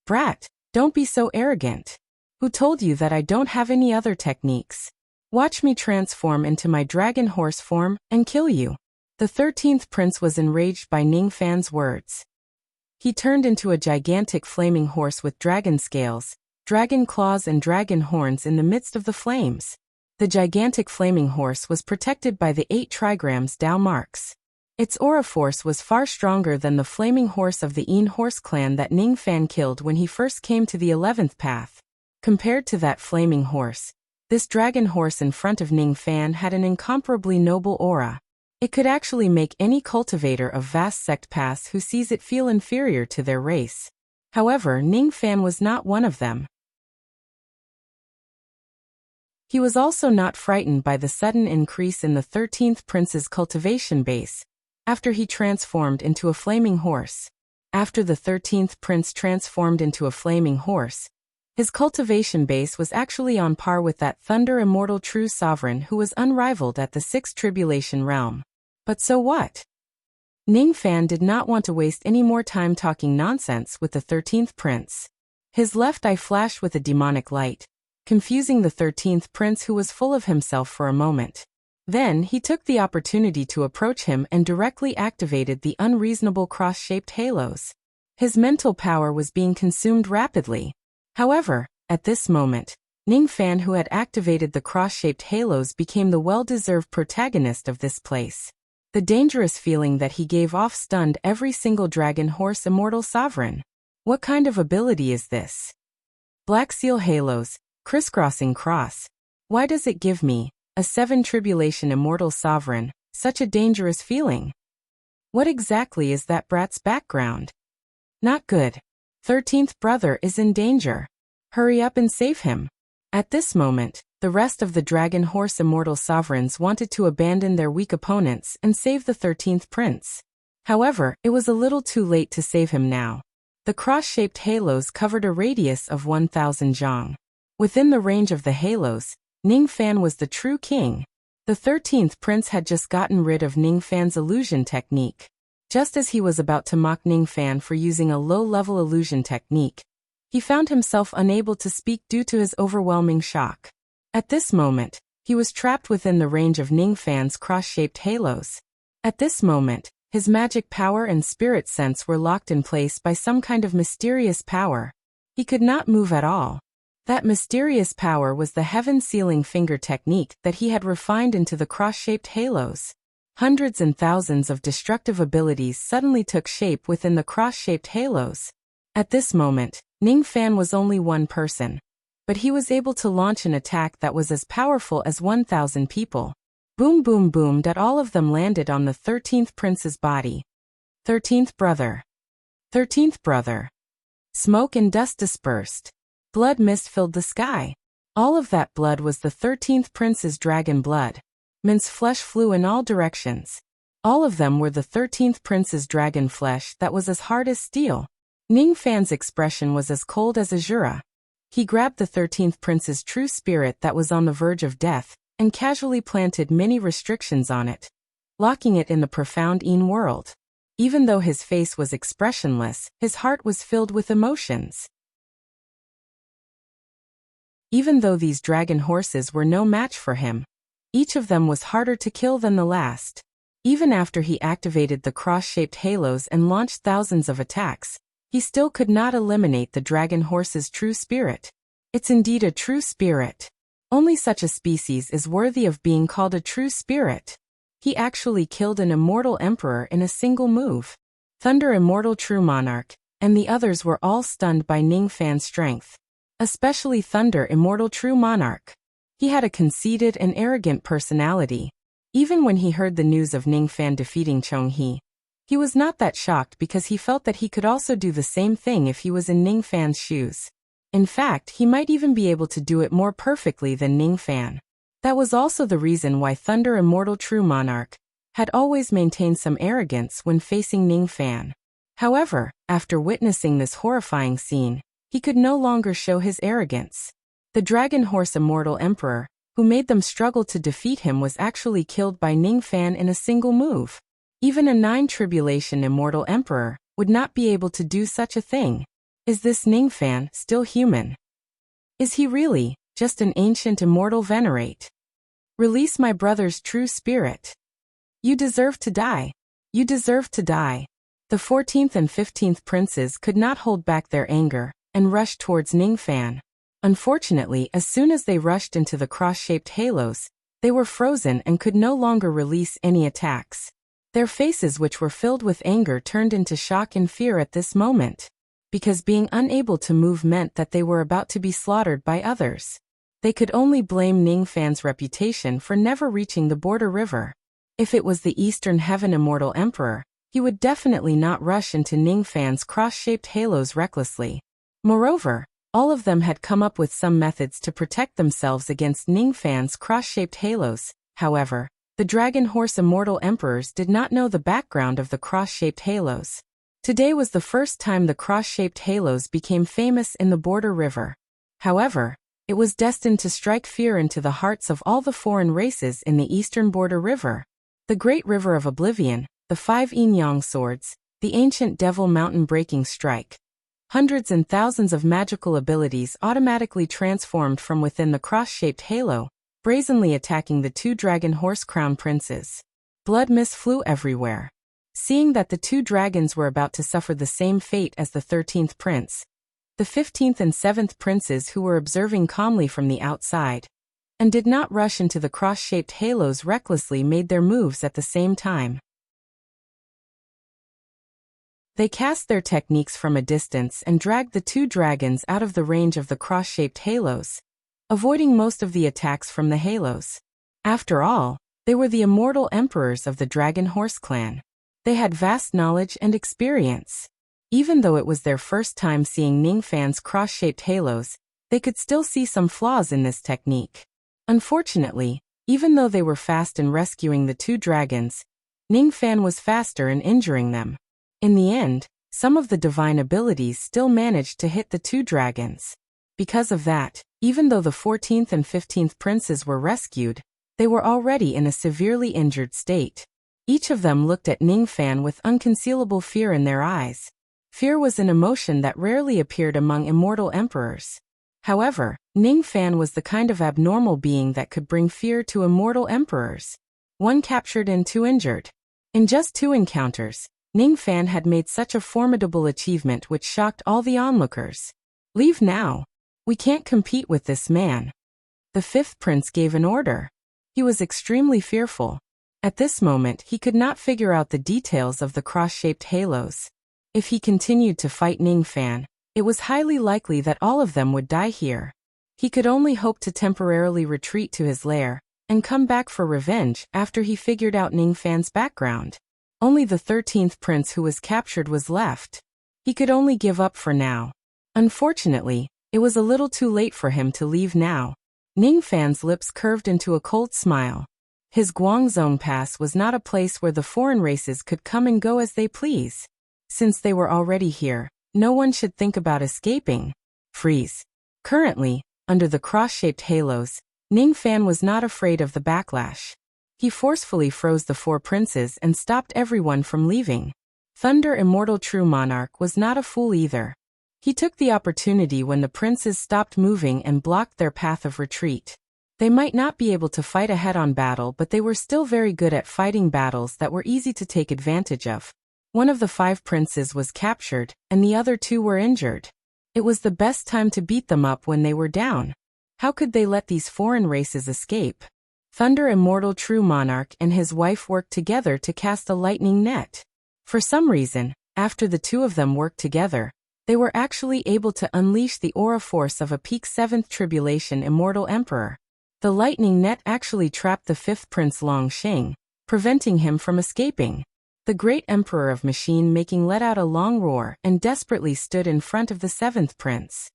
Brat, don't be so arrogant. Who told you that I don't have any other techniques? Watch me transform into my dragon horse form and kill you. The 13th prince was enraged by Ning Fan's words. He turned into a gigantic flaming horse with dragon scales, dragon claws and dragon horns in the midst of the flames. The gigantic flaming horse was protected by the 8 trigrams Dao marks. Its aura force was far stronger than the flaming horse of the Yin horse clan that Ning Fan killed when he first came to the 11th path. Compared to that flaming horse, this dragon horse in front of Ning Fan had an incomparably noble aura. It could actually make any cultivator of vast sect paths who sees it feel inferior to their race. However, Ning Fan was not one of them. He was also not frightened by the sudden increase in the 13th prince's cultivation base, after he transformed into a flaming horse. After the 13th prince transformed into a flaming horse, his cultivation base was actually on par with that thunder immortal true sovereign who was unrivaled at the 6th tribulation realm. But so what? Ning Fan did not want to waste any more time talking nonsense with the 13th prince. His left eye flashed with a demonic light, confusing the 13th prince who was full of himself for a moment. Then he took the opportunity to approach him and directly activated the unreasonable cross-shaped halos. His mental power was being consumed rapidly. However, at this moment, Ning Fan, who had activated the cross-shaped halos, became the well-deserved protagonist of this place. The dangerous feeling that he gave off stunned every single dragon horse immortal sovereign. What kind of ability is this? Black Seal Halos, crisscrossing cross. Why does it give me, a 7 tribulation immortal sovereign, such a dangerous feeling? What exactly is that brat's background? Not good. 13th brother is in danger. Hurry up and save him. At this moment, the rest of the dragon horse immortal sovereigns wanted to abandon their weak opponents and save the 13th prince. However, it was a little too late to save him now. The cross-shaped halos covered a radius of 1,000 zhang. Within the range of the halos, Ning Fan was the true king. The 13th prince had just gotten rid of Ning Fan's illusion technique. Just as he was about to mock Ning Fan for using a low-level illusion technique, he found himself unable to speak due to his overwhelming shock. At this moment, he was trapped within the range of Ning Fan's cross-shaped halos. At this moment, his magic power and spirit sense were locked in place by some kind of mysterious power. He could not move at all. That mysterious power was the heaven-sealing finger technique that he had refined into the cross-shaped halos. Hundreds and thousands of destructive abilities suddenly took shape within the cross-shaped halos. At this moment, Ning Fan was only one person, but he was able to launch an attack that was as powerful as 1,000 people. Boom boom boom that all of them landed on the 13th prince's body. 13th brother. 13th brother. Smoke and dust dispersed. Blood mist filled the sky. All of that blood was the 13th prince's dragon blood. Mince flesh flew in all directions. All of them were the 13th prince's dragon flesh that was as hard as steel. Ning Fan's expression was as cold as azura. He grabbed the 13th prince's true spirit that was on the verge of death, and casually planted many restrictions on it, locking it in the profound Yin world. Even though his face was expressionless, his heart was filled with emotions. Even though these dragon horses were no match for him, each of them was harder to kill than the last. Even after he activated the cross-shaped halos and launched thousands of attacks, he still could not eliminate the dragon horse's true spirit. It's indeed a true spirit. Only such a species is worthy of being called a true spirit. He actually killed an immortal emperor in a single move. Thunder Immortal True Monarch, and the others were all stunned by Ning Fan's strength. Especially Thunder Immortal True Monarch. He had a conceited and arrogant personality. Even when he heard the news of Ning Fan defeating Chong he was not that shocked because he felt that he could also do the same thing if he was in Ning Fan's shoes. In fact, he might even be able to do it more perfectly than Ning Fan. That was also the reason why Thunder Immortal True Monarch had always maintained some arrogance when facing Ning Fan. However, after witnessing this horrifying scene, he could no longer show his arrogance. The Dragon Horse Immortal Emperor, who made them struggle to defeat him, was actually killed by Ning Fan in a single move. Even a 9 Tribulation Immortal Emperor would not be able to do such a thing. Is this Ning Fan still human? Is he really just an ancient immortal venerate? Release my brother's true spirit. You deserve to die. You deserve to die. The 14th and 15th princes could not hold back their anger and rushed towards Ning Fan. Unfortunately, as soon as they rushed into the cross-shaped halos, they were frozen and could no longer release any attacks. Their faces, which were filled with anger, turned into shock and fear at this moment. Because being unable to move meant that they were about to be slaughtered by others. They could only blame Ning Fan's reputation for never reaching the border river. If it was the Eastern Heaven Immortal Emperor, he would definitely not rush into Ning Fan's cross-shaped halos recklessly. Moreover, all of them had come up with some methods to protect themselves against Ning Fan's cross-shaped halos. However, the Dragon Horse Immortal Emperors did not know the background of the cross-shaped halos. Today was the first time the cross-shaped halos became famous in the border river. However, it was destined to strike fear into the hearts of all the foreign races in the eastern border river. The Great River of Oblivion, the 5 Yin-Yang Swords, the ancient Devil Mountain Breaking Strike. Hundreds and thousands of magical abilities automatically transformed from within the cross-shaped halo, brazenly attacking the 2 Dragon Horse Crown Princes. Blood mist flew everywhere. Seeing that the 2 dragons were about to suffer the same fate as the 13th prince, the 15th and 7th princes, who were observing calmly from the outside and did not rush into the cross-shaped halos recklessly, made their moves at the same time. They cast their techniques from a distance and dragged the 2 dragons out of the range of the cross-shaped halos, avoiding most of the attacks from the halos. After all, they were the immortal emperors of the Dragon Horse clan. They had vast knowledge and experience. Even though it was their first time seeing Ning Fan's cross-shaped halos, they could still see some flaws in this technique. Unfortunately, even though they were fast in rescuing the 2 dragons, Ning Fan was faster in injuring them. In the end, some of the divine abilities still managed to hit the 2 dragons. Because of that, even though the 14th and 15th princes were rescued, they were already in a severely injured state. Each of them looked at Ning Fan with unconcealable fear in their eyes. Fear was an emotion that rarely appeared among immortal emperors. However, Ning Fan was the kind of abnormal being that could bring fear to immortal emperors. 1 captured and 2 injured. In just 2 encounters, Ning Fan had made such a formidable achievement which shocked all the onlookers. Leave now. We can't compete with this man. The 5th prince gave an order. He was extremely fearful. At this moment, he could not figure out the details of the cross-shaped halos. If he continued to fight Ning Fan, it was highly likely that all of them would die here. He could only hope to temporarily retreat to his lair and come back for revenge after he figured out Ning Fan's background. Only the 13th prince who was captured was left. He could only give up for now. Unfortunately, it was a little too late for him to leave now. Ning Fan's lips curved into a cold smile. His Guangzhong Pass was not a place where the foreign races could come and go as they please. Since they were already here, no one should think about escaping. Freeze. Currently, under the cross-shaped halos, Ning Fan was not afraid of the backlash. He forcefully froze the 4 princes and stopped everyone from leaving. Thunder Immortal True Monarch was not a fool either. He took the opportunity when the princes stopped moving and blocked their path of retreat. They might not be able to fight a head-on battle, but they were still very good at fighting battles that were easy to take advantage of. One of the 5 princes was captured, and the other 2 were injured. It was the best time to beat them up when they were down. How could they let these foreign races escape? Thunder Immortal True Monarch and his wife worked together to cast a lightning net. For some reason, after the 2 of them worked together, they were actually able to unleash the aura force of a peak 7th Tribulation Immortal Emperor. The lightning net actually trapped the 5th Prince Long Sheng, preventing him from escaping. The great Emperor of Machine Making let out a long roar and desperately stood in front of the 7th Prince.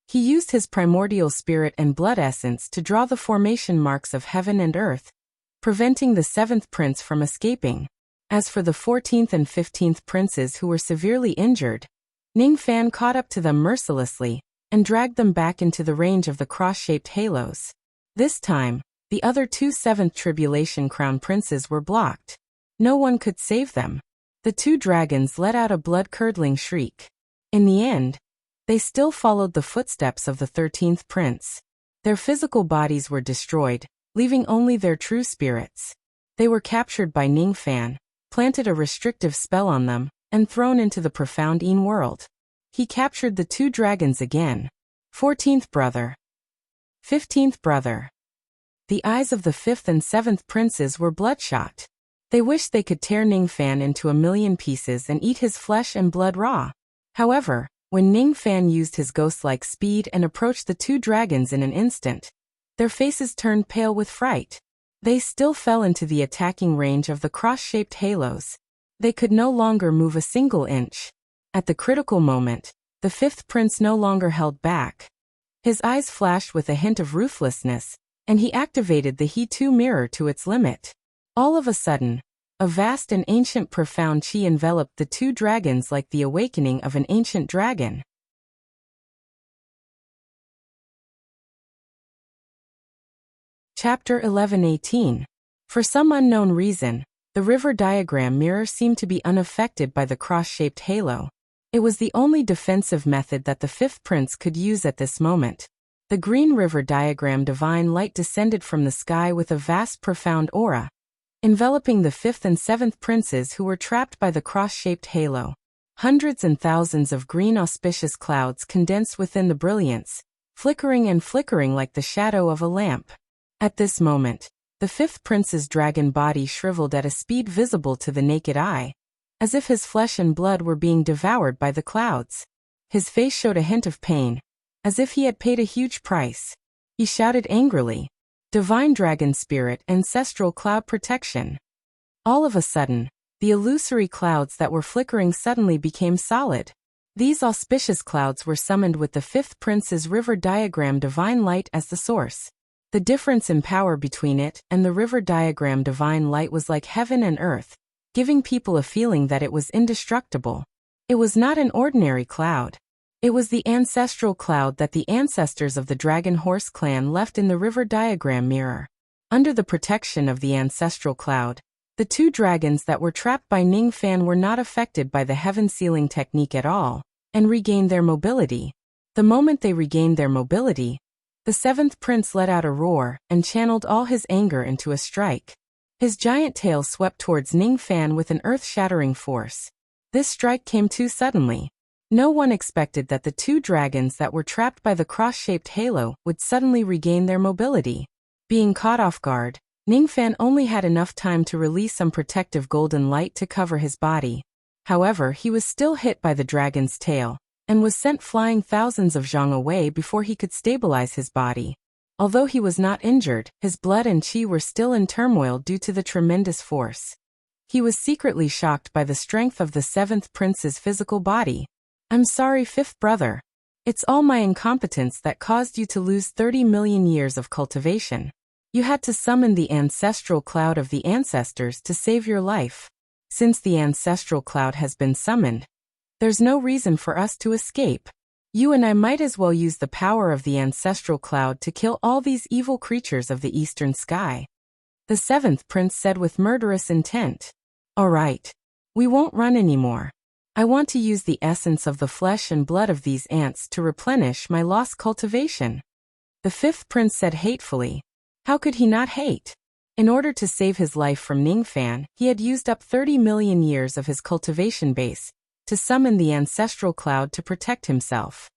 He used his primordial spirit and blood essence to draw the formation marks of heaven and earth, preventing the 7th Prince from escaping. As for the 14th and 15th Princes who were severely injured, Ning Fan caught up to them mercilessly and dragged them back into the range of the cross-shaped halos. This time, the other 2 7th Tribulation Crown Princes were blocked. No one could save them. The 2 dragons let out a blood-curdling shriek. In the end, they still followed the footsteps of the 13th Prince. Their physical bodies were destroyed, leaving only their true spirits. They were captured by Ning Fan, planted a restrictive spell on them, and thrown into the profound Yin world. He captured the 2 dragons again. 14th brother. 15th brother. The eyes of the 5th and 7th Princes were bloodshot. They wished they could tear Ning Fan into a million pieces and eat his flesh and blood raw. However, when Ning Fan used his ghost-like speed and approached the 2 dragons in an instant, their faces turned pale with fright. They still fell into the attacking range of the cross-shaped halos. They could no longer move a single inch. At the critical moment, the 5th Prince no longer held back. His eyes flashed with a hint of ruthlessness, and he activated the He-2 mirror to its limit. All of a sudden, a vast and ancient profound chi enveloped the 2 dragons like the awakening of an ancient dragon. Chapter 11:18. For some unknown reason, the river diagram mirror seemed to be unaffected by the cross-shaped halo. It was the only defensive method that the 5th Prince could use at this moment. The green river diagram divine light descended from the sky with a vast profound aura, enveloping the 5th and 7th Princes who were trapped by the cross-shaped halo. Hundreds and thousands of green auspicious clouds condensed within the brilliance, flickering and flickering like the shadow of a lamp. At this moment, the 5th Prince's dragon body shriveled at a speed visible to the naked eye, as if his flesh and blood were being devoured by the clouds. His face showed a hint of pain, as if he had paid a huge price. He shouted angrily, "Divine Dragon Spirit, Ancestral Cloud Protection." All of a sudden, the illusory clouds that were flickering suddenly became solid. These auspicious clouds were summoned with the 5th Prince's river diagram divine light as the source. The difference in power between it and the river diagram divine light was like heaven and earth, giving people a feeling that it was indestructible. It was not an ordinary cloud. It was the ancestral cloud that the ancestors of the Dragon Horse clan left in the river diagram mirror. Under the protection of the ancestral cloud, the 2 dragons that were trapped by Ning Fan were not affected by the heaven sealing technique at all, and regained their mobility. The moment they regained their mobility, the 7th Prince let out a roar and channeled all his anger into a strike. His giant tail swept towards Ning Fan with an earth-shattering force. This strike came too suddenly. No one expected that the 2 dragons that were trapped by the cross-shaped halo would suddenly regain their mobility. Being caught off guard, Ning Fan only had enough time to release some protective golden light to cover his body. However, he was still hit by the dragon's tail, and was sent flying thousands of zhang away before he could stabilize his body. Although he was not injured, his blood and chi were still in turmoil due to the tremendous force. He was secretly shocked by the strength of the 7th Prince's physical body. "I'm sorry, 5th brother. It's all my incompetence that caused you to lose 30 million years of cultivation. You had to summon the ancestral cloud of the ancestors to save your life. Since the ancestral cloud has been summoned, there's no reason for us to escape. You and I might as well use the power of the ancestral cloud to kill all these evil creatures of the eastern sky," the 7th Prince said with murderous intent. "All right. We won't run anymore. I want to use the essence of the flesh and blood of these ants to replenish my lost cultivation." The fifth prince said hatefully. How could he not hate? In order to save his life from Ningfan, he had used up 30 million years of his cultivation base to summon the ancestral cloud to protect himself.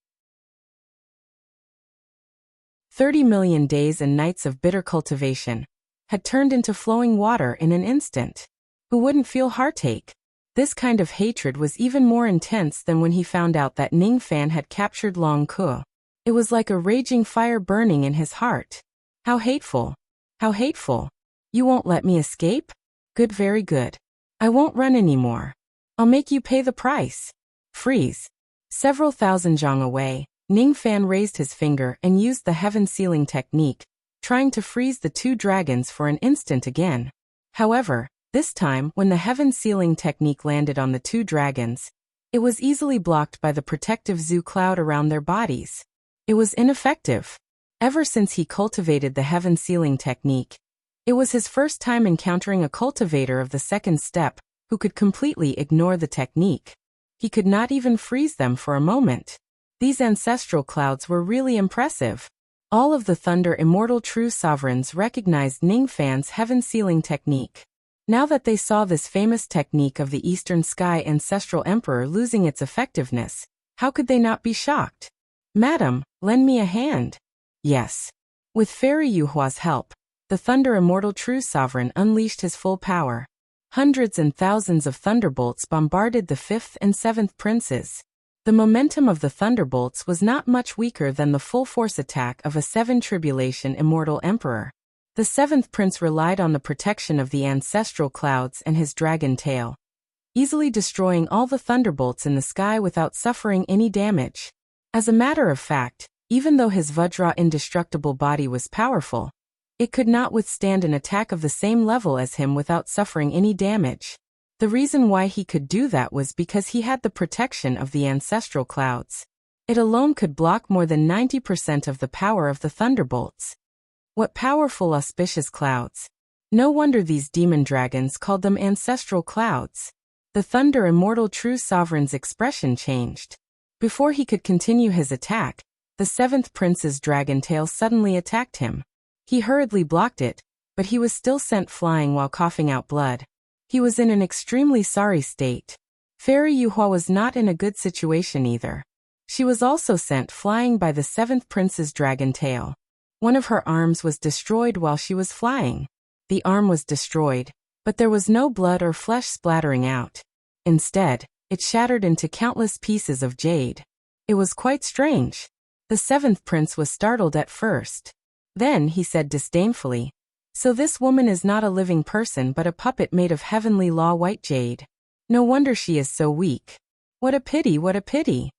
30 million days and nights of bitter cultivation had turned into flowing water in an instant. Who wouldn't feel heartache? This kind of hatred was even more intense than when he found out that Ningfan had captured Long Ke. It was like a raging fire burning in his heart. How hateful! How hateful! You won't let me escape? Good, very good. I won't run anymore. I'll make you pay the price. Freeze. Several thousand zhang away, Ningfan raised his finger and used the heaven sealing technique, trying to freeze the two dragons for an instant again. However, this time, when the heaven sealing technique landed on the two dragons, it was easily blocked by the protective zoo cloud around their bodies. It was ineffective. Ever since he cultivated the heaven sealing technique, it was his first time encountering a cultivator of the second step who could completely ignore the technique. He could not even freeze them for a moment. These ancestral clouds were really impressive. All of the Thunder Immortal True Sovereigns recognized Ningfan's heaven sealing technique. Now that they saw this famous technique of the Eastern Sky Ancestral Emperor losing its effectiveness, how could they not be shocked? Madam, lend me a hand. Yes. With Fairy Yuhua's help, the Thunder Immortal True Sovereign unleashed his full power. Hundreds and thousands of thunderbolts bombarded the fifth and seventh princes. The momentum of the thunderbolts was not much weaker than the full-force attack of a seven tribulation immortal emperor. The seventh prince relied on the protection of the ancestral clouds and his dragon tail, easily destroying all the thunderbolts in the sky without suffering any damage. As a matter of fact, even though his Vajra indestructible body was powerful, it could not withstand an attack of the same level as him without suffering any damage. The reason why he could do that was because he had the protection of the ancestral clouds. It alone could block more than 90% of the power of the thunderbolts. What powerful auspicious clouds! No wonder these demon dragons called them ancestral clouds. The Thunder Immortal True Sovereign's expression changed. Before he could continue his attack, the seventh prince's dragon tail suddenly attacked him. He hurriedly blocked it, but he was still sent flying while coughing out blood. He was in an extremely sorry state. Fairy Yuhua was not in a good situation either. She was also sent flying by the seventh prince's dragon tail. One of her arms was destroyed while she was flying. The arm was destroyed, but there was no blood or flesh splattering out. Instead, it shattered into countless pieces of jade. It was quite strange. The seventh prince was startled at first. Then he said disdainfully, "So this woman is not a living person but a puppet made of heavenly law white jade. No wonder she is so weak. What a pity, what a pity.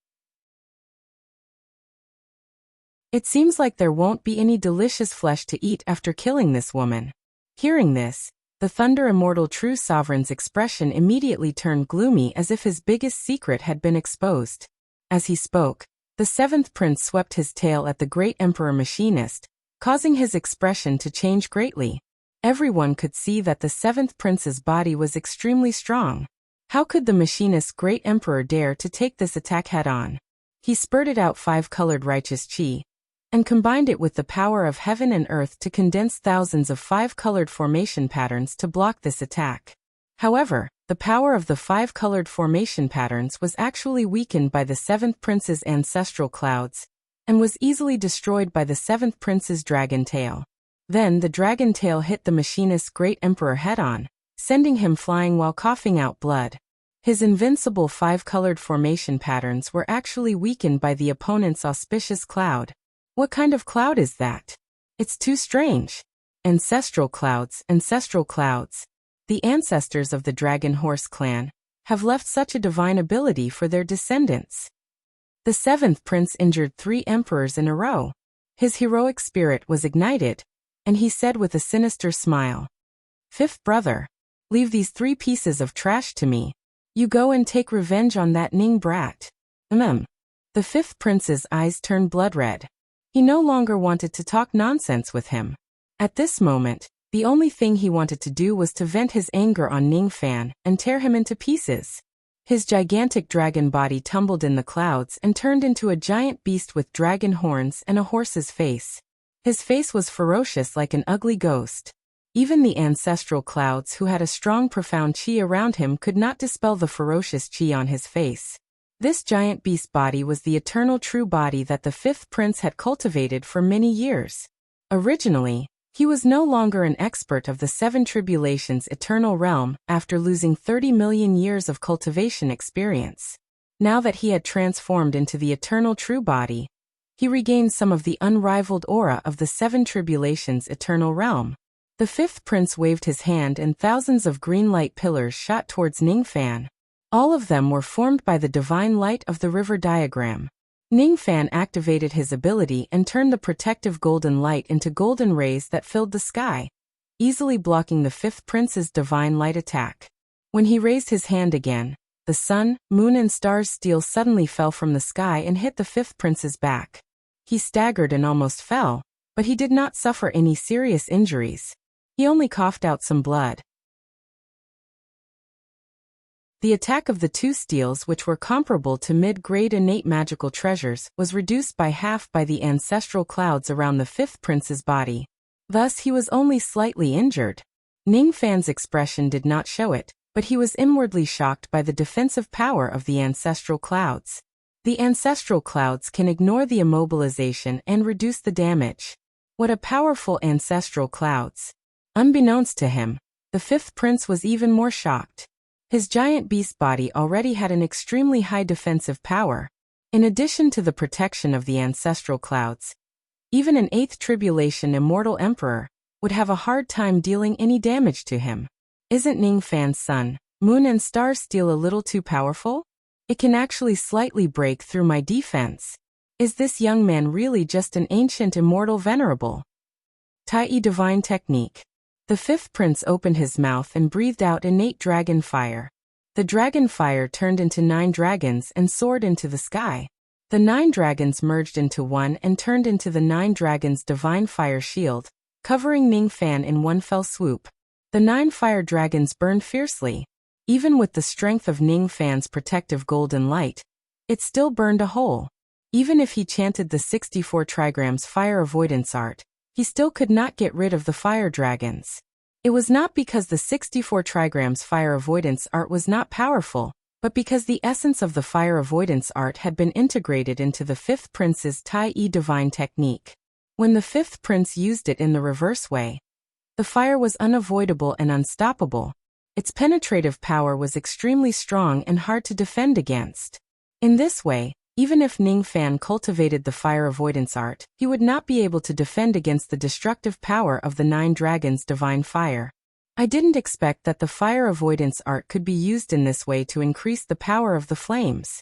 It seems like there won't be any delicious flesh to eat after killing this woman." Hearing this, the Thunder Immortal True Sovereign's expression immediately turned gloomy as if his biggest secret had been exposed. As he spoke, the seventh prince swept his tail at the great Emperor Machinist, causing his expression to change greatly. Everyone could see that the seventh prince's body was extremely strong. How could the Machinist's great emperor dare to take this attack head-on? He spurted out 5-colored righteous chi, and combined it with the power of heaven and earth to condense thousands of 5-colored formation patterns to block this attack. However, the power of the 5-colored formation patterns was actually weakened by the seventh prince's ancestral clouds, and was easily destroyed by the seventh prince's dragon tail. Then the dragon tail hit the Machinist's great emperor head-on, sending him flying while coughing out blood. His invincible 5-colored formation patterns were actually weakened by the opponent's auspicious cloud. What kind of cloud is that? It's too strange. Ancestral clouds, ancestral clouds. The ancestors of the Dragon Horse clan have left such a divine ability for their descendants. The seventh prince injured 3 emperors in a row. His heroic spirit was ignited, and he said with a sinister smile, "Fifth brother, leave these 3 pieces of trash to me. You go and take revenge on that Ning brat." The fifth prince's eyes turned blood red. He no longer wanted to talk nonsense with him. At this moment, the only thing he wanted to do was to vent his anger on Ningfan and tear him into pieces. His gigantic dragon body tumbled in the clouds and turned into a giant beast with dragon horns and a horse's face. His face was ferocious like an ugly ghost. Even the ancestral clouds, who had a strong, profound qi around him, could not dispel the ferocious qi on his face. This giant beast body was the eternal true body that the fifth prince had cultivated for many years. Originally, he was no longer an expert of the seven tribulations eternal realm after losing 30 million years of cultivation experience. Now that he had transformed into the eternal true body, he regained some of the unrivaled aura of the seven tribulations eternal realm. The fifth prince waved his hand and thousands of green light pillars shot towards Ningfan. All of them were formed by the divine light of the river diagram. Ningfan activated his ability and turned the protective golden light into golden rays that filled the sky, easily blocking the fifth prince's divine light attack. When he raised his hand again, the sun, moon and stars' steel suddenly fell from the sky and hit the fifth prince's back. He staggered and almost fell, but he did not suffer any serious injuries. He only coughed out some blood. The attack of the two steels, which were comparable to mid-grade innate magical treasures, was reduced by half by the ancestral clouds around the fifth prince's body. Thus he was only slightly injured. Ningfan's expression did not show it, but he was inwardly shocked by the defensive power of the ancestral clouds. The ancestral clouds can ignore the immobilization and reduce the damage. What a powerful ancestral clouds! Unbeknownst to him, the fifth prince was even more shocked. His giant beast body already had an extremely high defensive power. In addition to the protection of the ancestral clouds, even an eighth tribulation immortal emperor would have a hard time dealing any damage to him. Isn't Ningfan's sun, moon and star steel a little too powerful? It can actually slightly break through my defense. Is this young man really just an ancient immortal venerable? Tai divine technique. The fifth prince opened his mouth and breathed out innate dragon fire. The dragon fire turned into 9 dragons and soared into the sky. The 9 dragons merged into one and turned into the 9 dragons' divine fire shield, covering Ningfan in one fell swoop. The 9 fire dragons burned fiercely. Even with the strength of Ningfan's protective golden light, it still burned a hole. Even if he chanted the 64 trigrams fire avoidance art, he still could not get rid of the fire dragons. It was not because the 64 trigrams fire avoidance art was not powerful, but because the essence of the fire avoidance art had been integrated into the fifth prince's Tai divine technique. When the fifth prince used it in the reverse way, the fire was unavoidable and unstoppable. Its penetrative power was extremely strong and hard to defend against. In this way, even if Ningfan cultivated the fire avoidance art, he would not be able to defend against the destructive power of the 9 dragons' divine fire. I didn't expect that the fire avoidance art could be used in this way to increase the power of the flames.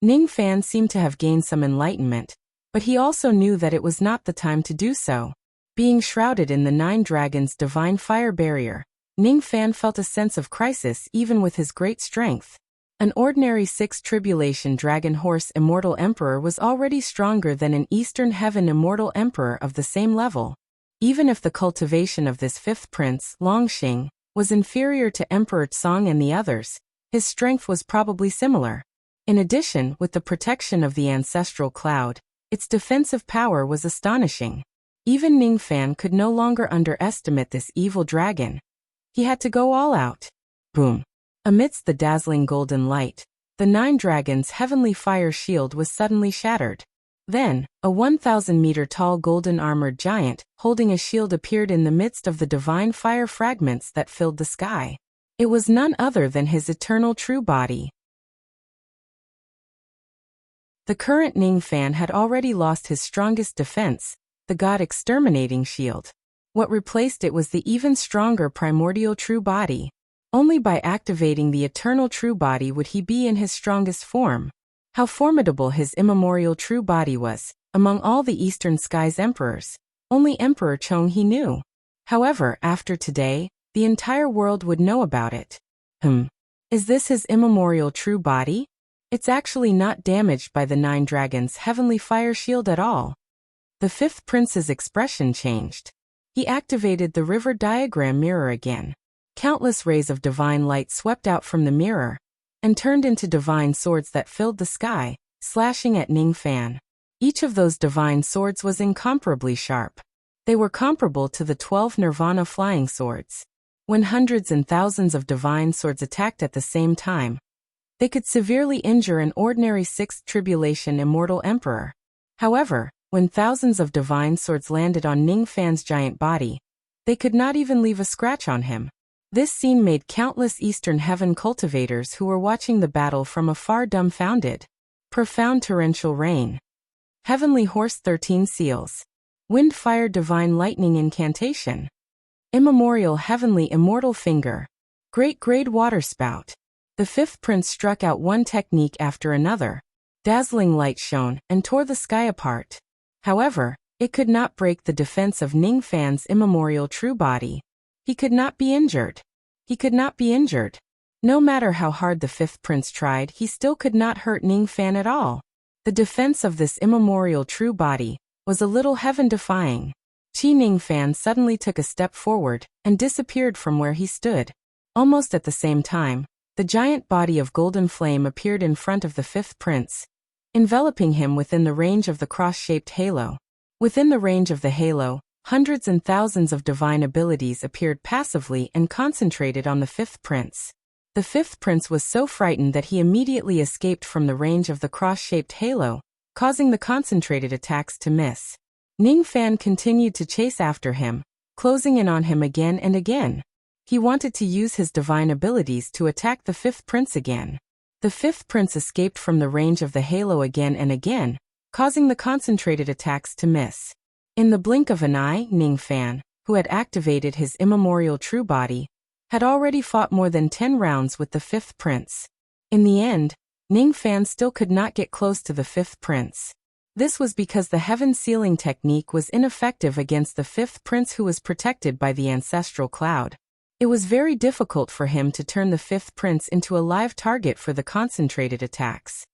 Ningfan seemed to have gained some enlightenment, but he also knew that it was not the time to do so. Being shrouded in the 9 dragons' divine fire barrier, Ningfan felt a sense of crisis even with his great strength. An ordinary 6th tribulation dragon horse immortal emperor was already stronger than an eastern heaven immortal emperor of the same level. Even if the cultivation of this fifth prince, Longxing, was inferior to Emperor Tsong and the others, his strength was probably similar. In addition, with the protection of the ancestral cloud, its defensive power was astonishing. Even Ningfan could no longer underestimate this evil dragon. He had to go all out. Boom! Amidst the dazzling golden light, the 9 dragons' heavenly fire shield was suddenly shattered. Then, a 1,000-meter-tall golden-armored giant, holding a shield, appeared in the midst of the divine fire fragments that filled the sky. It was none other than his eternal true body. The current Ningfan had already lost his strongest defense, the God-exterminating shield. What replaced it was the even stronger primordial true body. Only by activating the eternal true body would he be in his strongest form. How formidable his immemorial true body was. Among all the Eastern Skies emperors, only Emperor Chong he knew. However, after today, the entire world would know about it. Is this his immemorial true body? It's actually not damaged by the 9 dragons' heavenly fire shield at all. The fifth prince's expression changed. He activated the river diagram mirror again. Countless rays of divine light swept out from the mirror and turned into divine swords that filled the sky, slashing at Ningfan. Each of those divine swords was incomparably sharp. They were comparable to the 12 Nirvana flying swords. When hundreds and thousands of divine swords attacked at the same time, they could severely injure an ordinary sixth tribulation immortal emperor. However, when thousands of divine swords landed on Ning Fan's giant body, they could not even leave a scratch on him. This scene made countless Eastern Heaven cultivators who were watching the battle from afar dumbfounded. Profound torrential rain. Heavenly Horse 13 Seals. Wind Fire Divine Lightning Incantation. Immemorial Heavenly Immortal Finger. Great Grade Water Spout. The fifth prince struck out one technique after another. Dazzling light shone and tore the sky apart. However, it could not break the defense of Ning Fan's immemorial true body. He could not be injured. He could not be injured. No matter how hard the fifth prince tried, he still could not hurt Ning Fan at all. The defense of this immemorial true body was a little heaven-defying. Qi Ning Fan suddenly took a step forward and disappeared from where he stood. Almost at the same time, the giant body of golden flame appeared in front of the fifth prince, enveloping him within the range of the cross-shaped halo. Within the range of the halo, hundreds and thousands of divine abilities appeared passively and concentrated on the fifth prince. The fifth prince was so frightened that he immediately escaped from the range of the cross-shaped halo, causing the concentrated attacks to miss. Ning Fan continued to chase after him, closing in on him again and again. He wanted to use his divine abilities to attack the fifth prince again. The fifth prince escaped from the range of the halo again and again, causing the concentrated attacks to miss. In the blink of an eye, Ning Fan, who had activated his immemorial true body, had already fought more than 10 rounds with the fifth prince. In the end, Ning Fan still could not get close to the fifth prince. This was because the heaven sealing technique was ineffective against the fifth prince who was protected by the ancestral cloud. It was very difficult for him to turn the fifth prince into a live target for the concentrated attacks.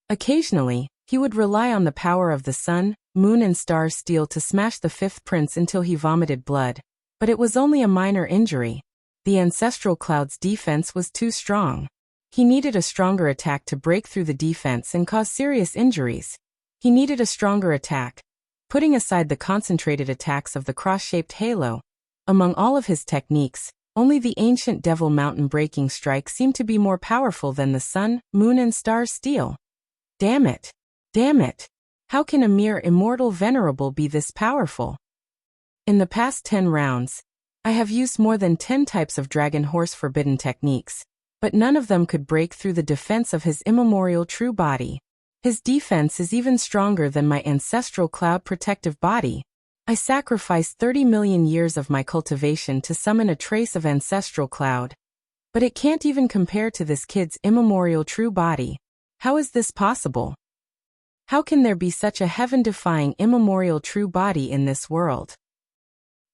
Occasionally, he would rely on the power of the sun, moon and stars steel to smash the fifth prince until he vomited blood, but it was only a minor injury. The ancestral cloud's defense was too strong. He needed a stronger attack to break through the defense and cause serious injuries. He needed a stronger attack. Putting aside the concentrated attacks of the cross-shaped halo, among all of his techniques, only the ancient devil mountain breaking strike seemed to be more powerful than the sun, moon and stars steel. Damn it! Damn it! How can a mere immortal venerable be this powerful? In the past 10 rounds, I have used more than 10 types of dragon horse forbidden techniques, but none of them could break through the defense of his immemorial true body. His defense is even stronger than my ancestral cloud protective body. I sacrificed 30 million years of my cultivation to summon a trace of ancestral cloud. But it can't even compare to this kid's immemorial true body. How is this possible? How can there be such a heaven-defying immemorial true body in this world?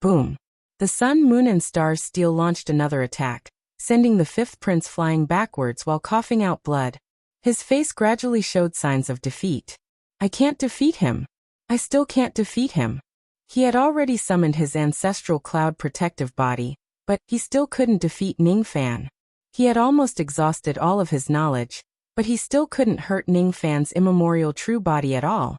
Boom! The sun, moon and stars steel launched another attack, sending the fifth prince flying backwards while coughing out blood. His face gradually showed signs of defeat. I can't defeat him. I still can't defeat him. He had already summoned his ancestral cloud protective body, but he still couldn't defeat Ning Fan. He had almost exhausted all of his knowledge, but he still couldn't hurt Ning Fan's immemorial true body at all.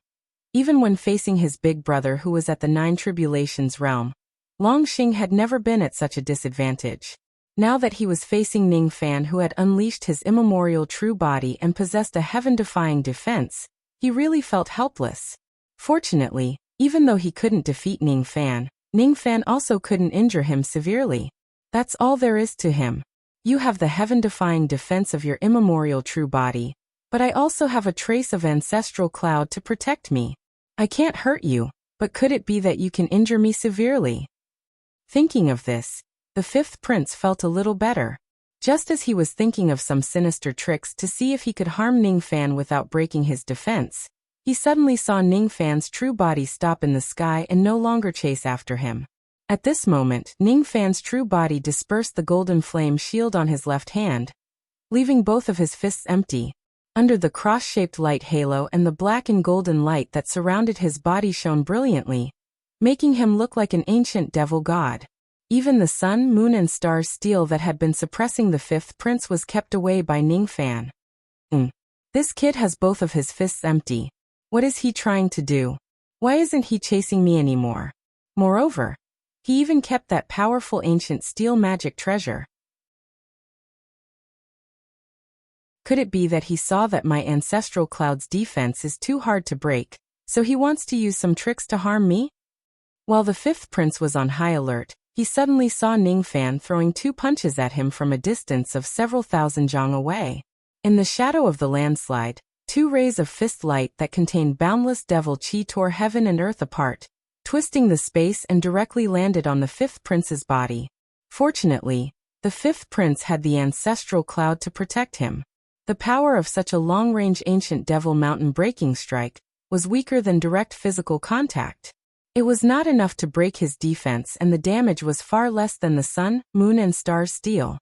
Even when facing his big brother who was at the Nine Tribulations realm, Longxing had never been at such a disadvantage. Now that he was facing Ning Fan who had unleashed his immemorial true body and possessed a heaven-defying defense, he really felt helpless. Fortunately, even though he couldn't defeat Ning Fan also couldn't injure him severely. That's all there is to him. You have the heaven-defying defense of your immemorial true body, but I also have a trace of ancestral cloud to protect me. I can't hurt you, but could it be that you can injure me severely? Thinking of this, the fifth prince felt a little better. Just as he was thinking of some sinister tricks to see if he could harm Ning Fan without breaking his defense, he suddenly saw Ning Fan's true body stop in the sky and no longer chase after him. At this moment, Ning Fan's true body dispersed the golden flame shield on his left hand, leaving both of his fists empty. Under the cross-shaped light halo and the black and golden light that surrounded his body shone brilliantly, making him look like an ancient devil god. Even the sun, moon and stars steel that had been suppressing the fifth prince was kept away by Ning Fan. This kid has both of his fists empty. What is he trying to do? Why isn't he chasing me anymore? Moreover, he even kept that powerful ancient steel magic treasure. Could it be that he saw that my ancestral cloud's defense is too hard to break, so he wants to use some tricks to harm me? While the fifth prince was on high alert, he suddenly saw Ningfan throwing 2 punches at him from a distance of several thousand zhang away. In the shadow of the landslide, 2 rays of fist light that contained boundless devil chi tore heaven and earth apart, twisting the space and directly landed on the fifth prince's body. Fortunately, the fifth prince had the ancestral cloud to protect him. The power of such a long-range ancient devil mountain breaking strike was weaker than direct physical contact. It was not enough to break his defense, and the damage was far less than the sun, moon and stars' steel.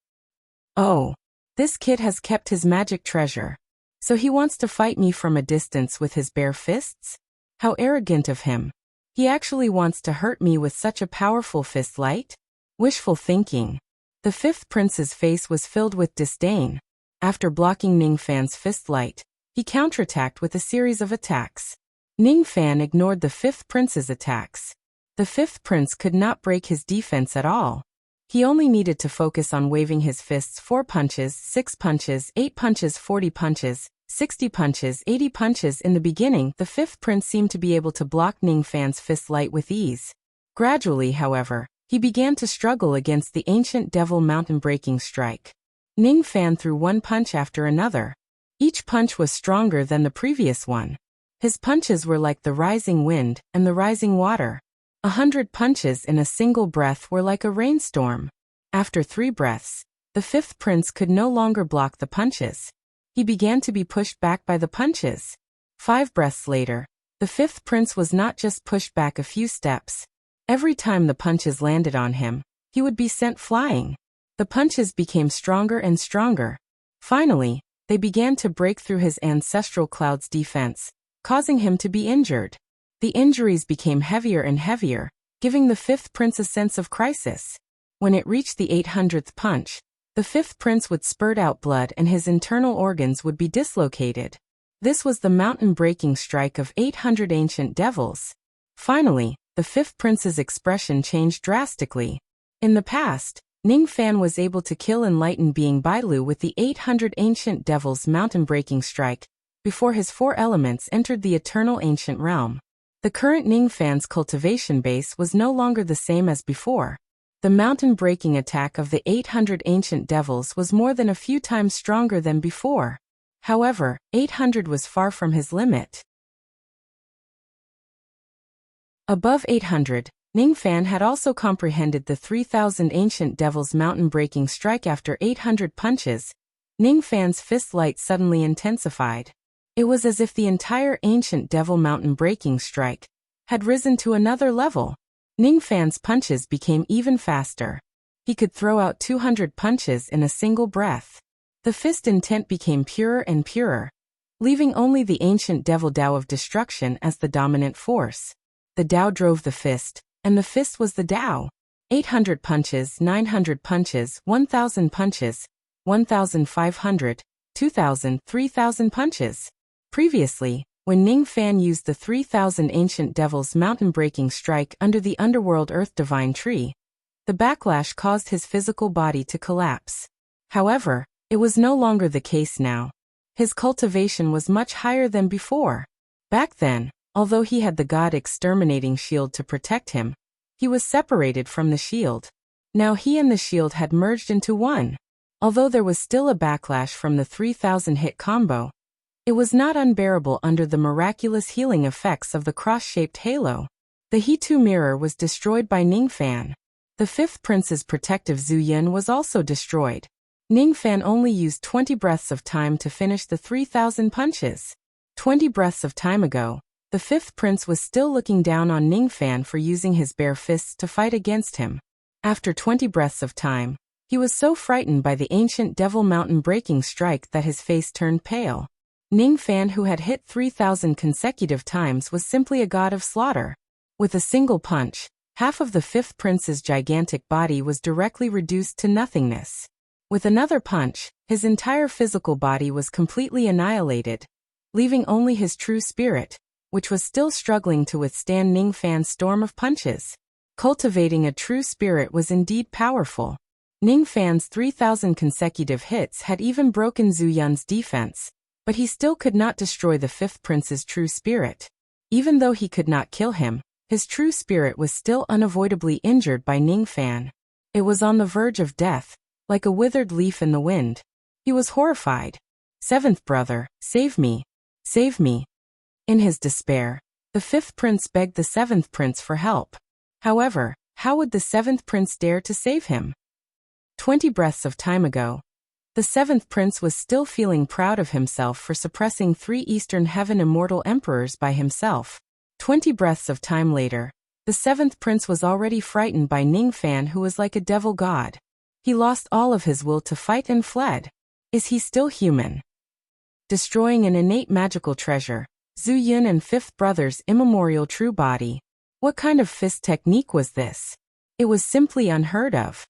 Oh, this kid has kept his magic treasure. So he wants to fight me from a distance with his bare fists? How arrogant of him. He actually wants to hurt me with such a powerful fist light? Wishful thinking. The fifth prince's face was filled with disdain. After blocking Ningfan's fist light, he counterattacked with a series of attacks. Ningfan ignored the fifth prince's attacks. The fifth prince could not break his defense at all. He only needed to focus on waving his fists 4 punches, 6 punches, 8 punches, 40 punches, 60 punches, 80 punches. In the beginning, the fifth prince seemed to be able to block Ningfan's fist light with ease. Gradually, however, he began to struggle against the ancient devil mountain breaking strike. Ningfan threw 1 punch after another. Each punch was stronger than the previous one. His punches were like the rising wind and the rising water. 100 punches in a single breath were like a rainstorm. After 3 breaths, the fifth prince could no longer block the punches. He began to be pushed back by the punches. 5 breaths later, the fifth prince was not just pushed back a few steps. Every time the punches landed on him, he would be sent flying. The punches became stronger and stronger. Finally, they began to break through his ancestral cloud's defense, causing him to be injured. The injuries became heavier and heavier, giving the fifth prince a sense of crisis. When it reached the 800th punch, the fifth prince would spurt out blood and his internal organs would be dislocated. This was the mountain-breaking strike of 800 ancient devils. Finally, the fifth prince's expression changed drastically. In the past, Ningfan was able to kill enlightened being Bailu with the 800 ancient devils mountain-breaking strike, before his 4 elements entered the eternal ancient realm. The current Ningfan's cultivation base was no longer the same as before. The mountain-breaking attack of the 800 ancient devils was more than a few times stronger than before. However, 800 was far from his limit. Above 800, Ningfan had also comprehended the 3,000 ancient devils mountain-breaking strike. After 800 punches, Ningfan's fist light suddenly intensified. It was as if the entire ancient devil mountain-breaking strike had risen to another level. Ningfan's punches became even faster. He could throw out 200 punches in a single breath. The fist intent became purer and purer, leaving only the ancient devil Tao of destruction as the dominant force. The Tao drove the fist, and the fist was the Tao. 800 punches, 900 punches, 1,000 punches, 1,500, 2,000, 3,000 punches. Previously, when Ningfan used the 3,000 ancient devils mountain-breaking strike under the underworld earth divine tree, the backlash caused his physical body to collapse. However, it was no longer the case now. His cultivation was much higher than before. Back then, although he had the God-exterminating shield to protect him, he was separated from the shield. Now he and the shield had merged into one. Although there was still a backlash from the 3,000 hit combo, it was not unbearable under the miraculous healing effects of the cross-shaped halo. The He2 mirror was destroyed by Ningfan. The fifth prince's protective Zuyun was also destroyed. Ningfan only used 20 breaths of time to finish the 3,000 punches. 20 breaths of time ago, the fifth prince was still looking down on Ningfan for using his bare fists to fight against him. After 20 breaths of time, he was so frightened by the ancient devil mountain breaking strike that his face turned pale. Ningfan, who had hit 3,000 consecutive times, was simply a god of slaughter. With a single punch, half of the fifth prince's gigantic body was directly reduced to nothingness. With another punch, his entire physical body was completely annihilated, leaving only his true spirit, which was still struggling to withstand Ning Fan's storm of punches. Cultivating a true spirit was indeed powerful. Ning Fan's 3,000 consecutive hits had even broken Zhu Yun's defense, but he still could not destroy the fifth prince's true spirit. Even though he could not kill him, his true spirit was still unavoidably injured by Ning Fan. It was on the verge of death, like a withered leaf in the wind. He was horrified. "Seventh brother, save me. Save me." In his despair, the fifth prince begged the seventh prince for help. However, how would the seventh prince dare to save him? 20 breaths of time ago, the seventh prince was still feeling proud of himself for suppressing 3 Eastern Heaven immortal emperors by himself. 20 breaths of time later, the seventh prince was already frightened by Ning Fan, who was like a devil god. He lost all of his will to fight and fled. Is he still human? Destroying an innate magical treasure, Zhu Yun and fifth brother's immemorial true body. What kind of fist technique was this? It was simply unheard of.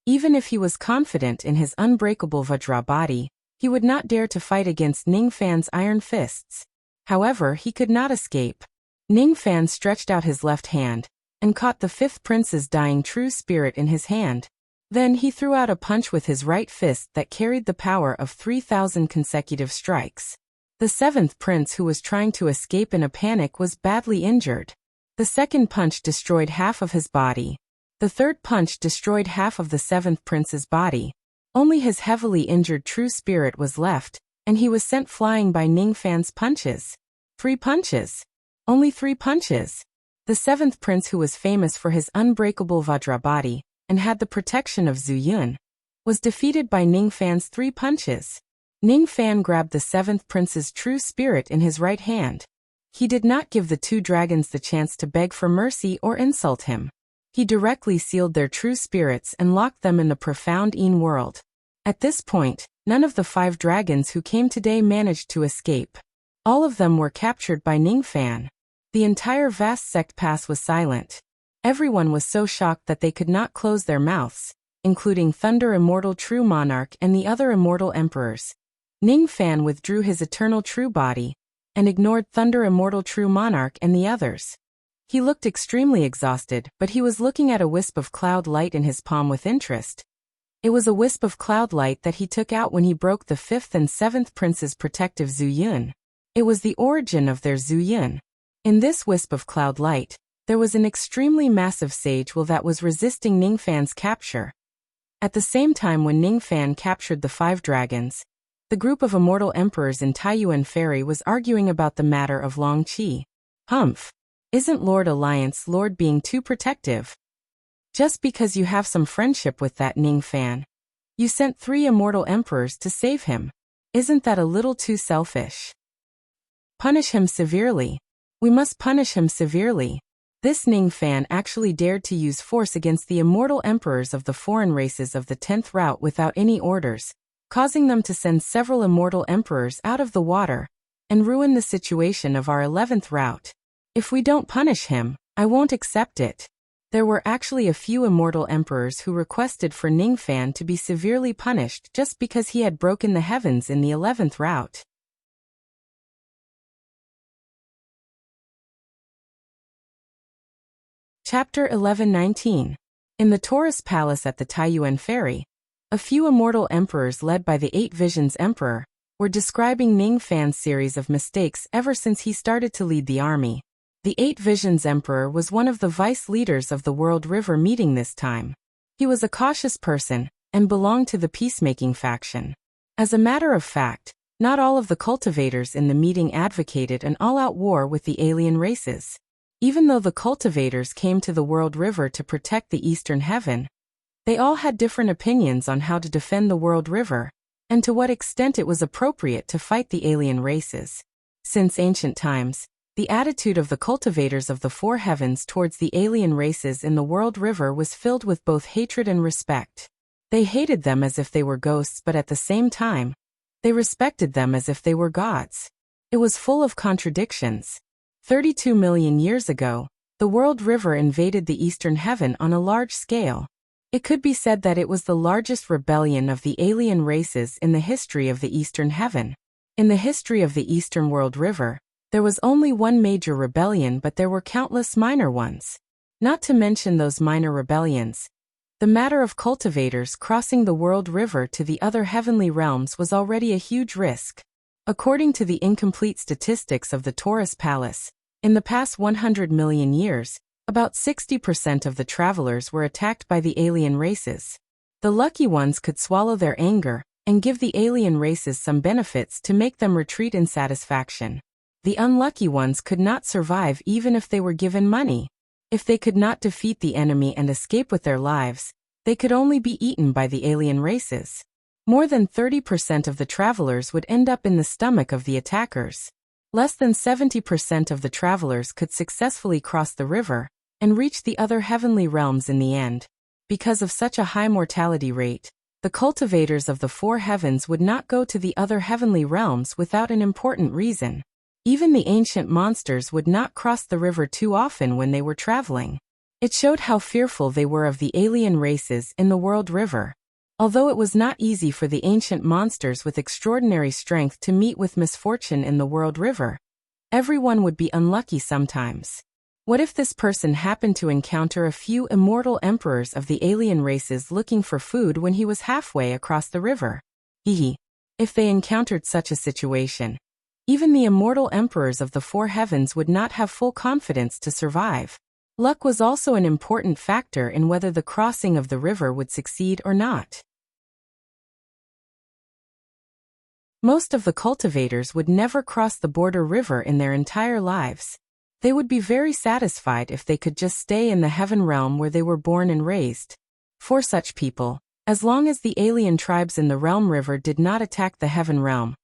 Even if he was confident in his unbreakable Vajra body, he would not dare to fight against Ning Fan's iron fists. However, he could not escape. Ning Fan stretched out his left hand and caught the fifth prince's dying true spirit in his hand. Then he threw out a punch with his right fist that carried the power of 3,000 consecutive strikes. The seventh prince, who was trying to escape in a panic, was badly injured. The second punch destroyed half of his body. The third punch destroyed half of the seventh prince's body. Only his heavily injured true spirit was left, and he was sent flying by Ning Fan's punches. 3 punches. Only 3 punches. The seventh prince, who was famous for his unbreakable Vajra body and had the protection of Zhu Yun, was defeated by Ning Fan's 3 punches. Ning Fan grabbed the seventh prince's true spirit in his right hand. He did not give the 2 dragons the chance to beg for mercy or insult him. He directly sealed their true spirits and locked them in the profound Yin world. At this point, none of the 5 dragons who came today managed to escape. All of them were captured by Ning Fan. The entire vast sect pass was silent. Everyone was so shocked that they could not close their mouths, including Thunder Immortal True Monarch and the other immortal emperors. Ning Fan withdrew his eternal true body and ignored Thunder Immortal True Monarch and the others. He looked extremely exhausted, but he was looking at a wisp of cloud light in his palm with interest. It was a wisp of cloud light that he took out when he broke the 5th and 7th prince's protective Zhu Yun. It was the origin of their Zhu Yun. In this wisp of cloud light, there was an extremely massive sage will that was resisting Ning Fan's capture. At the same time, when Ning Fan captured the 5 dragons, the group of immortal emperors in Taiyuan Ferry was arguing about the matter of Long Qi. Humph. Isn't Lord Alliance Lord being too protective? Just because you have some friendship with that Ning Fan, you sent 3 immortal emperors to save him. Isn't that a little too selfish? Punish him severely. We must punish him severely. This Ning Fan actually dared to use force against the immortal emperors of the foreign races of the 10th route without any orders, causing them to send several immortal emperors out of the water and ruin the situation of our 11th route. If we don't punish him, I won't accept it. There were actually a few immortal emperors who requested for Ning Fan to be severely punished just because he had broken the heavens in the 11th route. Chapter 11:19. In the Taurus Palace at the Taiyuan Ferry, a few immortal emperors led by the 8 Visions Emperor were describing Ning Fan's series of mistakes ever since he started to lead the army. The 8 Visions Emperor was one of the vice leaders of the World River meeting this time. He was a cautious person and belonged to the peacemaking faction. As a matter of fact, not all of the cultivators in the meeting advocated an all-out war with the alien races. Even though the cultivators came to the World River to protect the Eastern Heaven, they all had different opinions on how to defend the World River and to what extent it was appropriate to fight the alien races. Since ancient times, the attitude of the cultivators of the 4 heavens towards the alien races in the World River was filled with both hatred and respect. They hated them as if they were ghosts, but at the same time, they respected them as if they were gods. It was full of contradictions. 32 million years ago, the World River invaded the Eastern Heaven on a large scale. It could be said that it was the largest rebellion of the alien races in the history of the Eastern Heaven. In the history of the Eastern World River, there was only one major rebellion, but there were countless minor ones. Not to mention those minor rebellions, the matter of cultivators crossing the World River to the other heavenly realms was already a huge risk. According to the incomplete statistics of the Taurus Palace, in the past 100 million years, about 60% of the travelers were attacked by the alien races. The lucky ones could swallow their anger and give the alien races some benefits to make them retreat in satisfaction. The unlucky ones could not survive even if they were given money. If they could not defeat the enemy and escape with their lives, they could only be eaten by the alien races. More than 30% of the travelers would end up in the stomach of the attackers. Less than 70% of the travelers could successfully cross the river and reach the other heavenly realms in the end. Because of such a high mortality rate, the cultivators of the four heavens would not go to the other heavenly realms without an important reason. Even the ancient monsters would not cross the river too often when they were traveling. It showed how fearful they were of the alien races in the World River. Although it was not easy for the ancient monsters with extraordinary strength to meet with misfortune in the World River, everyone would be unlucky sometimes. What if this person happened to encounter a few immortal emperors of the alien races looking for food when he was halfway across the river? If they encountered such a situation, even the immortal emperors of the four heavens would not have full confidence to survive. Luck was also an important factor in whether the crossing of the river would succeed or not. Most of the cultivators would never cross the border river in their entire lives. They would be very satisfied if they could just stay in the heaven realm where they were born and raised. For such people, as long as the alien tribes in the realm river did not attack the heaven realm,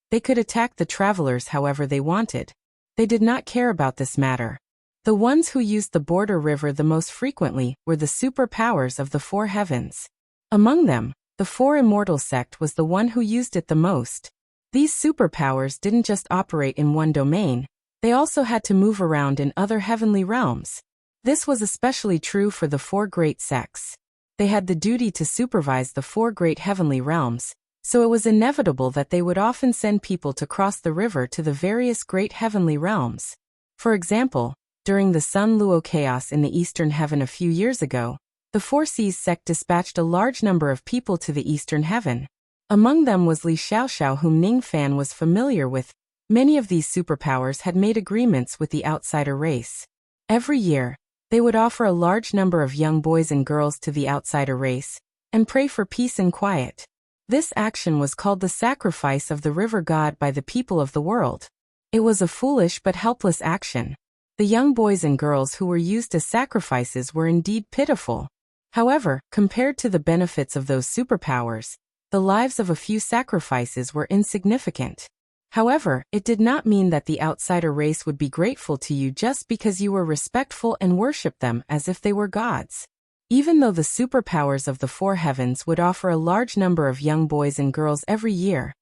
they could attack the travelers however they wanted. They did not care about this matter. The ones who used the border river the most frequently were the superpowers of the four heavens. Among them, the four immortal sect was the one who used it the most. These superpowers didn't just operate in one domain, they also had to move around in other heavenly realms. This was especially true for the four great sects. They had the duty to supervise the four great heavenly realms, so it was inevitable that they would often send people to cross the river to the various great heavenly realms. For example, during the Sun Luo chaos in the Eastern Heaven a few years ago, the Four Seas sect dispatched a large number of people to the Eastern Heaven. Among them was Li Xiaoxiao, whom Ning Fan was familiar with. Many of these superpowers had made agreements with the outsider race. Every year, they would offer a large number of young boys and girls to the outsider race and pray for peace and quiet. This action was called the sacrifice of the river god by the people of the world. It was a foolish but helpless action. The young boys and girls who were used as sacrifices were indeed pitiful. However, compared to the benefits of those superpowers, the lives of a few sacrifices were insignificant. However, it did not mean that the outsider race would be grateful to you just because you were respectful and worshipped them as if they were gods. Even though the superpowers of the four heavens would offer a large number of young boys and girls every year,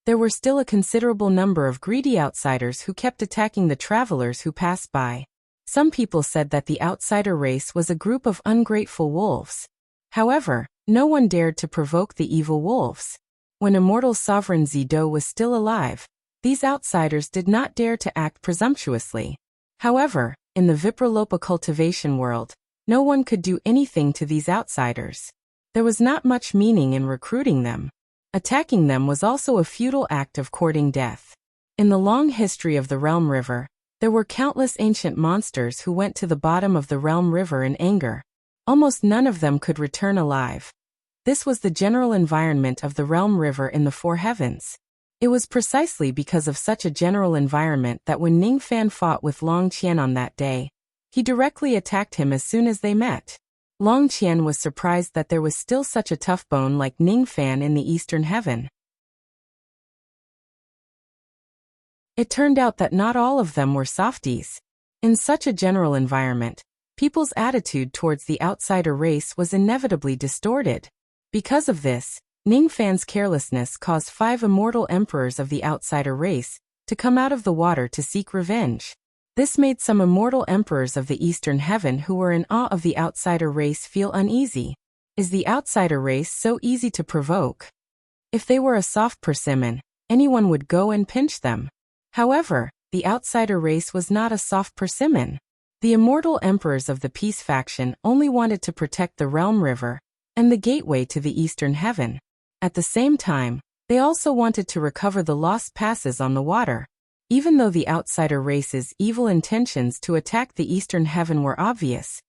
there were still a considerable number of greedy outsiders who kept attacking the travelers who passed by. Some people said that the outsider race was a group of ungrateful wolves. However, no one dared to provoke the evil wolves. When immortal sovereign Zido was still alive, these outsiders did not dare to act presumptuously. However, in the Vipralopa cultivation world, no one could do anything to these outsiders. There was not much meaning in recruiting them. Attacking them was also a futile act of courting death. In the long history of the Realm River, there were countless ancient monsters who went to the bottom of the Realm River in anger. Almost none of them could return alive. This was the general environment of the Realm River in the Four Heavens. It was precisely because of such a general environment that when Ning Fan fought with Long Qian on that day, he directly attacked him as soon as they met. Long Qian was surprised that there was still such a tough bone like Ning Fan in the Eastern Heaven. It turned out that not all of them were softies. In such a general environment, people's attitude towards the outsider race was inevitably distorted. Because of this, Ning Fan's carelessness caused 5 immortal emperors of the outsider race to come out of the water to seek revenge. This made some immortal emperors of the Eastern Heaven who were in awe of the outsider race feel uneasy. Is the outsider race so easy to provoke? If they were a soft persimmon, anyone would go and pinch them. However, the outsider race was not a soft persimmon. The immortal emperors of the peace faction only wanted to protect the realm river and the gateway to the eastern heaven. At the same time, they also wanted to recover the lost passes on the water. Even though the outsider race's evil intentions to attack the eastern heaven were obvious,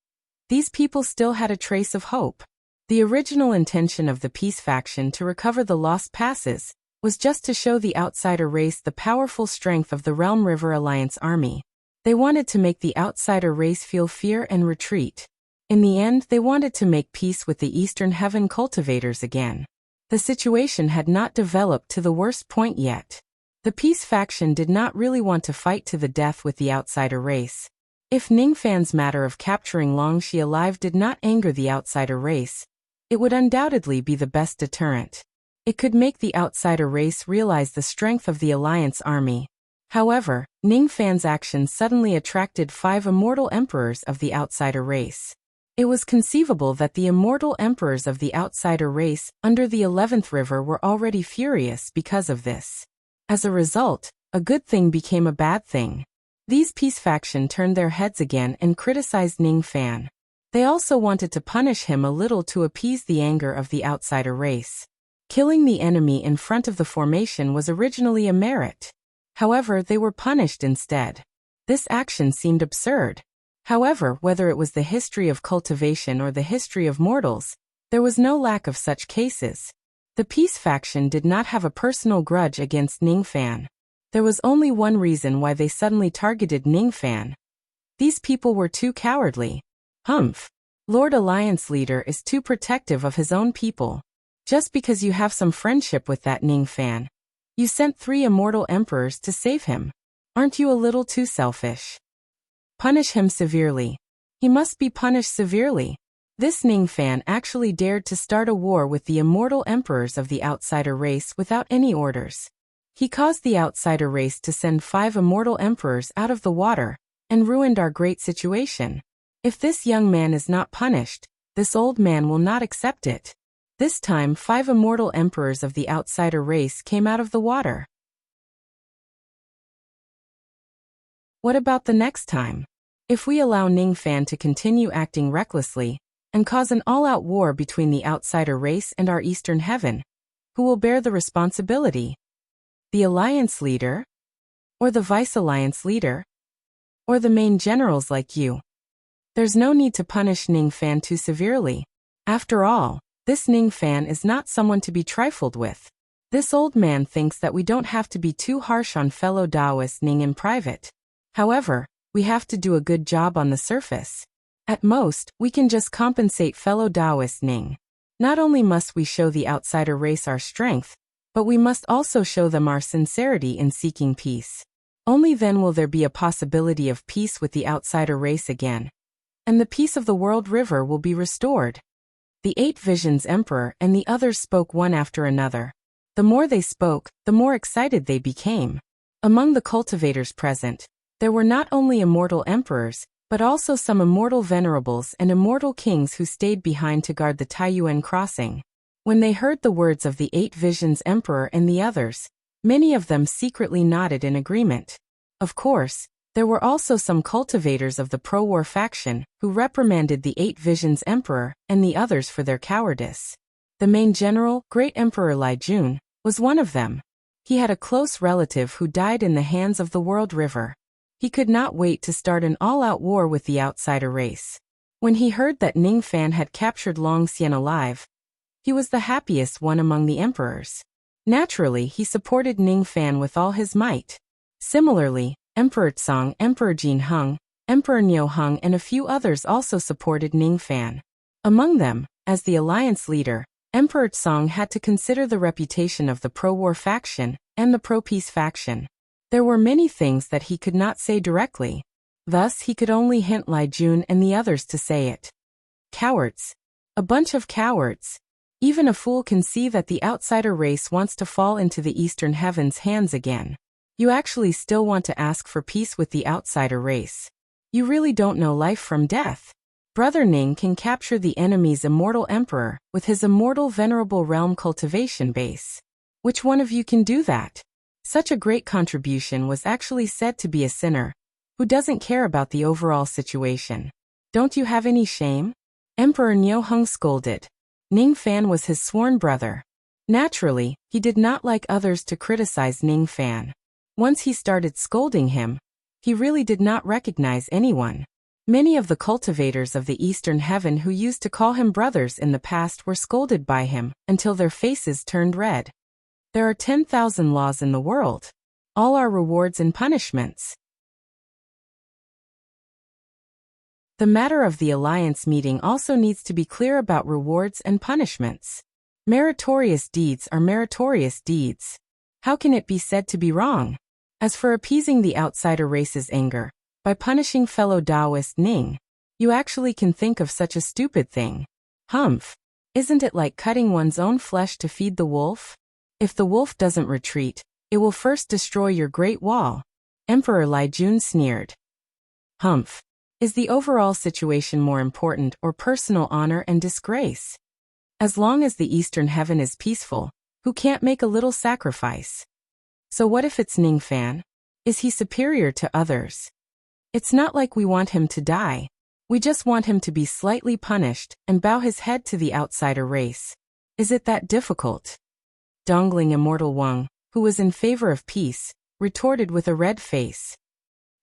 these people still had a trace of hope. The original intention of the peace faction to recover the lost passes was just to show the outsider race the powerful strength of the Realm River Alliance army. They wanted to make the outsider race feel fear and retreat. In the end, they wanted to make peace with the Eastern Heaven cultivators again. The situation had not developed to the worst point yet. The peace faction did not really want to fight to the death with the outsider race. If Ningfan's matter of capturing Longxi alive did not anger the outsider race, it would undoubtedly be the best deterrent. It could make the outsider race realize the strength of the Alliance army. However, Ningfan's actions suddenly attracted 5 immortal emperors of the outsider race. It was conceivable that the immortal emperors of the outsider race under the 11th river were already furious because of this. As a result, a good thing became a bad thing. These peace faction turned their heads again and criticized Ningfan. They also wanted to punish him a little to appease the anger of the outsider race. Killing the enemy in front of the formation was originally a merit. However, they were punished instead. This action seemed absurd. However, whether it was the history of cultivation or the history of mortals, there was no lack of such cases. The peace faction did not have a personal grudge against Ningfan. There was only one reason why they suddenly targeted Ningfan. These people were too cowardly. Humph. Lord Alliance Leader is too protective of his own people. Just because you have some friendship with that Ningfan, you sent 3 immortal emperors to save him. Aren't you a little too selfish? Punish him severely. He must be punished severely. This Ningfan actually dared to start a war with the immortal emperors of the outsider race without any orders. He caused the outsider race to send 5 immortal emperors out of the water and ruined our great situation. If this young man is not punished, this old man will not accept it. This time 5 immortal emperors of the outsider race came out of the water. What about the next time? If we allow Ningfan to continue acting recklessly and cause an all-out war between the outsider race and our Eastern Heaven, who will bear the responsibility? The Alliance Leader? Or the Vice Alliance Leader? Or the main generals like you? There's no need to punish Ningfan too severely. After all, this Ningfan is not someone to be trifled with. This old man thinks that we don't have to be too harsh on fellow Taoist Ning in private. However, we have to do a good job on the surface. At most, we can just compensate fellow Taoist Ning. Not only must we show the outsider race our strength, but we must also show them our sincerity in seeking peace. Only then will there be a possibility of peace with the outsider race again, and the peace of the world river will be restored. The 8 Visions Emperor and the others spoke one after another. The more they spoke, the more excited they became. Among the cultivators present, there were not only immortal emperors, but also some immortal venerables and immortal kings who stayed behind to guard the Taiyuan crossing. When they heard the words of the 8 Visions Emperor and the others, many of them secretly nodded in agreement. Of course, there were also some cultivators of the pro-war faction who reprimanded the 8 Visions Emperor and the others for their cowardice. The main general, Great Emperor Lai Jun, was one of them. He had a close relative who died in the hands of the World River. He could not wait to start an all-out war with the outsider race. When he heard that Ningfan had captured Longxian alive, he was the happiest one among the emperors. Naturally, he supported Ningfan with all his might. Similarly, Emperor Tsang, Emperor Jin Hung, Emperor Niu Hung and a few others also supported Ningfan. Among them, as the alliance leader, Emperor Tsang had to consider the reputation of the pro-war faction and the pro-peace faction. There were many things that he could not say directly. Thus, he could only hint Lai Jun and the others to say it. Cowards. A bunch of cowards. Even a fool can see that the outsider race wants to fall into the Eastern Heaven's hands again. You actually still want to ask for peace with the outsider race. You really don't know life from death. Brother Ning can capture the enemy's immortal emperor with his immortal venerable realm cultivation base. Which one of you can do that? Such a great contribution was actually said to be a sinner who doesn't care about the overall situation. Don't you have any shame? Emperor Nyohung scolded. Ning Fan was his sworn brother. Naturally, he did not like others to criticize Ning Fan. Once he started scolding him, he really did not recognize anyone. Many of the cultivators of the Eastern Heaven who used to call him brothers in the past were scolded by him until their faces turned red. There are 10,000 laws in the world. All are rewards and punishments. The matter of the alliance meeting also needs to be clear about rewards and punishments. Meritorious deeds are meritorious deeds. How can it be said to be wrong? As for appeasing the outsider race's anger, by punishing fellow Taoist Ning, you actually can think of such a stupid thing. Humph! Isn't it like cutting one's own flesh to feed the wolf? If the wolf doesn't retreat, it will first destroy your Great Wall. Emperor Lai Jun sneered. Humph! Is the overall situation more important or personal honor and disgrace? As long as the Eastern Heaven is peaceful, who can't make a little sacrifice? So what if it's Ning Fan? Is he superior to others? It's not like we want him to die. We just want him to be slightly punished and bow his head to the outsider race. Is it that difficult? Dongling Immortal Wang, who was in favor of peace, retorted with a red face.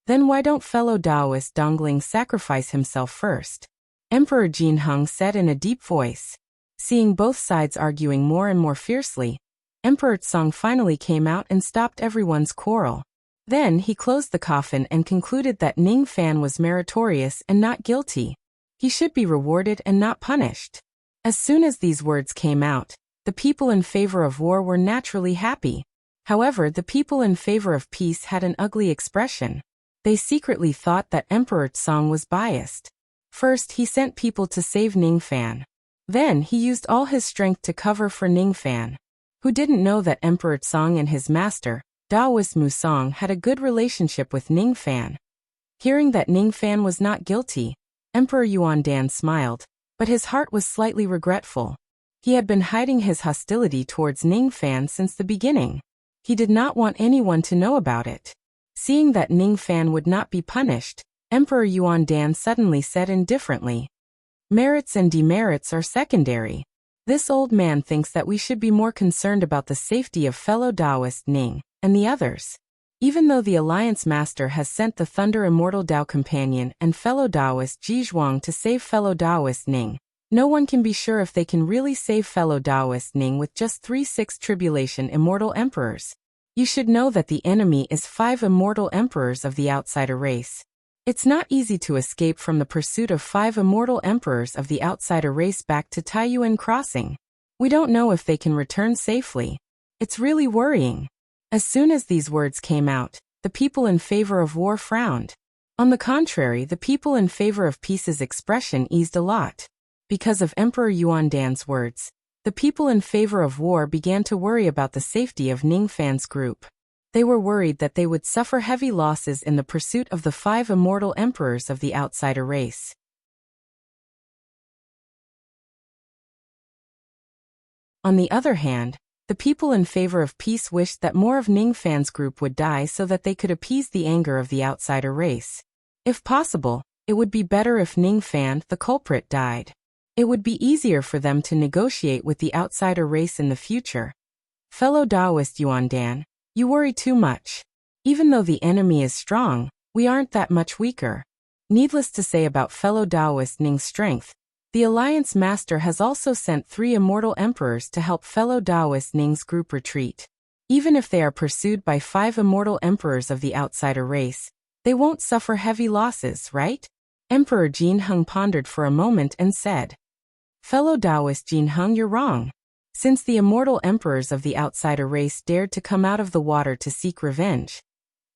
Then why don't fellow Taoist Dongling sacrifice himself first? Emperor Jin Hung said in a deep voice. Seeing both sides arguing more and more fiercely, Emperor Tsong finally came out and stopped everyone's quarrel. Then he closed the coffin and concluded that Ning Fan was meritorious and not guilty. He should be rewarded and not punished. As soon as these words came out, the people in favor of war were naturally happy. However, the people in favor of peace had an ugly expression. They secretly thought that Emperor Tsong was biased. First, he sent people to save Ning Fan. Then he used all his strength to cover for Ning Fan, who didn't know that Emperor Tsong and his master, Taoist Musong, had a good relationship with Ning Fan. Hearing that Ning Fan was not guilty, Emperor Yuan Dan smiled, but his heart was slightly regretful. He had been hiding his hostility towards Ning Fan since the beginning. He did not want anyone to know about it. Seeing that Ning Fan would not be punished, Emperor Yuan Dan suddenly said indifferently, "Merits and demerits are secondary. This old man thinks that we should be more concerned about the safety of fellow Taoist Ning and the others. Even though the Alliance Master has sent the Thunder Immortal Tao Companion and fellow Taoist Ji Zhuang to save fellow Taoist Ning, no one can be sure if they can really save fellow Taoist Ning with just 3-6 Tribulation Immortal Emperors. You should know that the enemy is 5 immortal emperors of the outsider race. It's not easy to escape from the pursuit of 5 immortal emperors of the outsider race back to Taiyuan Crossing. We don't know if they can return safely. It's really worrying." As soon as these words came out, the people in favor of war frowned. On the contrary, the people in favor of peace's expression eased a lot. Because of Emperor Yuan Dan's words, the people in favor of war began to worry about the safety of Ning Fan's group. They were worried that they would suffer heavy losses in the pursuit of the 5 immortal emperors of the outsider race. On the other hand, the people in favor of peace wished that more of Ning Fan's group would die so that they could appease the anger of the outsider race. If possible, it would be better if Ning Fan, the culprit, died. It would be easier for them to negotiate with the outsider race in the future. Fellow Taoist Yuan Dan, you worry too much. Even though the enemy is strong, we aren't that much weaker. Needless to say about fellow Taoist Ning's strength, the Alliance Master has also sent 3 immortal emperors to help fellow Taoist Ning's group retreat. Even if they are pursued by 5 immortal emperors of the outsider race, they won't suffer heavy losses, right? Emperor Jin Hung pondered for a moment and said, "Fellow Taoist Jin Hung, you're wrong. Since the immortal emperors of the outsider race dared to come out of the water to seek revenge,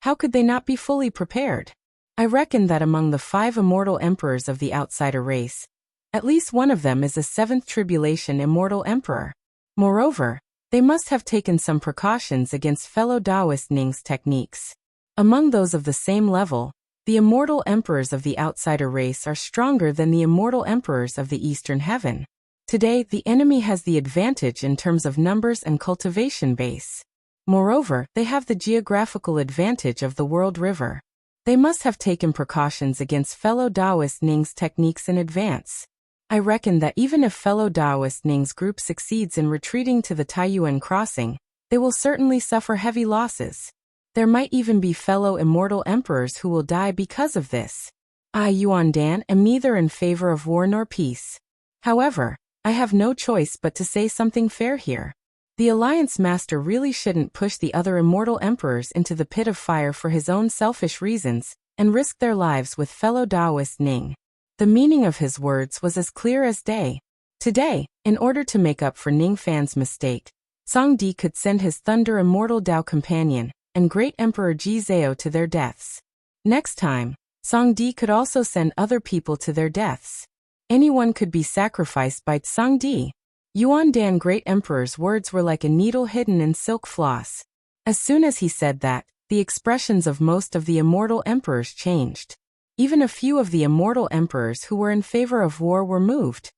how could they not be fully prepared? I reckon that among the 5 immortal emperors of the outsider race, at least one of them is a 7th Tribulation Immortal Emperor. Moreover, they must have taken some precautions against fellow Taoist Ning's techniques. Among those of the same level, the immortal emperors of the outsider race are stronger than the immortal emperors of the Eastern Heaven. Today, the enemy has the advantage in terms of numbers and cultivation base. Moreover, they have the geographical advantage of the World River. They must have taken precautions against fellow Taoist Ning's techniques in advance. I reckon that even if fellow Taoist Ning's group succeeds in retreating to the Taiyuan crossing, they will certainly suffer heavy losses. There might even be fellow immortal emperors who will die because of this. I, Yuan Dan, am neither in favor of war nor peace. However, I have no choice but to say something fair here. The Alliance Master really shouldn't push the other immortal emperors into the pit of fire for his own selfish reasons, and risk their lives with fellow Taoist Ning. The meaning of his words was as clear as day. Today, in order to make up for Ning Fan's mistake, Song Di could send his Thunder Immortal Tao companion and Great Emperor Ji Zhao to their deaths. Next time, Song Di could also send other people to their deaths. Anyone could be sacrificed by Song Di. Yuan Dan Great Emperor's words were like a needle hidden in silk floss. As soon as he said that, the expressions of most of the immortal emperors changed. Even a few of the immortal emperors who were in favor of war were moved.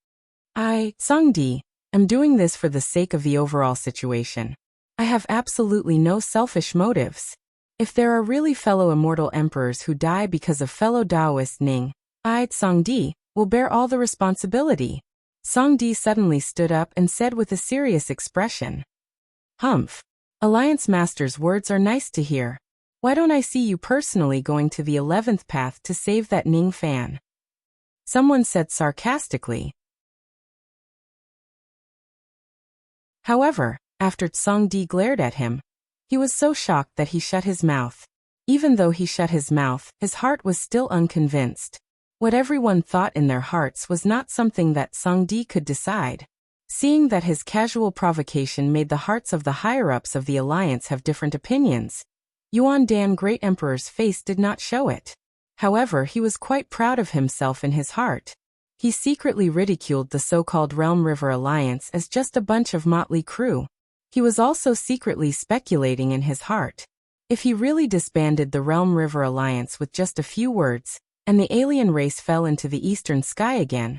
I, Song Di, am doing this for the sake of the overall situation. I have absolutely no selfish motives. If there are really fellow immortal emperors who die because of fellow Taoist Ning, I, Song Di, will bear all the responsibility. Song Di suddenly stood up and said with a serious expression. Humph. Alliance Master's words are nice to hear. Why don't I see you personally going to the 11th path to save that Ning Fan? Someone said sarcastically. However, after Song Di glared at him, he was so shocked that he shut his mouth. Even though he shut his mouth, his heart was still unconvinced. What everyone thought in their hearts was not something that Song Di could decide. Seeing that his casual provocation made the hearts of the higher-ups of the alliance have different opinions, Yuan Dan Great Emperor's face did not show it. However, he was quite proud of himself in his heart. He secretly ridiculed the so-called Realm River Alliance as just a bunch of motley crew. He was also secretly speculating in his heart. If he really disbanded the Realm River Alliance with just a few words, and the alien race fell into the eastern sky again,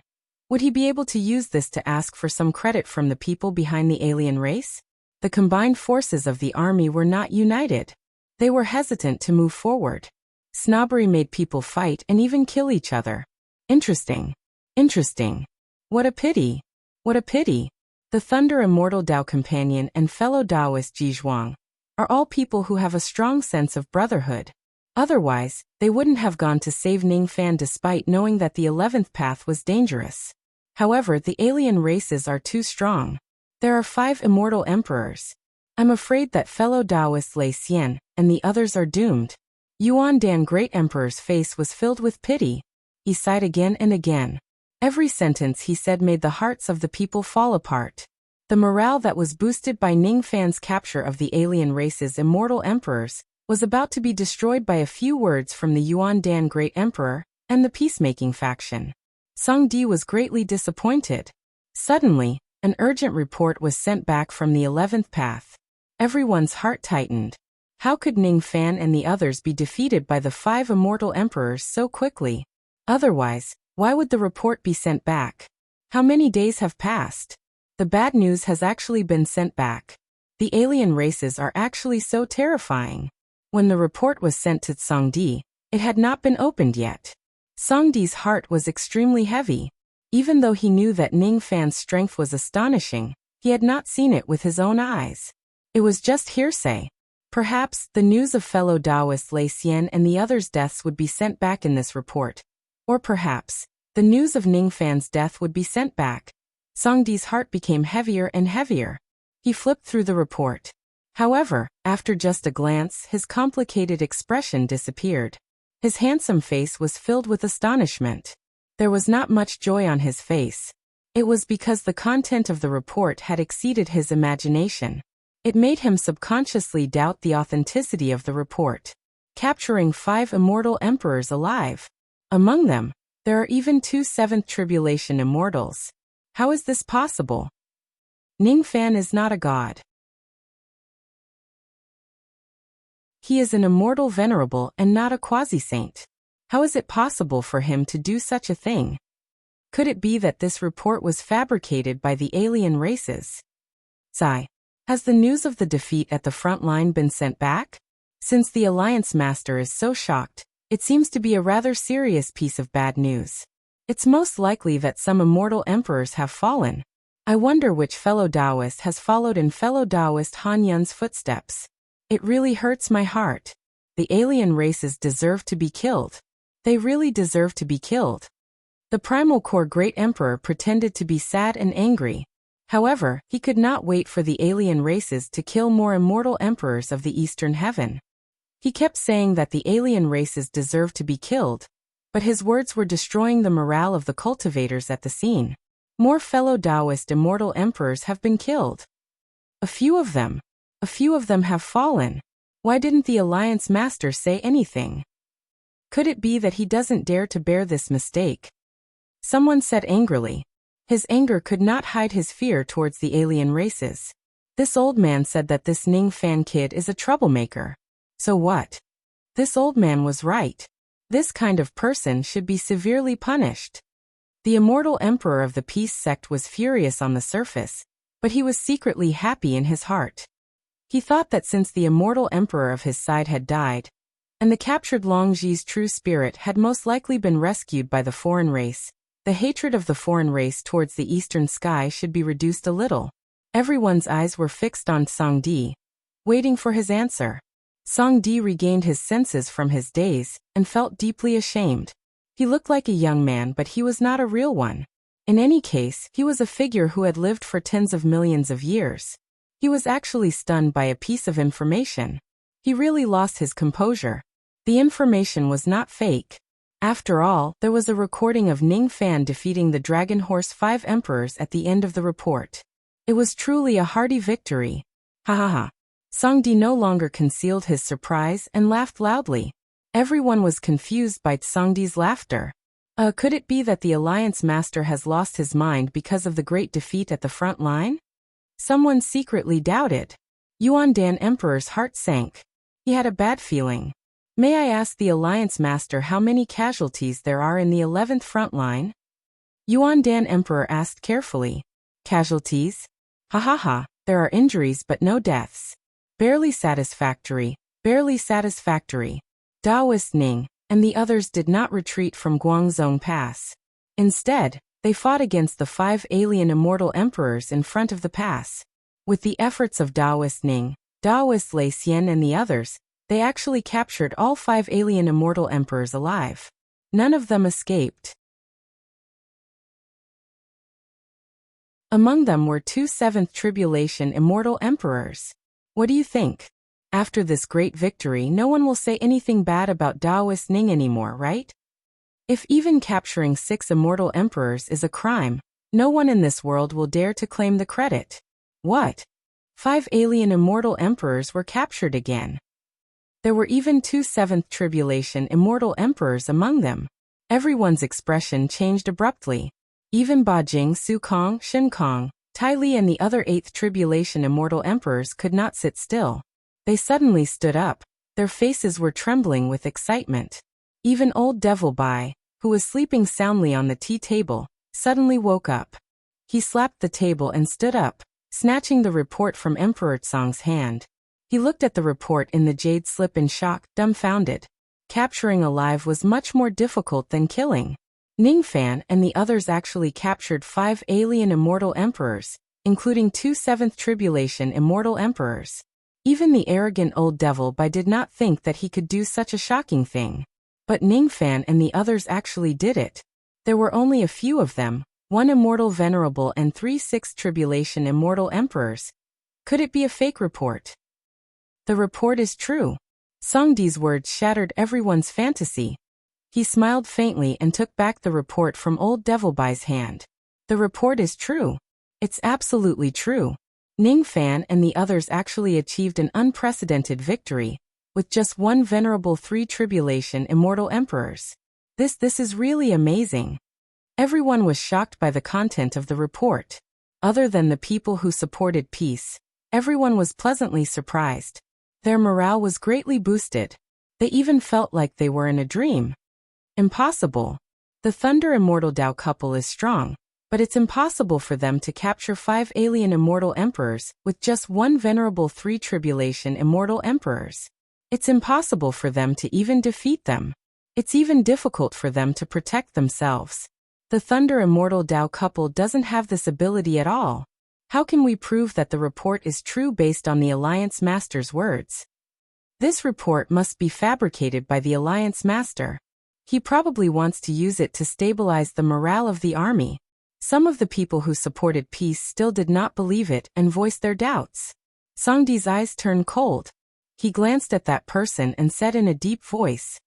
would he be able to use this to ask for some credit from the people behind the alien race? The combined forces of the army were not united. They were hesitant to move forward. Snobbery made people fight and even kill each other. Interesting. Interesting. What a pity. What a pity. The Thunder Immortal Tao companion and fellow Taoist Ji Zhuang are all people who have a strong sense of brotherhood. Otherwise, they wouldn't have gone to save Ning Fan despite knowing that the 11th path was dangerous. However, the alien races are too strong. There are 5 immortal emperors. I'm afraid that fellow Taoist Lei Xian and the others are doomed. Yuan Dan Great Emperor's face was filled with pity. He sighed again and again. Every sentence he said made the hearts of the people fall apart. The morale that was boosted by Ning Fan's capture of the alien race's immortal emperors was about to be destroyed by a few words from the Yuan Dan Great Emperor and the peacemaking faction. Song Di was greatly disappointed. Suddenly, an urgent report was sent back from the 11th path. Everyone's heart tightened. How could Ning Fan and the others be defeated by the 5 immortal emperors so quickly? Otherwise, why would the report be sent back? How many days have passed? The bad news has actually been sent back. The alien races are actually so terrifying. When the report was sent to Song Di, it had not been opened yet. Song Di's heart was extremely heavy. Even though he knew that Ning Fan's strength was astonishing, he had not seen it with his own eyes. It was just hearsay. Perhaps the news of fellow Taoist Lei Xian and the others' deaths would be sent back in this report. Or perhaps the news of Ning Fan's death would be sent back. Song Di's heart became heavier and heavier. He flipped through the report. However, after just a glance, his complicated expression disappeared. His handsome face was filled with astonishment. There was not much joy on his face. It was because the content of the report had exceeded his imagination. It made him subconsciously doubt the authenticity of the report. Capturing 5 immortal emperors alive. Among them, there are even 2 7th Tribulation immortals. How is this possible? Ning Fan is not a god. He is an immortal venerable and not a quasi-saint. How is it possible for him to do such a thing? Could it be that this report was fabricated by the alien races? Sigh. Has the news of the defeat at the front line been sent back? Since the Alliance Master is so shocked, it seems to be a rather serious piece of bad news. It's most likely that some immortal emperors have fallen. I wonder which fellow Taoist has followed in fellow Taoist Han Yun's footsteps. It really hurts my heart. The alien races deserve to be killed. They really deserve to be killed. The Primal Core Great Emperor pretended to be sad and angry. However, he could not wait for the alien races to kill more immortal emperors of the Eastern Heaven. He kept saying that the alien races deserved to be killed, but his words were destroying the morale of the cultivators at the scene. More fellow Taoist immortal emperors have been killed. A few of them have fallen. Why didn't the Alliance Master say anything? Could it be that he doesn't dare to bear this mistake? Someone said angrily. His anger could not hide his fear towards the alien races. This old man said that this Ning Fan kid is a troublemaker. So what? This old man was right. This kind of person should be severely punished. The immortal emperor of the Peace Sect was furious on the surface, but he was secretly happy in his heart. He thought that since the immortal emperor of his side had died, and the captured Longji's true spirit had most likely been rescued by the foreign race, the hatred of the foreign race towards the eastern sky should be reduced a little. Everyone's eyes were fixed on Song Di, waiting for his answer. Song Di regained his senses from his daze, and felt deeply ashamed. He looked like a young man, but he was not a real one. In any case, he was a figure who had lived for tens of millions of years. He was actually stunned by a piece of information. He really lost his composure. The information was not fake. After all, there was a recording of Ning Fan defeating the Dragon Horse 5 emperors at the end of the report. It was truly a hearty victory. Ha ha ha. Song Di no longer concealed his surprise and laughed loudly. Everyone was confused by Song Di's laughter. Could it be that the Alliance Master has lost his mind because of the great defeat at the front line? Someone secretly doubted. Yuan Dan Emperor's heart sank. He had a bad feeling. May I ask the Alliance Master how many casualties there are in the 11th front line? Yuan Dan Emperor asked carefully. Casualties? Ha ha ha, there are injuries but no deaths. Barely satisfactory, barely satisfactory. Taoist Ning and the others did not retreat from Guangzhong Pass. Instead, they fought against the 5 alien immortal emperors in front of the pass. With the efforts of Taoist Ning, Taoist Lei Xian and the others, they actually captured all 5 alien immortal emperors alive. None of them escaped. Among them were 2 7th Tribulation immortal emperors. What do you think? After this great victory, no one will say anything bad about Taoist Ning anymore, right? If even capturing 6 immortal emperors is a crime, no one in this world will dare to claim the credit. What? 5 alien immortal emperors were captured again. There were even 2 7th Tribulation immortal emperors among them. Everyone's expression changed abruptly. Even Ba Jing, Su Kong, Shen Kong, Tai Li and the other 8th Tribulation immortal emperors could not sit still. They suddenly stood up. Their faces were trembling with excitement. Even old Devil Bai, who was sleeping soundly on the tea table, suddenly woke up. He slapped the table and stood up, snatching the report from Emperor Tsong's hand. He looked at the report in the jade slip in shock, dumbfounded. Capturing alive was much more difficult than killing. Ning Fan and the others actually captured 5 alien immortal emperors, including 2 7th Tribulation immortal emperors. Even the arrogant old Devil Bai did not think that he could do such a shocking thing. But Ning Fan and the others actually did it. There were only a few of them, 1 immortal venerable and 3 6th Tribulation immortal emperors. Could it be a fake report? The report is true. Song Di's words shattered everyone's fantasy. He smiled faintly and took back the report from old Devil Bai's hand. The report is true. It's absolutely true. Ning Fan and the others actually achieved an unprecedented victory, with just 1 venerable 3 Tribulation immortal emperors. This is really amazing. Everyone was shocked by the content of the report. Other than the people who supported peace, everyone was pleasantly surprised. Their morale was greatly boosted. They even felt like they were in a dream. Impossible. The Thunder Immortal Dao couple is strong. But it's impossible for them to capture 5 alien immortal emperors with just one venerable 3 tribulation immortal emperors. It's impossible for them to even defeat them. It's even difficult for them to protect themselves. The Thunder Immortal Tao couple doesn't have this ability at all. How can we prove that the report is true based on the Alliance Master's words? This report must be fabricated by the Alliance Master. He probably wants to use it to stabilize the morale of the army. Some of the people who supported peace still did not believe it and voiced their doubts. Songdi's eyes turned cold. He glanced at that person and said in a deep voice,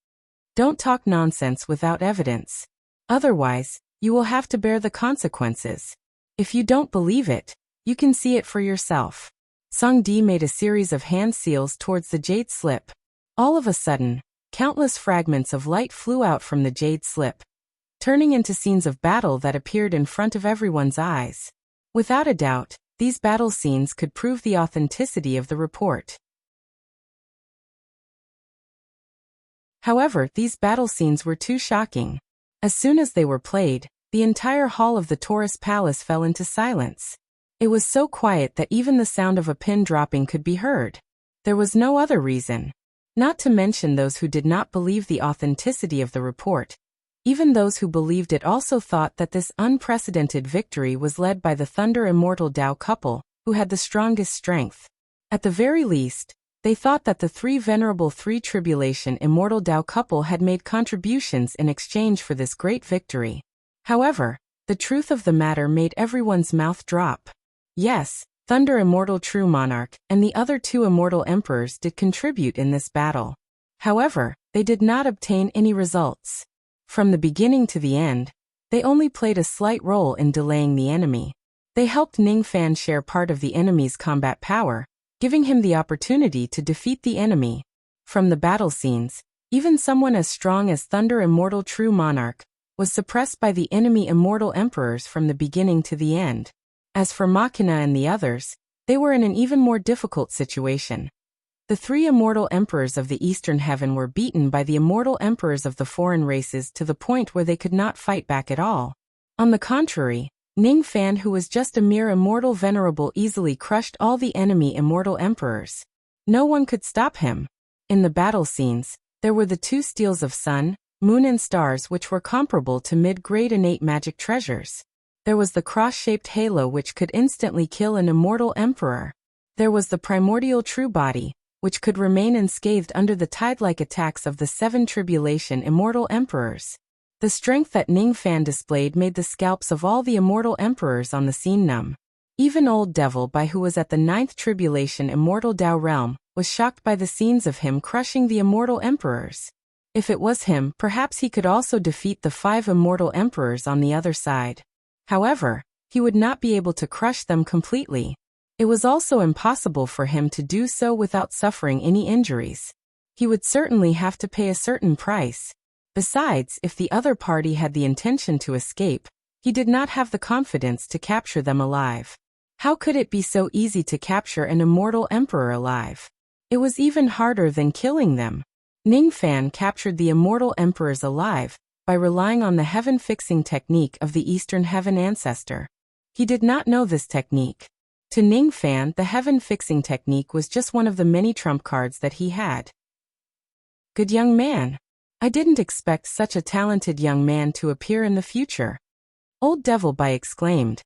"Don't talk nonsense without evidence. Otherwise, you will have to bear the consequences. If you don't believe it, you can see it for yourself." Songdi made a series of hand seals towards the jade slip. All of a sudden, countless fragments of light flew out from the jade slip, turning into scenes of battle that appeared in front of everyone's eyes. Without a doubt, these battle scenes could prove the authenticity of the report. However, these battle scenes were too shocking. As soon as they were played, the entire hall of the Taurus Palace fell into silence. It was so quiet that even the sound of a pin dropping could be heard. There was no other reason. Not to mention those who did not believe the authenticity of the report. Even those who believed it also thought that this unprecedented victory was led by the Thunder Immortal Tao couple, who had the strongest strength. At the very least, they thought that the 3 venerable 3 tribulation Immortal Tao couple had made contributions in exchange for this great victory. However, the truth of the matter made everyone's mouth drop. Yes, Thunder Immortal True Monarch and the other 2 immortal emperors did contribute in this battle. However, they did not obtain any results. From the beginning to the end, they only played a slight role in delaying the enemy. They helped Ning Fan share part of the enemy's combat power, giving him the opportunity to defeat the enemy. From the battle scenes, even someone as strong as Thunder Immortal True Monarch was suppressed by the enemy immortal emperors from the beginning to the end. As for Machina and the others, they were in an even more difficult situation. The 3 immortal emperors of the Eastern Heaven were beaten by the immortal emperors of the foreign races to the point where they could not fight back at all. On the contrary, Ning Fan, who was just a mere immortal venerable, easily crushed all the enemy immortal emperors. No one could stop him. In the battle scenes, there were the 2 steels of sun, moon and stars which were comparable to mid-grade innate magic treasures. There was the cross-shaped halo which could instantly kill an immortal emperor. There was the primordial true body, which could remain unscathed under the tide-like attacks of the 7 tribulation immortal emperors. The strength that Ning Fan displayed made the scalps of all the immortal emperors on the scene numb. Even Old Devil Bai, who was at the 9th tribulation immortal Tao realm, was shocked by the scenes of him crushing the immortal emperors. If it was him, perhaps he could also defeat the 5 immortal emperors on the other side. However, he would not be able to crush them completely. It was also impossible for him to do so without suffering any injuries. He would certainly have to pay a certain price. Besides, if the other party had the intention to escape, he did not have the confidence to capture them alive. How could it be so easy to capture an immortal emperor alive? It was even harder than killing them. Ning Fan captured the immortal emperors alive by relying on the heaven-fixing technique of the Eastern Heaven ancestor. He did not know this technique. To Ning Fan, the heaven-fixing technique was just one of the many trump cards that he had. Good young man. I didn't expect such a talented young man to appear in the future. Old Devil Bai exclaimed.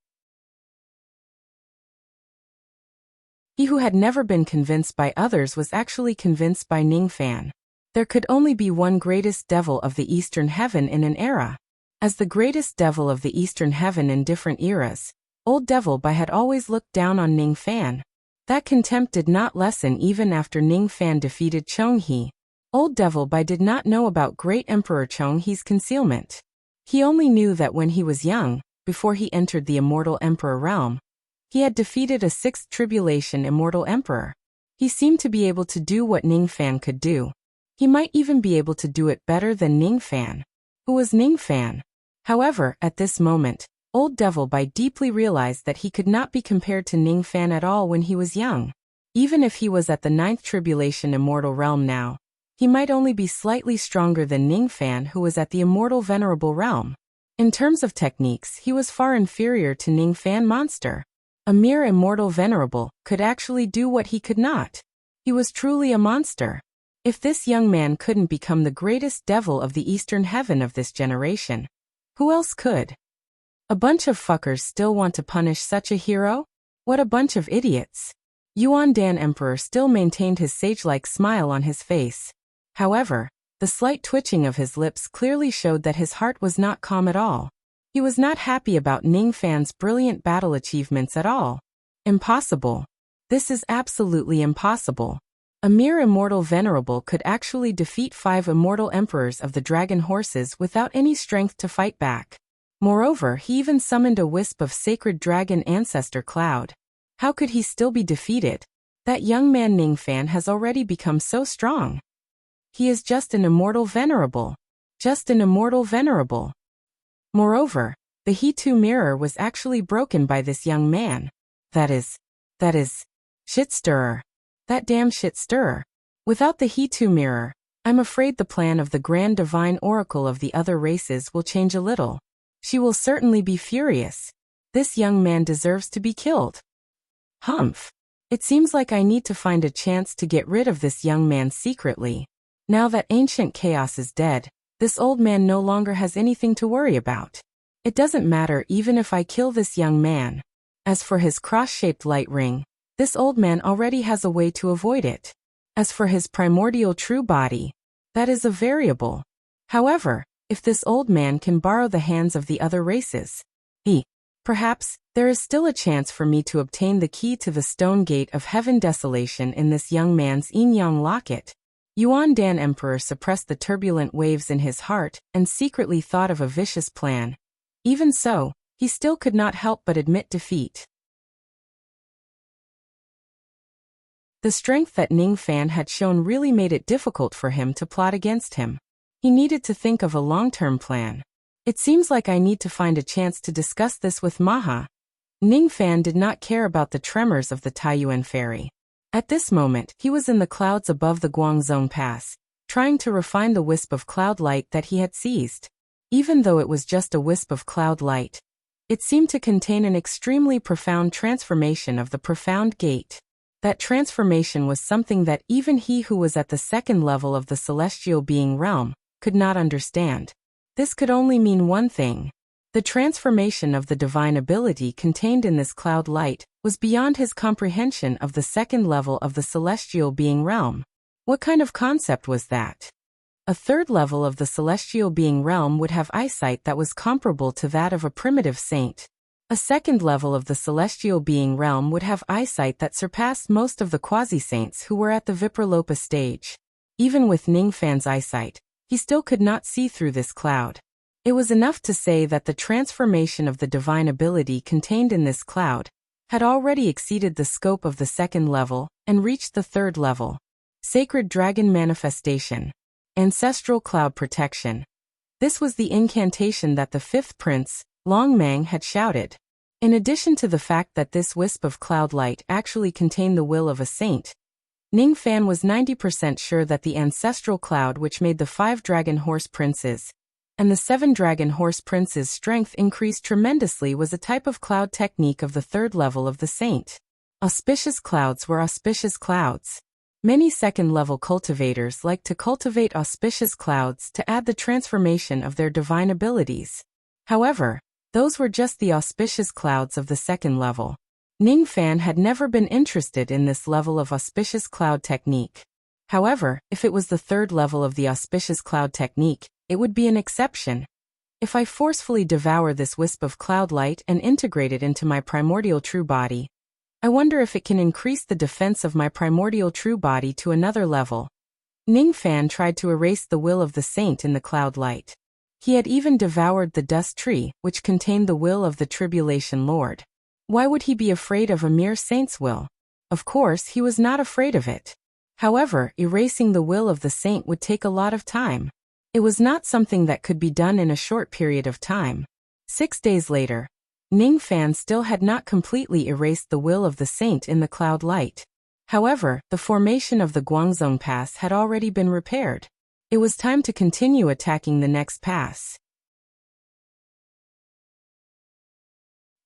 He who had never been convinced by others was actually convinced by Ning Fan. There could only be one greatest devil of the Eastern Heaven in an era. As the greatest devil of the Eastern Heaven in different eras, Old Devil Bai had always looked down on Ning Fan. That contempt did not lessen even after Ning Fan defeated Chonghe. Old Devil Bai did not know about Great Emperor Chonghe's concealment. He only knew that when he was young, before he entered the Immortal Emperor realm, he had defeated a 6th Tribulation Immortal Emperor. He seemed to be able to do what Ning Fan could do. He might even be able to do it better than Ning Fan. Who was Ning Fan? However, at this moment, Old Devil Bai deeply realized that he could not be compared to Ning Fan at all when he was young. Even if he was at the 9th Tribulation Immortal Realm now, he might only be slightly stronger than Ning Fan, who was at the Immortal Venerable Realm. In terms of techniques, he was far inferior to Ning Fan Monster. A mere immortal venerable could actually do what he could not. He was truly a monster. If this young man couldn't become the greatest devil of the Eastern Heaven of this generation, who else could? A bunch of fuckers still want to punish such a hero? What a bunch of idiots. Yuan Dan Emperor still maintained his sage-like smile on his face. However, the slight twitching of his lips clearly showed that his heart was not calm at all. He was not happy about Ning Fan's brilliant battle achievements at all. Impossible. This is absolutely impossible. A mere immortal venerable could actually defeat 5 immortal emperors of the dragon horses without any strength to fight back. Moreover, he even summoned a wisp of sacred dragon ancestor cloud. How could he still be defeated? That young man Ning Fan has already become so strong. He is just an immortal venerable. Just an immortal venerable. Moreover, the He-Tu mirror was actually broken by this young man. That is, shit stirrer. That damn shit stirrer. Without the He-Tu mirror, I'm afraid the plan of the Grand Divine Oracle of the other races will change a little. She will certainly be furious. This young man deserves to be killed. Humph. It seems like I need to find a chance to get rid of this young man secretly. Now that ancient chaos is dead, this old man no longer has anything to worry about. It doesn't matter even if I kill this young man. As for his cross-shaped light ring, this old man already has a way to avoid it. As for his primordial true body, that is a variable. However, if this old man can borrow the hands of the other races, perhaps, there is still a chance for me to obtain the key to the stone gate of heaven desolation in this young man's yin-yang locket. Yuan Dan Emperor suppressed the turbulent waves in his heart and secretly thought of a vicious plan. Even so, he still could not help but admit defeat. The strength that Ning Fan had shown really made it difficult for him to plot against him. He needed to think of a long-term plan. It seems like I need to find a chance to discuss this with Maha. Ning Fan did not care about the tremors of the Taiyuan Ferry. At this moment, he was in the clouds above the Guangzhong Pass, trying to refine the wisp of cloud light that he had seized. Even though it was just a wisp of cloud light, it seemed to contain an extremely profound transformation of the profound gate. That transformation was something that even he who was at the second level of the celestial being realm could not understand. This could only mean one thing. The transformation of the divine ability contained in this cloud light was beyond his comprehension of the second level of the celestial being realm. What kind of concept was that? A third level of the celestial being realm would have eyesight that was comparable to that of a primitive saint. A second level of the celestial being realm would have eyesight that surpassed most of the quasi-saints who were at the Vipralopa stage. Even with Ning Fan's eyesight, he still could not see through this cloud. It was enough to say that the transformation of the divine ability contained in this cloud had already exceeded the scope of the second level and reached the third level. Sacred Dragon Manifestation. Ancestral Cloud Protection. This was the incantation that the fifth prince, Long Mang, had shouted. In addition to the fact that this wisp of cloud light actually contained the will of a saint, Ning Fan was 90% sure that the ancestral cloud which made the 5 dragon horse princes and the 7 dragon horse princes' strength increased tremendously was a type of cloud technique of the third level of the saint. Auspicious clouds were auspicious clouds. Many second-level cultivators like to cultivate auspicious clouds to add the transformation of their divine abilities. However, those were just the auspicious clouds of the second level. Ning Fan had never been interested in this level of auspicious cloud technique. However, if it was the third level of the auspicious cloud technique, it would be an exception. If I forcefully devour this wisp of cloud light and integrate it into my primordial true body, I wonder if it can increase the defense of my primordial true body to another level. Ning Fan tried to erase the will of the saint in the cloud light. He had even devoured the dust tree, which contained the will of the Tribulation Lord. Why would he be afraid of a mere saint's will? Of course, he was not afraid of it. However, erasing the will of the saint would take a lot of time. It was not something that could be done in a short period of time. 6 days later, Ning Fan still had not completely erased the will of the saint in the cloud light. However, the formation of the Guangzhong Pass had already been repaired. It was time to continue attacking the next pass.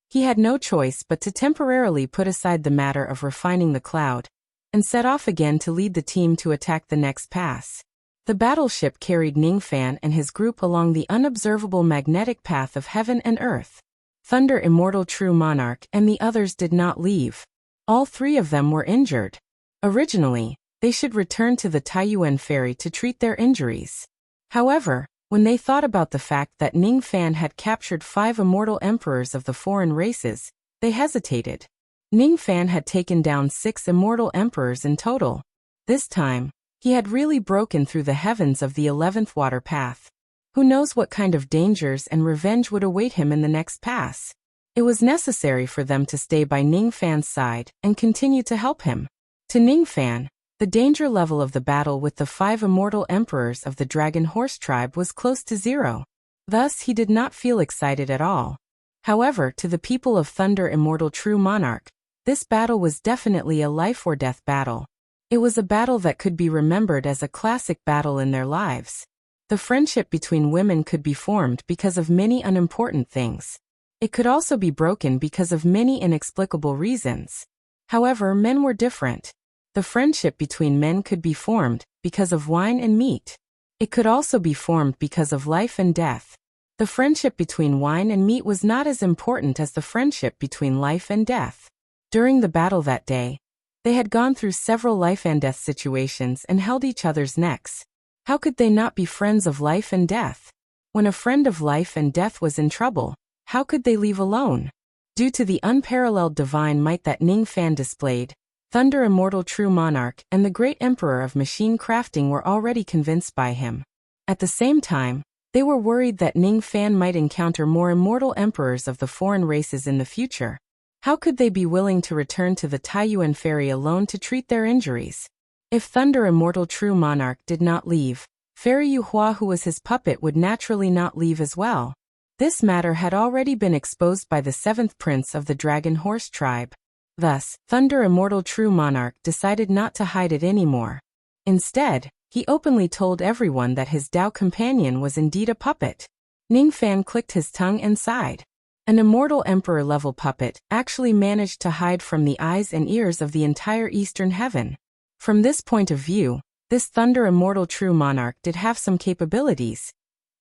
He had no choice but to temporarily put aside the matter of refining the cloud and set off again to lead the team to attack the next pass. The battleship carried Ningfan and his group along the unobservable magnetic path of heaven and earth. Thunder Immortal True Monarch and the others did not leave. All three of them were injured. Originally, they should return to the Taiyuan ferry to treat their injuries. However, when they thought about the fact that Ningfan had captured 5 immortal emperors of the foreign races, they hesitated. Ningfan had taken down 6 immortal emperors in total. This time, he had really broken through the heavens of the 11th water path. Who knows what kind of dangers and revenge would await him in the next pass? It was necessary for them to stay by Ningfan's side and continue to help him. To Ningfan, the danger level of the battle with the 5 immortal emperors of the Dragon Horse tribe was close to 0. Thus, he did not feel excited at all. However, to the people of Thunder Immortal True Monarch, this battle was definitely a life-or-death battle. It was a battle that could be remembered as a classic battle in their lives. The friendship between women could be formed because of many unimportant things. It could also be broken because of many inexplicable reasons. However, men were different. The friendship between men could be formed because of wine and meat. It could also be formed because of life and death. The friendship between wine and meat was not as important as the friendship between life and death. During the battle that day, they had gone through several life and death situations and held each other's necks. How could they not be friends of life and death? When a friend of life and death was in trouble, how could they leave alone? Due to the unparalleled divine might that Ningfan displayed, Thunder Immortal True Monarch and the Great Emperor of Machine Crafting were already convinced by him. At the same time, they were worried that Ningfan might encounter more immortal emperors of the foreign races in the future. How could they be willing to return to the Taiyuan ferry alone to treat their injuries? If Thunder Immortal True Monarch did not leave, Fairy Yuhua, who was his puppet, would naturally not leave as well. This matter had already been exposed by the 7th prince of the Dragon Horse tribe. Thus, Thunder Immortal True Monarch decided not to hide it anymore. Instead, he openly told everyone that his Dao companion was indeed a puppet. Ningfan clicked his tongue and sighed. An immortal emperor-level puppet actually managed to hide from the eyes and ears of the entire Eastern Heaven. From this point of view, this Thunder Immortal True Monarch did have some capabilities.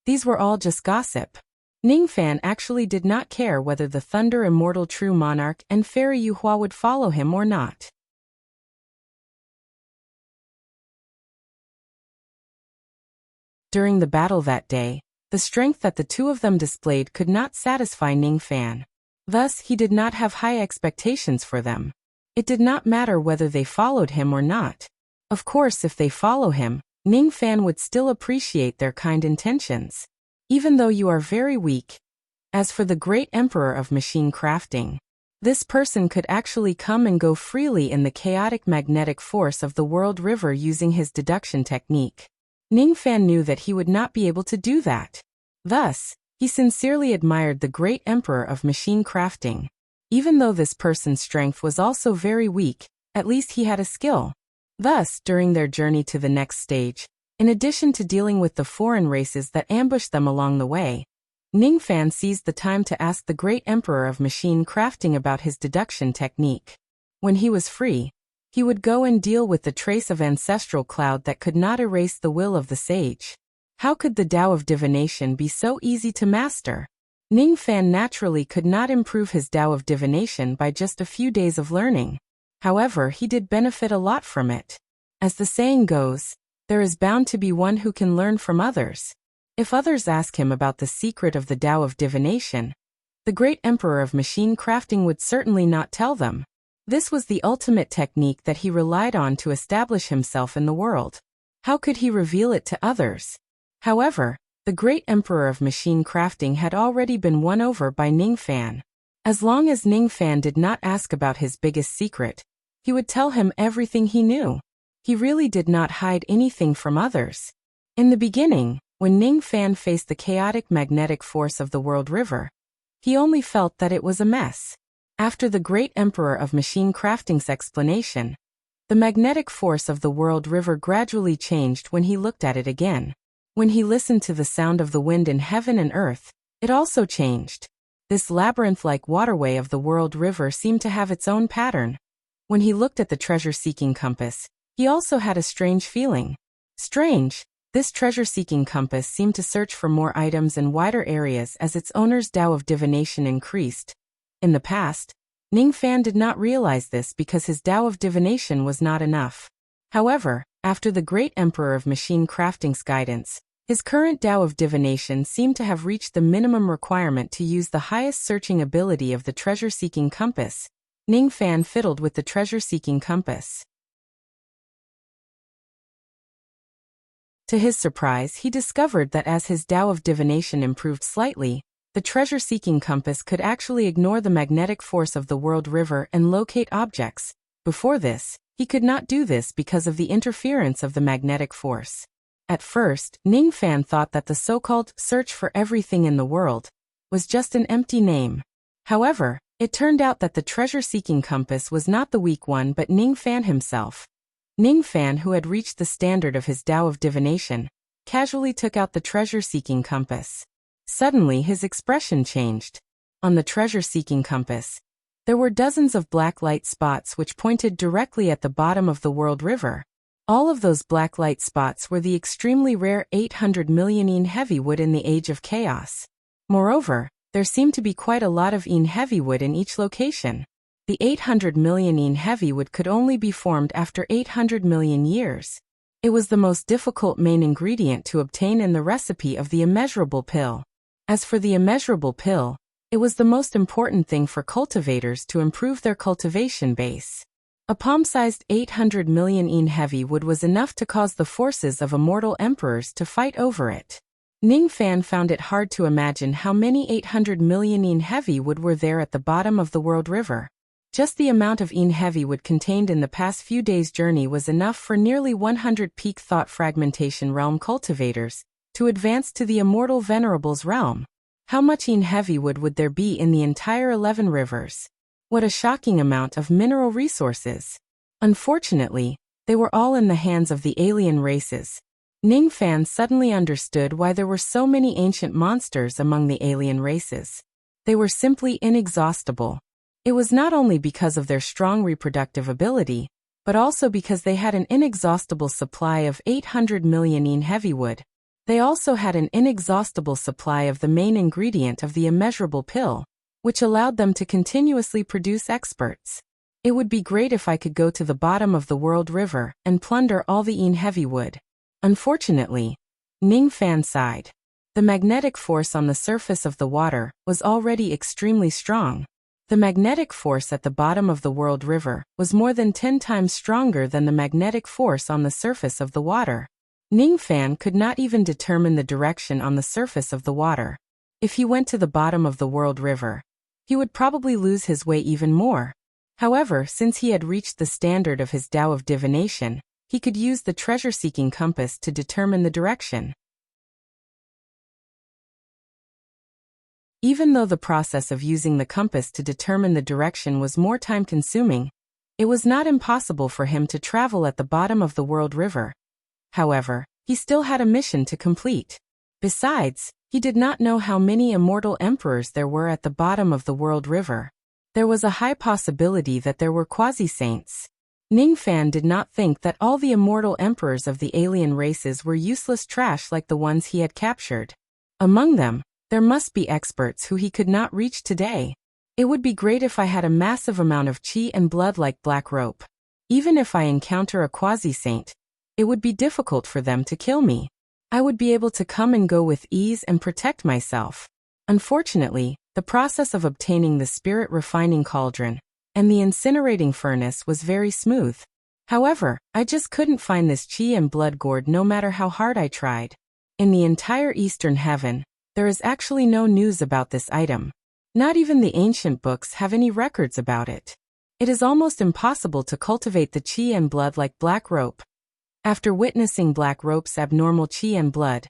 These were all just gossip. Ningfan actually did not care whether the Thunder Immortal True Monarch and Fairy Yuhua would follow him or not. During the battle that day, the strength that the two of them displayed could not satisfy Ningfan. Thus, he did not have high expectations for them. It did not matter whether they followed him or not. Of course, if they follow him, Ningfan would still appreciate their kind intentions. Even though you are very weak. As for the Great Emperor of Machine Crafting, this person could actually come and go freely in the chaotic magnetic force of the world river using his deduction technique. Ningfan knew that he would not be able to do that. Thus, he sincerely admired the Great Emperor of Machine Crafting. Even though this person's strength was also very weak, at least he had a skill. Thus, during their journey to the next stage, in addition to dealing with the foreign races that ambushed them along the way, Ningfan seized the time to ask the Great Emperor of Machine Crafting about his deduction technique. When he was free, he would go and deal with the trace of ancestral cloud that could not erase the will of the sage. How could the Tao of divination be so easy to master? Ningfan naturally could not improve his Tao of divination by just a few days of learning. However, he did benefit a lot from it. As the saying goes, there is bound to be one who can learn from others. If others ask him about the secret of the Tao of divination, the Great Emperor of Machine Crafting would certainly not tell them. This was the ultimate technique that he relied on to establish himself in the world. How could he reveal it to others? However, the Great Emperor of Machine Crafting had already been won over by Ningfan. As long as Ningfan did not ask about his biggest secret, he would tell him everything he knew. He really did not hide anything from others. In the beginning, when Ningfan faced the chaotic magnetic force of the world river, he only felt that it was a mess. After the Great Emperor of Machine Crafting's explanation, the magnetic force of the world river gradually changed when he looked at it again. When he listened to the sound of the wind in heaven and earth, it also changed. This labyrinth-like waterway of the World River seemed to have its own pattern. When he looked at the treasure-seeking compass, he also had a strange feeling. Strange, this treasure-seeking compass seemed to search for more items and wider areas as its owner's Tao of divination increased. In the past, Ning Fan did not realize this because his Tao of divination was not enough. However, after the great Emperor of Machine Crafting's guidance, his current Tao of divination seemed to have reached the minimum requirement to use the highest searching ability of the treasure-seeking compass. Ning Fan fiddled with the treasure-seeking compass. To his surprise, he discovered that as his Tao of divination improved slightly, the treasure-seeking compass could actually ignore the magnetic force of the World River and locate objects. Before this, he could not do this because of the interference of the magnetic force. At first, Ning Fan thought that the so-called search for everything in the world was just an empty name. However, it turned out that the treasure-seeking compass was not the weak one but Ning Fan himself. Ning Fan, who had reached the standard of his Tao of divination, casually took out the treasure-seeking compass. Suddenly his expression changed. On the treasure-seeking compass, there were dozens of black light spots which pointed directly at the bottom of the World River. All of those black light spots were the extremely rare 800 million yin heavy wood in the Age of Chaos. Moreover, there seemed to be quite a lot of yin heavy wood in each location. The 800 million yin heavy wood could only be formed after 800 million years. It was the most difficult main ingredient to obtain in the recipe of the immeasurable pill. As for the immeasurable pill, it was the most important thing for cultivators to improve their cultivation base. A palm-sized 800 million yin heavy wood was enough to cause the forces of immortal emperors to fight over it. Ning Fan found it hard to imagine how many 800 million yin heavy wood were there at the bottom of the World River. Just the amount of yin heavy wood contained in the past few days' journey was enough for nearly 100 peak thought fragmentation realm cultivators to advance to the immortal venerables realm. How much yin heavy wood would there be in the entire 11 rivers? What a shocking amount of mineral resources. Unfortunately, they were all in the hands of the alien races. Ning Fan suddenly understood why there were so many ancient monsters among the alien races. They were simply inexhaustible. It was not only because of their strong reproductive ability, but also because they had an inexhaustible supply of 800 million yin heavy wood. They also had an inexhaustible supply of the main ingredient of the immeasurable pill, which allowed them to continuously produce experts. It would be great if I could go to the bottom of the World River and plunder all the yin heavy wood. Unfortunately, Ning Fan sighed. The magnetic force on the surface of the water was already extremely strong. The magnetic force at the bottom of the World River was more than 10 times stronger than the magnetic force on the surface of the water. Ning Fan could not even determine the direction on the surface of the water. If he went to the bottom of the World River, he would probably lose his way even more. However, since he had reached the standard of his Tao of divination, he could use the treasure-seeking compass to determine the direction. Even though the process of using the compass to determine the direction was more time-consuming, it was not impossible for him to travel at the bottom of the World River. However, he still had a mission to complete. Besides, he did not know how many immortal emperors there were at the bottom of the World River. There was a high possibility that there were quasi-saints. Ning Fan did not think that all the immortal emperors of the alien races were useless trash like the ones he had captured. Among them, there must be experts who he could not reach today. It would be great if I had a massive amount of chi and blood like black rope. Even if I encounter a quasi-saint, it would be difficult for them to kill me. I would be able to come and go with ease and protect myself. Unfortunately, the process of obtaining the spirit refining cauldron and the incinerating furnace was very smooth. However, I just couldn't find this chi and blood gourd no matter how hard I tried. In the entire Eastern Heaven, there is actually no news about this item. Not even the ancient books have any records about it. It is almost impossible to cultivate the chi and blood like black rope. After witnessing black rope's abnormal chi and blood,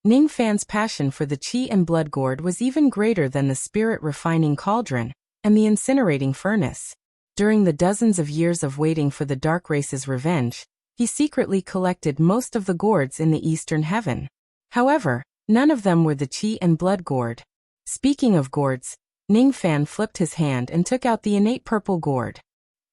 Ning Fan's passion for the chi and blood gourd was even greater than the spirit refining cauldron and the incinerating furnace. During the dozens of years of waiting for the Dark Race's revenge, he secretly collected most of the gourds in the Eastern Heaven. However, none of them were the chi and blood gourd. Speaking of gourds, Ning Fan flipped his hand and took out the innate purple gourd.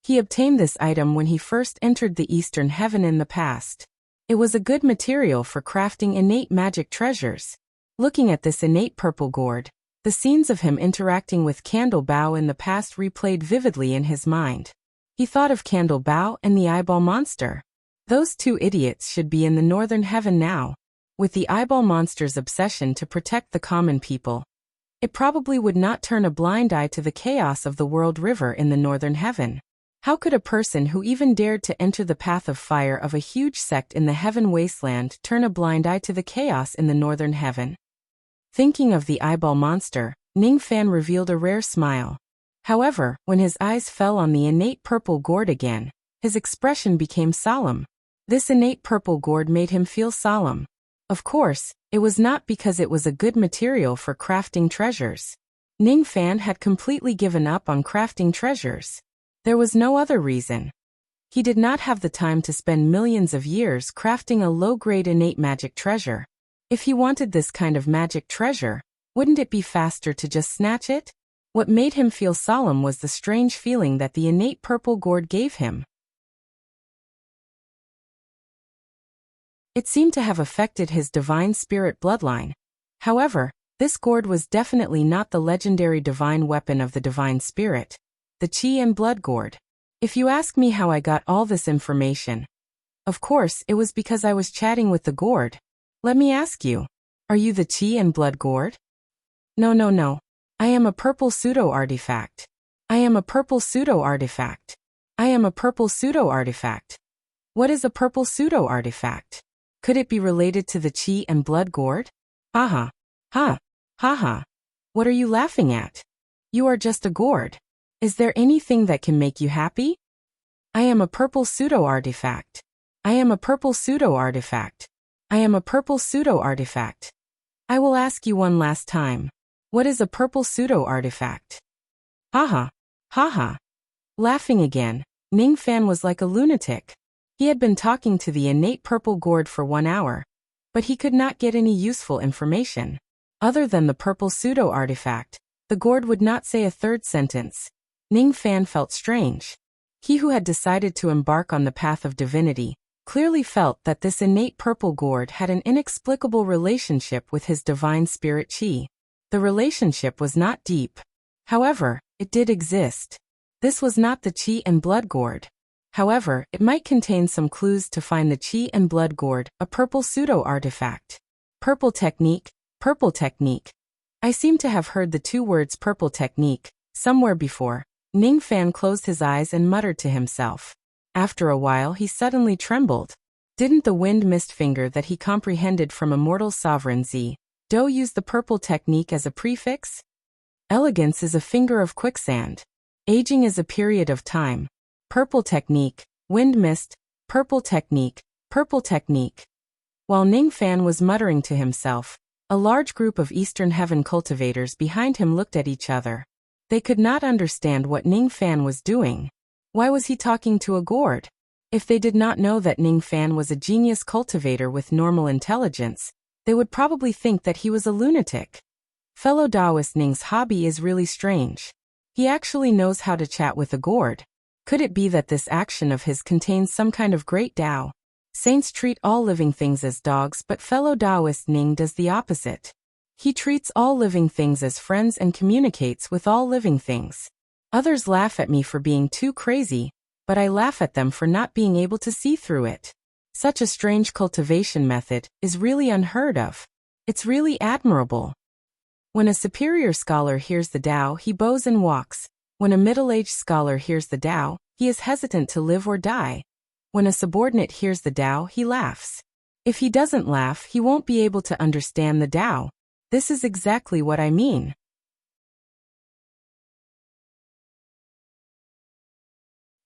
He obtained this item when he first entered the Eastern Heaven in the past. It was a good material for crafting innate magic treasures. Looking at this innate purple gourd, the scenes of him interacting with Candle Bao in the past replayed vividly in his mind. He thought of Candle Bao and the eyeball monster. Those two idiots should be in the Northern Heaven now. With the eyeball monster's obsession to protect the common people, it probably would not turn a blind eye to the chaos of the World River in the Northern Heaven. How could a person who even dared to enter the path of fire of a huge sect in the Heaven Wasteland turn a blind eye to the chaos in the Northern Heaven? Thinking of the eyeball monster, Ning Fan revealed a rare smile. However, when his eyes fell on the innate purple gourd again, his expression became solemn. This innate purple gourd made him feel solemn. Of course, it was not because it was a good material for crafting treasures. Ning Fan had completely given up on crafting treasures. There was no other reason. He did not have the time to spend millions of years crafting a low-grade innate magic treasure. If he wanted this kind of magic treasure, wouldn't it be faster to just snatch it? What made him feel solemn was the strange feeling that the innate purple gourd gave him. It seemed to have affected his divine spirit bloodline. However, this gourd was definitely not the legendary divine weapon of the divine spirit, the Qi and Blood gourd. If you ask me how I got all this information, of course it was because I was chatting with the gourd. Let me ask you, are you the Qi and Blood gourd? No. I am a purple pseudo-artifact. I am a purple pseudo-artifact. I am a purple pseudo-artifact. What is a purple pseudo-artifact? Could it be related to the Qi and Blood gourd? Ha. What are you laughing at? You are just a gourd. Is there anything that can make you happy? I am a purple pseudo-artifact. I am a purple pseudo-artifact. I am a purple pseudo-artifact. I will ask you one last time. What is a purple pseudo-artifact? Ha. Laughing again, Ning Fan was like a lunatic. He had been talking to the innate purple gourd for 1 hour, but he could not get any useful information. Other than the purple pseudo-artifact, the gourd would not say a third sentence. Ning Fan felt strange. He who had decided to embark on the path of divinity clearly felt that this innate purple gourd had an inexplicable relationship with his divine spirit Qi. The relationship was not deep. However, it did exist. This was not the Qi and Blood gourd. However, it might contain some clues to find the Qi and Blood gourd, a purple pseudo-artifact. Purple technique, purple technique. I seem to have heard the two words purple technique somewhere before. Ning Fan closed his eyes and muttered to himself. After a while he suddenly trembled. Didn't the wind mist finger that he comprehended from immortal sovereign Z Do use the purple technique as a prefix? Elegance is a finger of quicksand. Aging is a period of time. Purple technique, wind mist, purple technique, purple technique. While Ning Fan was muttering to himself, a large group of Eastern Heaven cultivators behind him looked at each other. They could not understand what Ning Fan was doing. Why was he talking to a gourd? If they did not know that Ning Fan was a genius cultivator with normal intelligence, they would probably think that he was a lunatic. Fellow Taoist Ning's hobby is really strange. He actually knows how to chat with a gourd. Could it be that this action of his contains some kind of great Tao? Saints treat all living things as dogs, but fellow Taoist Ning does the opposite. He treats all living things as friends and communicates with all living things. Others laugh at me for being too crazy, but I laugh at them for not being able to see through it. Such a strange cultivation method is really unheard of. It's really admirable. When a superior scholar hears the Tao, he bows and walks. When a middle-aged scholar hears the Tao, he is hesitant to live or die. When a subordinate hears the Tao, he laughs. If he doesn't laugh, he won't be able to understand the Tao. This is exactly what I mean.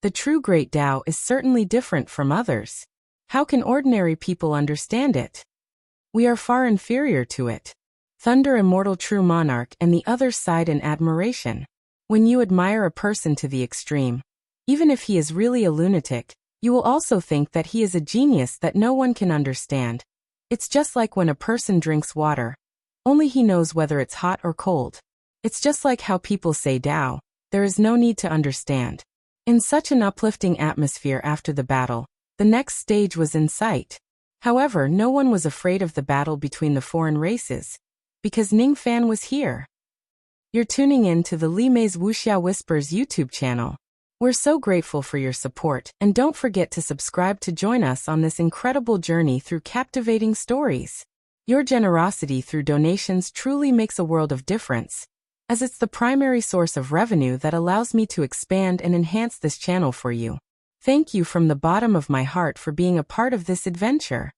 The true great Tao is certainly different from others. How can ordinary people understand it? We are far inferior to it. Thunder Immortal True Monarch and the other side in admiration. When you admire a person to the extreme, even if he is really a lunatic, you will also think that he is a genius that no one can understand. It's just like when a person drinks water. Only he knows whether it's hot or cold. It's just like how people say Tao, there is no need to understand. In such an uplifting atmosphere after the battle, the next stage was in sight. However, no one was afraid of the battle between the foreign races, because Ning Fan was here. You're tuning in to the Li Mei's Wuxia Whispers YouTube channel. We're so grateful for your support, and don't forget to subscribe to join us on this incredible journey through captivating stories. Your generosity through donations truly makes a world of difference, as it's the primary source of revenue that allows me to expand and enhance this channel for you. Thank you from the bottom of my heart for being a part of this adventure.